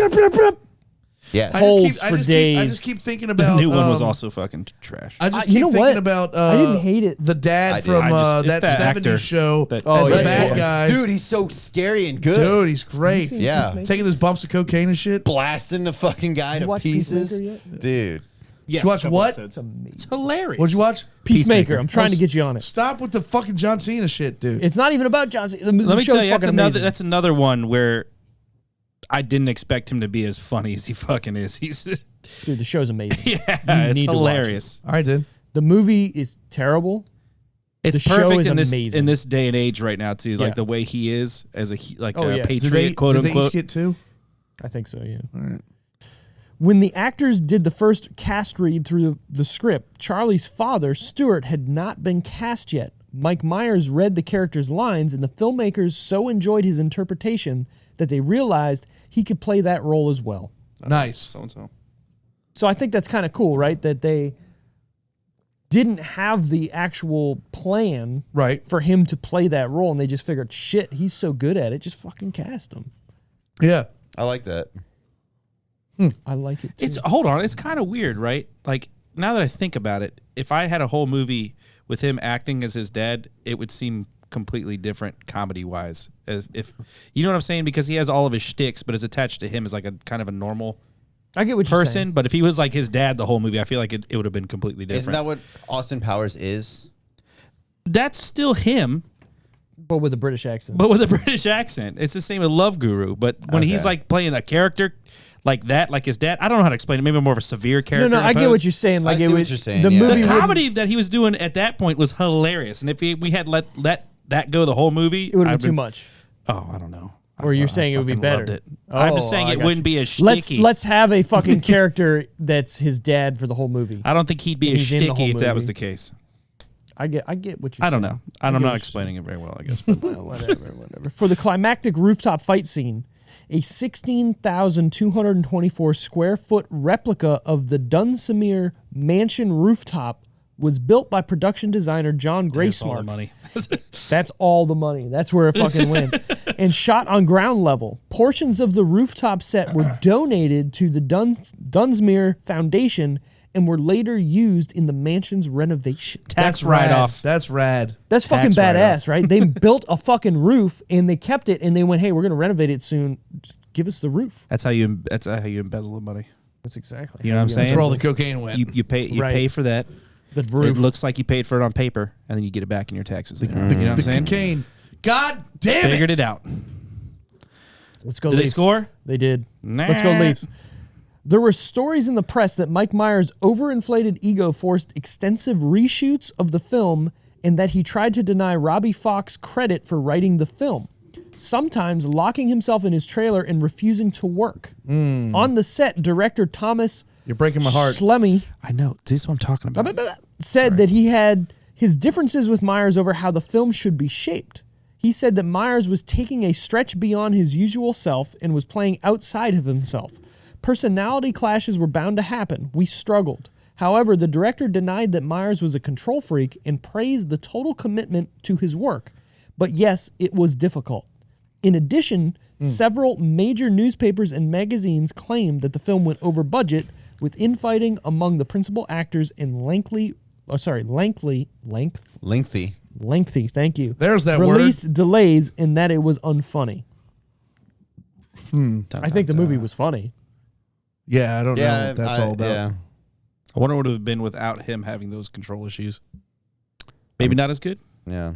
Yes. Holes for days. I just keep thinking The about new one was also fucking trash. I just you keep know thinking what? about. I didn't hate it. The I dad did. from It's that that 70s actor show that- as Oh, the yeah. bad guy. Dude, he's so scary and good. Dude, he's great. Yeah. Taking those bumps of cocaine and shit. Blasting the fucking guy to watch pieces. Peacemaker yet? Dude. Yes, You watch couple what? episodes. It's amazing. It's hilarious. What'd you watch? Peacemaker. I'm trying to get you on it. Stop with the fucking John Cena shit, dude. It's not even about John Cena. The Let me show's tell you, fucking amazing. that's another one where I didn't expect him to be as funny as he fucking is. He's Dude, the show's amazing. yeah, it's need to watch it. hilarious. All right, dude. The movie is terrible. It's The show perfect is in this amazing. in this day and age right now too. Yeah. Like the way he is as a Oh, yeah. patriot, quote did they unquote. each get two? I think so, yeah. When the actors did the first cast read through the script, Charlie's father, Stuart, had not been cast yet. Mike Myers read the character's lines, and the filmmakers so enjoyed his interpretation that they realized he could play that role as well. Nice. So. So I think that's kind of cool, right? That they didn't have the actual plan Right. for him to play that role, and they just figured, shit, he's so good at it, just fucking cast him. Yeah. I like that. I like it too. It's hold on, it's kind of weird, right? Like now that I think about it, if I had a whole movie with him acting as his dad, it would seem completely different comedy wise. As if you know what I'm saying, because he has all of his shticks, but is attached to him as like a kind of a normal I get what you're person. saying. But if he was like his dad the whole movie, I feel like it would have been completely different. Isn't that what Austin Powers is? That's still him, But with a British accent. but with a British accent. It's the same with Love Guru. But when he's Okay. like playing a character like that, like his dad, I don't know how to explain it. Maybe more of a severe character. no, I get opposed. what you're saying. Like I see it what was, you're saying, The yeah. movie The would- comedy that he was doing at that point was hilarious, and if we had let that go the whole movie, it would have I'd been too much. Oh, I don't know. Or you're saying it would be fucking better. loved it. Oh, I'm just saying I it got wouldn't you. be as shticky. Let's have a fucking character that's his dad for the whole movie. I don't think he'd be as He's in the whole shticky if that was movie. the case. I get what you're I don't saying. know. I I'm get what not you're explaining it very well, I guess. But whatever. For the climactic rooftop fight scene, a 16,224 square foot replica of the Dunsmuir Mansion rooftop was built by production designer John There's all the Graysmart. money. That's all the money. That's where it fucking went. And shot on ground level. Portions of the rooftop set were donated to the Dunsmuir Foundation and were later used in the mansion's renovation. Tax rad. write-off. That's rad. That's fucking Tax write-off. badass, right? They built a fucking roof and they kept it and they went, hey, we're going to renovate it soon. Just give us the roof. That's how you embezzle the money. That's exactly. You know what I'm saying? That's where all the cocaine went. You pay Right. pay for that. The roof. It looks like you paid for it on paper, and then you get it back in your taxes. You know what I'm the saying? cocaine. God damn Figured it out. Let's go Did they Leafs. score? They did. Nah. Let's go Leafs. There were stories in the press that Mike Myers' overinflated ego forced extensive reshoots of the film and that he tried to deny Robbie Fox credit for writing the film, sometimes locking himself in his trailer and refusing to work. On the set, director Thomas You're breaking my heart. Schlemmy I know. This is what I'm talking about. said that he had his differences with Myers over how the film should be shaped. He said that Myers was taking a stretch beyond his usual self and was playing outside of himself. Personality clashes were bound to happen. We struggled. However, the director denied that Myers was a control freak and praised the total commitment to his work. But yes, it was difficult. In addition, several major newspapers and magazines claimed that the film went over budget, with infighting among the principal actors and lengthy, thank you. There's that release delays and that it was unfunny. Dun, I think the dun, movie dun. was funny. Yeah, I don't know Yeah, what that's all about. Yeah. I wonder what it would have been without him having those control issues. Maybe not as good. Yeah.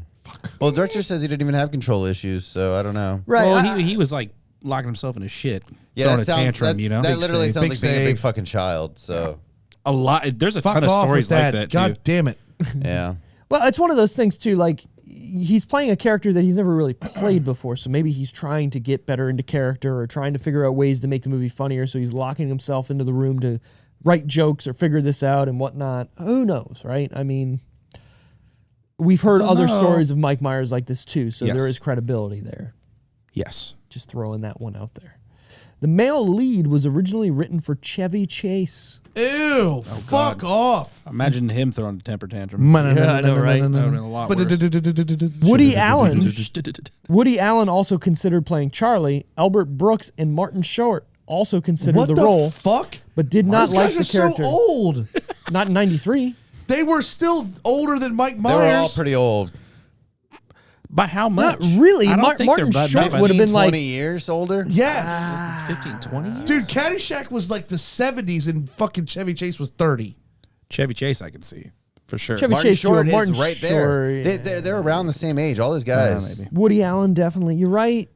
Well, the director says he didn't even have control issues, so I don't know. Right. Well, he was like locking himself in his shit, Yeah, throwing that a sounds, tantrum. that's- You know, that literally save, sounds big like being a big save. fucking child. So a lot. There's a Fuck ton of off stories with like that God too. damn it. yeah, Well, it's one of those things too. Like he's playing a character that he's never really played before, so maybe he's trying to get better into character or trying to figure out ways to make the movie funnier. So he's locking himself into the room to write jokes or figure this out and whatnot. Who knows, right? I mean, we've heard other stories of Mike Myers like this too, so Yes. there is credibility there. Yes. Just throwing that one out there. The male lead was originally written for Chevy Chase. Ew. Fuck off. Imagine him throwing a temper tantrum. Yeah, I know, right? That would have been a lot worse. Woody Allen. Woody Allen also considered playing Charlie. Albert Brooks and Martin Short also considered What the the role, fuck? but did not These like guys the are character. so old. Not in 93. They were still older than Mike They Myers. were all pretty old. By how much? Not really. I don't think Martin they're that Short bad. would have been 20 like, years older. Yes. 15, 20 years? Dude, Caddyshack was like the 70s and fucking Chevy Chase was 30. Chevy Chase, I can see for sure. Chevy Martin Chase too. Short Martin is right Short, there. yeah. They're around the same age. All those guys. Maybe. Woody Allen, definitely. You're right.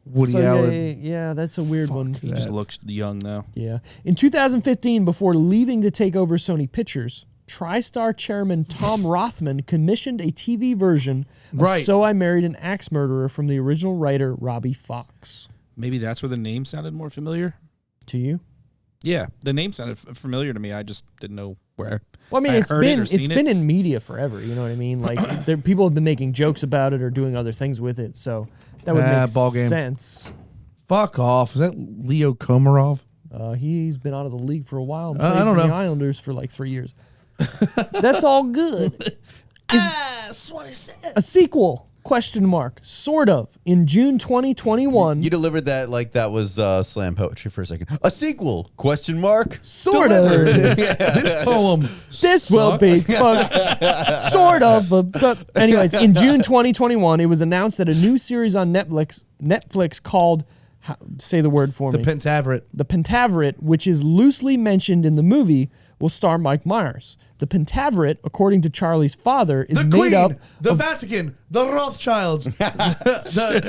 Woody So, Allen. Yeah, that's a weird one. He just looks young though. Yeah. In 2015, before leaving to take over Sony Pictures, TriStar chairman Tom Rothman commissioned a TV version of Right. So I Married an Axe Murderer from the original writer Robbie Fox. Maybe that's where the name sounded more familiar. To you? Yeah, the name sounded familiar to me. I just didn't know where. Well, I mean, I heard it or it's seen been it. in media forever. You know what I mean? Like, people have been making jokes about it or doing other things with it. So that would make ball game. sense. Fuck off. Is that Leo Komarov? He's been out of the league for a while. And I played don't for the know. Islanders for like 3 years. That's all good. That's what I said. A sequel? Question mark. Sort of. In June 2021. You delivered that like that was slam poetry for a second. A sequel? Question mark. Sort of. This poem. This will be fun. Sort of. But anyways, in June 2021, it was announced that a new series on Netflix called, say the word for The me. Pentaveret. The Pentaveret, which is loosely mentioned in the movie, will star Mike Myers. The Pentaveret, according to Charlie's father, is The made Queen, up the of Vatican, the Rothschilds, the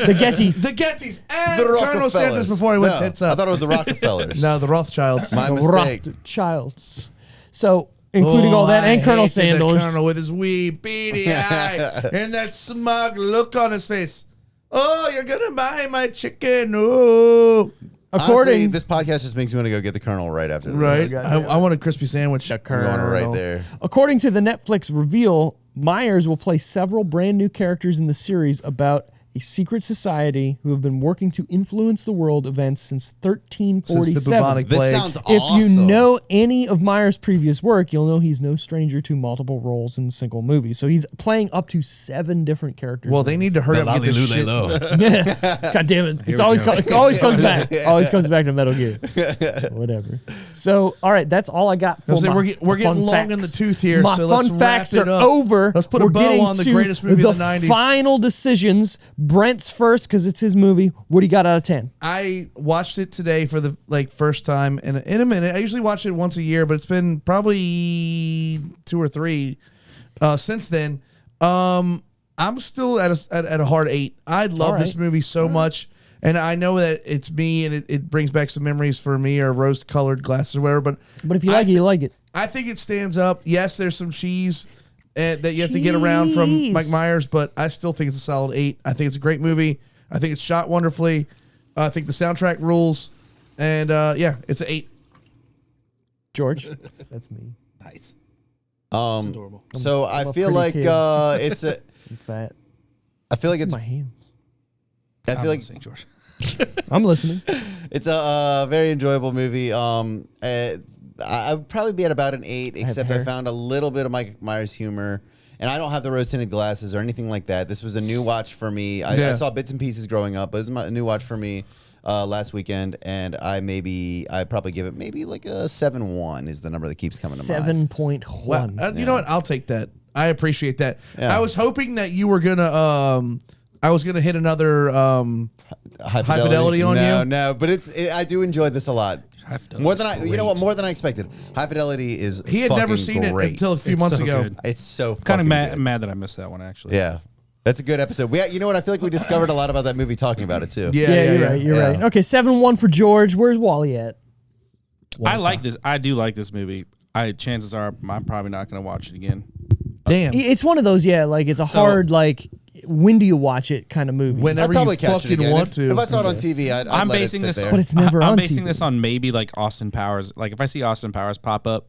the Gettys. Gettys, and The Colonel Rockefellers. Sanders before he went No, tits I up. thought it was the Rockefellers. No, the Rothschilds. My the mistake. Rothschilds. So, including all that, I and Colonel hated the Sanders. Colonel with his wee beady eye and that smug look on his face. Oh, you're gonna buy my chicken? Oh, Honestly, According this podcast just makes me want to go get the Colonel right after this. right. goddamn. I want a crispy sandwich. I'm going right there. According to the Netflix reveal, Myers will play several brand new characters in the series about a secret society who have been working to influence the world events since Since the 1347. bubonic This plague. sounds If awesome. you know any of Myers' previous work, you'll know he's no stranger to multiple roles in a single movie. So he's playing up to 7 different characters. Well, they need to hurry up and get this shit. God damn it! It always comes back. Always comes back to Metal Gear. Whatever. So, all right, that's all I got for I was saying, my we're getting fun long facts. in the tooth here, My so let's fun wrap facts it are up. over. Let's put a We're bow getting on the to greatest movie of the 90s. Final decisions. Brent's first because it's his movie. What do you got out of 10? I watched it today for the first time in a minute. I usually watch it once a year, but it's been probably 2 or 3 since then. I'm still at a hard 8. I love this movie so much, and I know that it's me, and it brings back some memories for me, or rose-colored glasses or whatever. But if you like it, you like it. I think it stands up. Yes, there's some cheese that you have to get around from Cheese. Mike Myers, but I still think it's a solid 8. I think it's a great movie. I think it's shot wonderfully. I think the soundtrack rules. And yeah, it's an 8. George, that's me. Nice. So I'm I a feel pretty like kid. it's a. I'm fat. I feel like It's it's. in my hands. I feel like St. George. I'm listening. it's a very enjoyable movie. I would probably be at about an 8, except I hair. found a little bit of Mike Myers' humor. And I don't have the rose tinted glasses or anything like that. This was a new watch for me. I saw bits and pieces growing up, but it's a new watch for me last weekend. And I'd probably give it maybe like a 7.1 is the number that keeps coming to mind. 7.1. Well, you know what? I'll take that. I appreciate that. Yeah. I was hoping that you were gonna I was gonna hit another High fidelity on you? No, but I do enjoy this a lot. High Fidelity More is than I, you know what? More than I expected. High Fidelity is. he had never fucking seen great. it until a few It's months so ago. good. It's so Kind of fucking mad good. that I missed that one actually. Yeah, that's a good episode. You know what? I feel like we discovered a lot about that movie talking about it too. Yeah, You're right. You're yeah. right. Okay, 7.1 for George. Where's Wally at? I like this. I do like this movie. Chances are I'm probably not going to watch it again. Damn. It's one of those, like it's a hard, when do you watch it kind of movie. I'd Whenever probably you catch it fucking again. want to. If I saw it on TV, I'd I'm let basing it sit this, there. But it's never I'm on basing TV. this on maybe like Austin Powers. Like if I see Austin Powers pop up,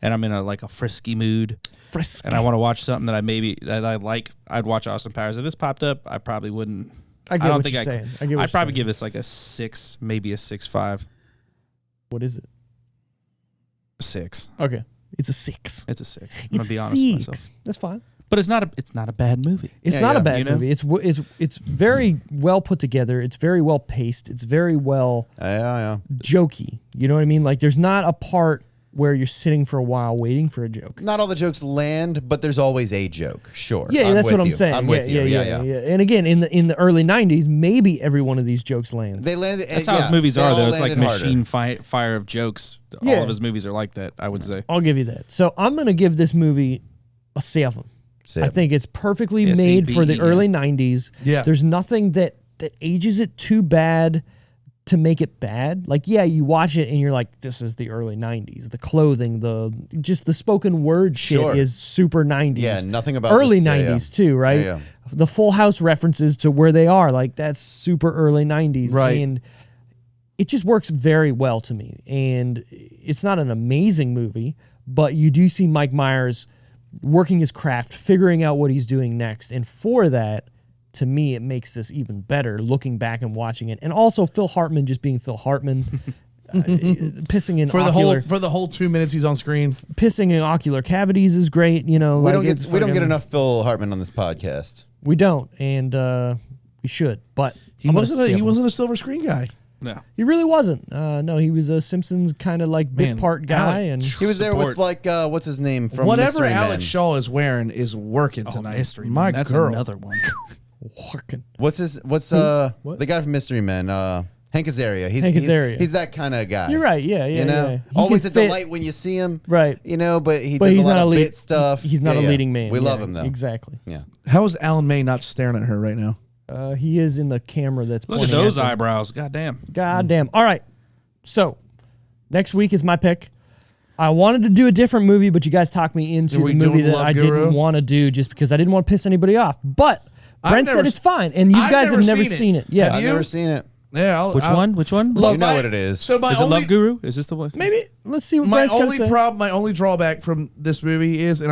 and I'm in a frisky mood, Frisky. and I want to watch something that I like, I'd watch Austin Powers. If this popped up, I probably wouldn't. I get don't what think you're I saying. could. I get what I'd you're probably saying. give this like a 6, maybe a 6.5. What is it? 6. Okay. It's a 6. It's a 6. I'm It's gonna be honest with myself. 6. That's fine. But it's not a bad movie. It's Yeah, not yeah. a bad You know? movie. It's very well put together. It's very well paced. It's very well Yeah. jokey. You know what I mean? Like there's not a part where you're sitting for a while waiting for a joke. Not all the jokes land, but there's always a joke. Sure. Yeah, I'm that's with what I'm you. saying. I'm with you. Yeah. And again, in the early '90s, maybe every one of these jokes lands. They landed. That's how his movies they are, all though. It's like landed harder. machine fire of jokes. Yeah. All of his movies are like that, I would say. I'll give you that. So I'm gonna give this movie a 7. I think it's perfectly made for the SAB, early '90s. Yeah. There's nothing that ages it too bad to make it bad. Like, yeah, you watch it and you're like, this is the early '90s. The clothing, just the spoken word shit Sure. is super '90s. Yeah, nothing about early this, '90s too, right? Yeah. The Full House references to where they are, like that's super early '90s, Right. And it just works very well to me. And it's not an amazing movie, but you do see Mike Myers working his craft, figuring out what he's doing next, and for that, to me, it makes this even better looking back and watching it. And also Phil Hartman just being Phil Hartman, pissing in For the whole 2 minutes he's on screen. pissing in ocular cavities is great. You know, We like don't it's get we don't get fucking- enough Phil Hartman on this podcast. We don't, and we should. But He I'm gonna wasn't skip he him. wasn't a silver screen guy. No. He really wasn't. No, he was a Simpsons kind of like bit Man, part guy, Alec, and He was there Support. with like what's his name from Whatever Mystery Alex Men. Shaw is wearing is working Oh, tonight. Mystery My Man. That's girl. another one. working. What's the guy from Mystery Men? Hank Azaria. Hank Azaria. He's that kind of guy. You're right. Yeah, yeah, You know, yeah. He always can a fit- delight when you see him. Right. You know, but he But does he's a lot not of a lead bit stuff. He's not Yeah, a yeah. leading man. We love Yeah, him though. Exactly. Yeah. How is Alan May not staring at her right now? He is in the camera that's Look at pointing those them. eyebrows. God damn. God damn. All right. So next week is my pick. I wanted to do a different movie, but you guys talked me into Are we the movie doing that Love I Guru? didn't want to do just because I didn't want to piss anybody off. But Brent never said it's s- fine, and you I've guys never have never seen it. seen it. Yeah. Have I've you? never seen it. Yeah. Which one? Which one? You know what it is. So my Is it only Love Guru? Is this the one? Maybe let's see what my Brent's gonna only say. problem, my only drawback from this movie is, and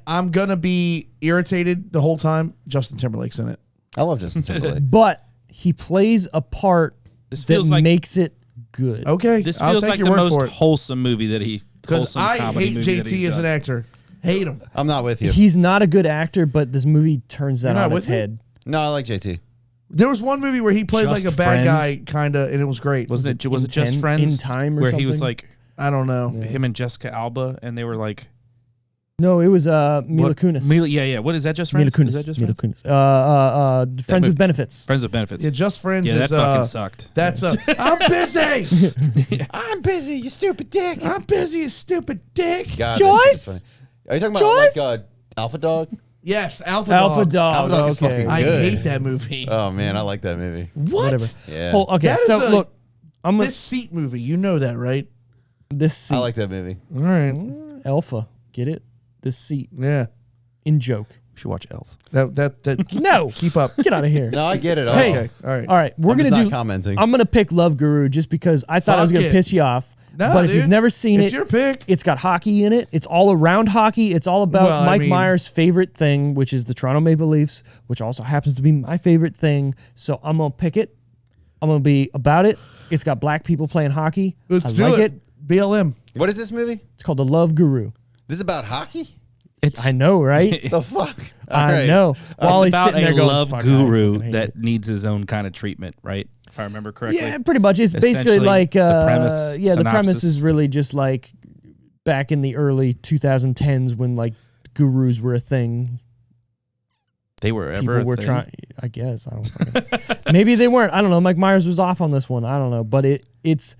I'm gonna be irritated the whole time. Justin Timberlake's in it. I love Justin Timberlake. But he plays a part This that feels like makes it good. Okay, this I'll feels take like your the word most for it. wholesome movie that he. Because Wholesome I comedy hate movie that JT he's as an done. actor. Hate him. I'm not with you. He's not a good actor, but this movie turns that You're not on with its me? head. No, I like JT. There was one movie where he played Just like a bad Friends? guy, kind of, and it was great. Was it In just 10 Friends? in Time or where he was something? like I don't know. him and Jessica Alba, and they were like No, it was Mila what- Kunis. Yeah. What is that? Just Mila Friends? Kunis. Is that just Mila Friends? Kunis. Friends movie- with Benefits. Friends with Benefits. Yeah, Just Friends Yeah, is that fucking sucked. That's I'm busy. I'm busy, you stupid dick. I'm busy, you stupid dick. God, that Joyce? shit is funny. Are you talking about Joyce? like Alpha Dog? Yes, Alpha Alpha Dog. Dog. Alpha Dog is okay. fucking I good. hate that movie. Oh man, I like that movie. What? Whatever. Yeah. Okay, That is so a- look, I'm gonna This Seat movie, you know that, right? this seat. I like that movie. All right. Alpha. Get it? This seat. Yeah. In joke. We should watch Elf. That No. keep up. Get out of here. No, I get it. Hey. Okay. All right. All right, we're I'm gonna just do. not commenting. I'm gonna pick Love Guru just because I thought I was Fuck gonna it. piss you off. No, but if you've dude. never seen It's it, your pick. it's got hockey in it. It's all around hockey. It's all about Well, I Mike mean- Myers' favorite thing, which is the Toronto Maple Leafs, which also happens to be my favorite thing. So I'm gonna pick it. I'm gonna be about it. It's got black people playing hockey. Let's I do like it. BLM. What is this movie? It's called The Love Guru. This is about hockey? It's I know, right? The fuck? All I right. know. While it's he's about sitting there a going, love "Fuck, I guru fucking hate that it." needs his own kind of treatment, right? If I remember correctly. Yeah, pretty much. It's basically Essentially, like the premise, yeah, the premise synopsis. is really just like back in the early 2010s when like gurus were a thing. They were ever People a were thing. trying. I guess I don't fucking- maybe they weren't. I don't know. Mike Myers was off on this one. I don't know, but it's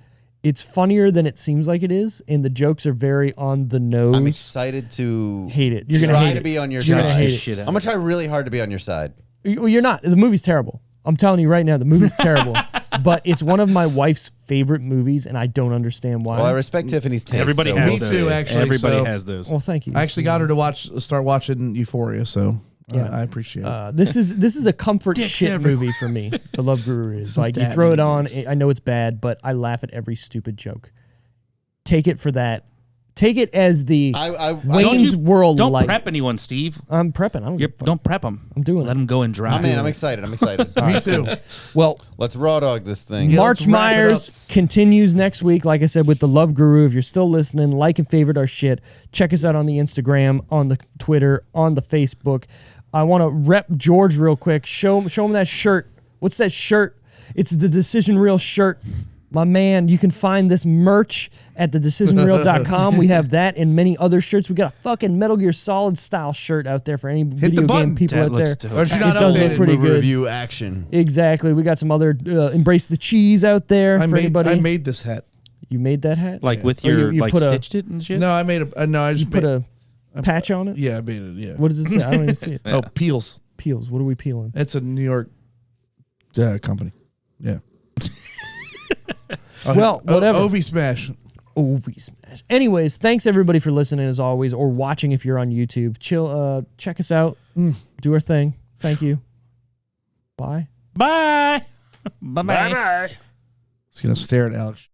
funnier than it seems like it is, and the jokes are very on the nose. I'm excited to Hate it. You're gonna try hate to it. be on your You're gonna side. hate it. Shit out I'm gonna try really hard to be on your side. Well, you're not. The movie's terrible. I'm telling you right now, the movie's terrible. But it's one of my wife's favorite movies, and I don't understand why. Well, I respect Tiffany's taste. Everybody so has we'll those. Me too, see. actually. Everybody so has those. Well, thank you. I actually got her to start watching Euphoria, so Yeah. I appreciate it. This is a comfort Dicks shit everywhere. movie for me. The Love Guru is like you that throw it many on. dicks. I know it's bad, but I laugh at every stupid joke. Take it for that. Take it as the Wayne's World Don't light. prep anyone, Steve. I'm prepping. I'm Don't prep them. I'm doing Let it. them go and dry. Oh, man, I'm excited. Me too. Well, Let's raw dog this thing. Yeah. March let's wrap it Myers continues next week, like I said, with the Love Guru. If you're still listening, like and favorite our shit. Check us out on the Instagram, on the Twitter, on the Facebook. I want to rep George real quick. Show him that shirt. What's that shirt? It's the Decision Reel shirt. My man, you can find this merch at thedecisionreel.com. We have that and many other shirts. We got a fucking Metal Gear Solid style shirt out there for any video game people That out looks there. dope. Or she not It does look updated. pretty Movie good. review action. Exactly. We got some other Embrace the Cheese out there for anybody. I made this hat. You made that hat? Like with Or your you like put stitched it and shit. No, I made a. No, I You just put made, a patch on it? Yeah, I made it. Yeah. What does it say? I don't even see it. Oh, Peels. Peels. What are we peeling? It's a New York company. Yeah. Well, whatever. Ovi Smash. Ovi smash. Anyways, thanks everybody for listening as always, or watching if you're on YouTube. Chill. Check us out. Do our thing. Thank you. Bye. Bye. Bye. Bye. Just gonna stare at Alex.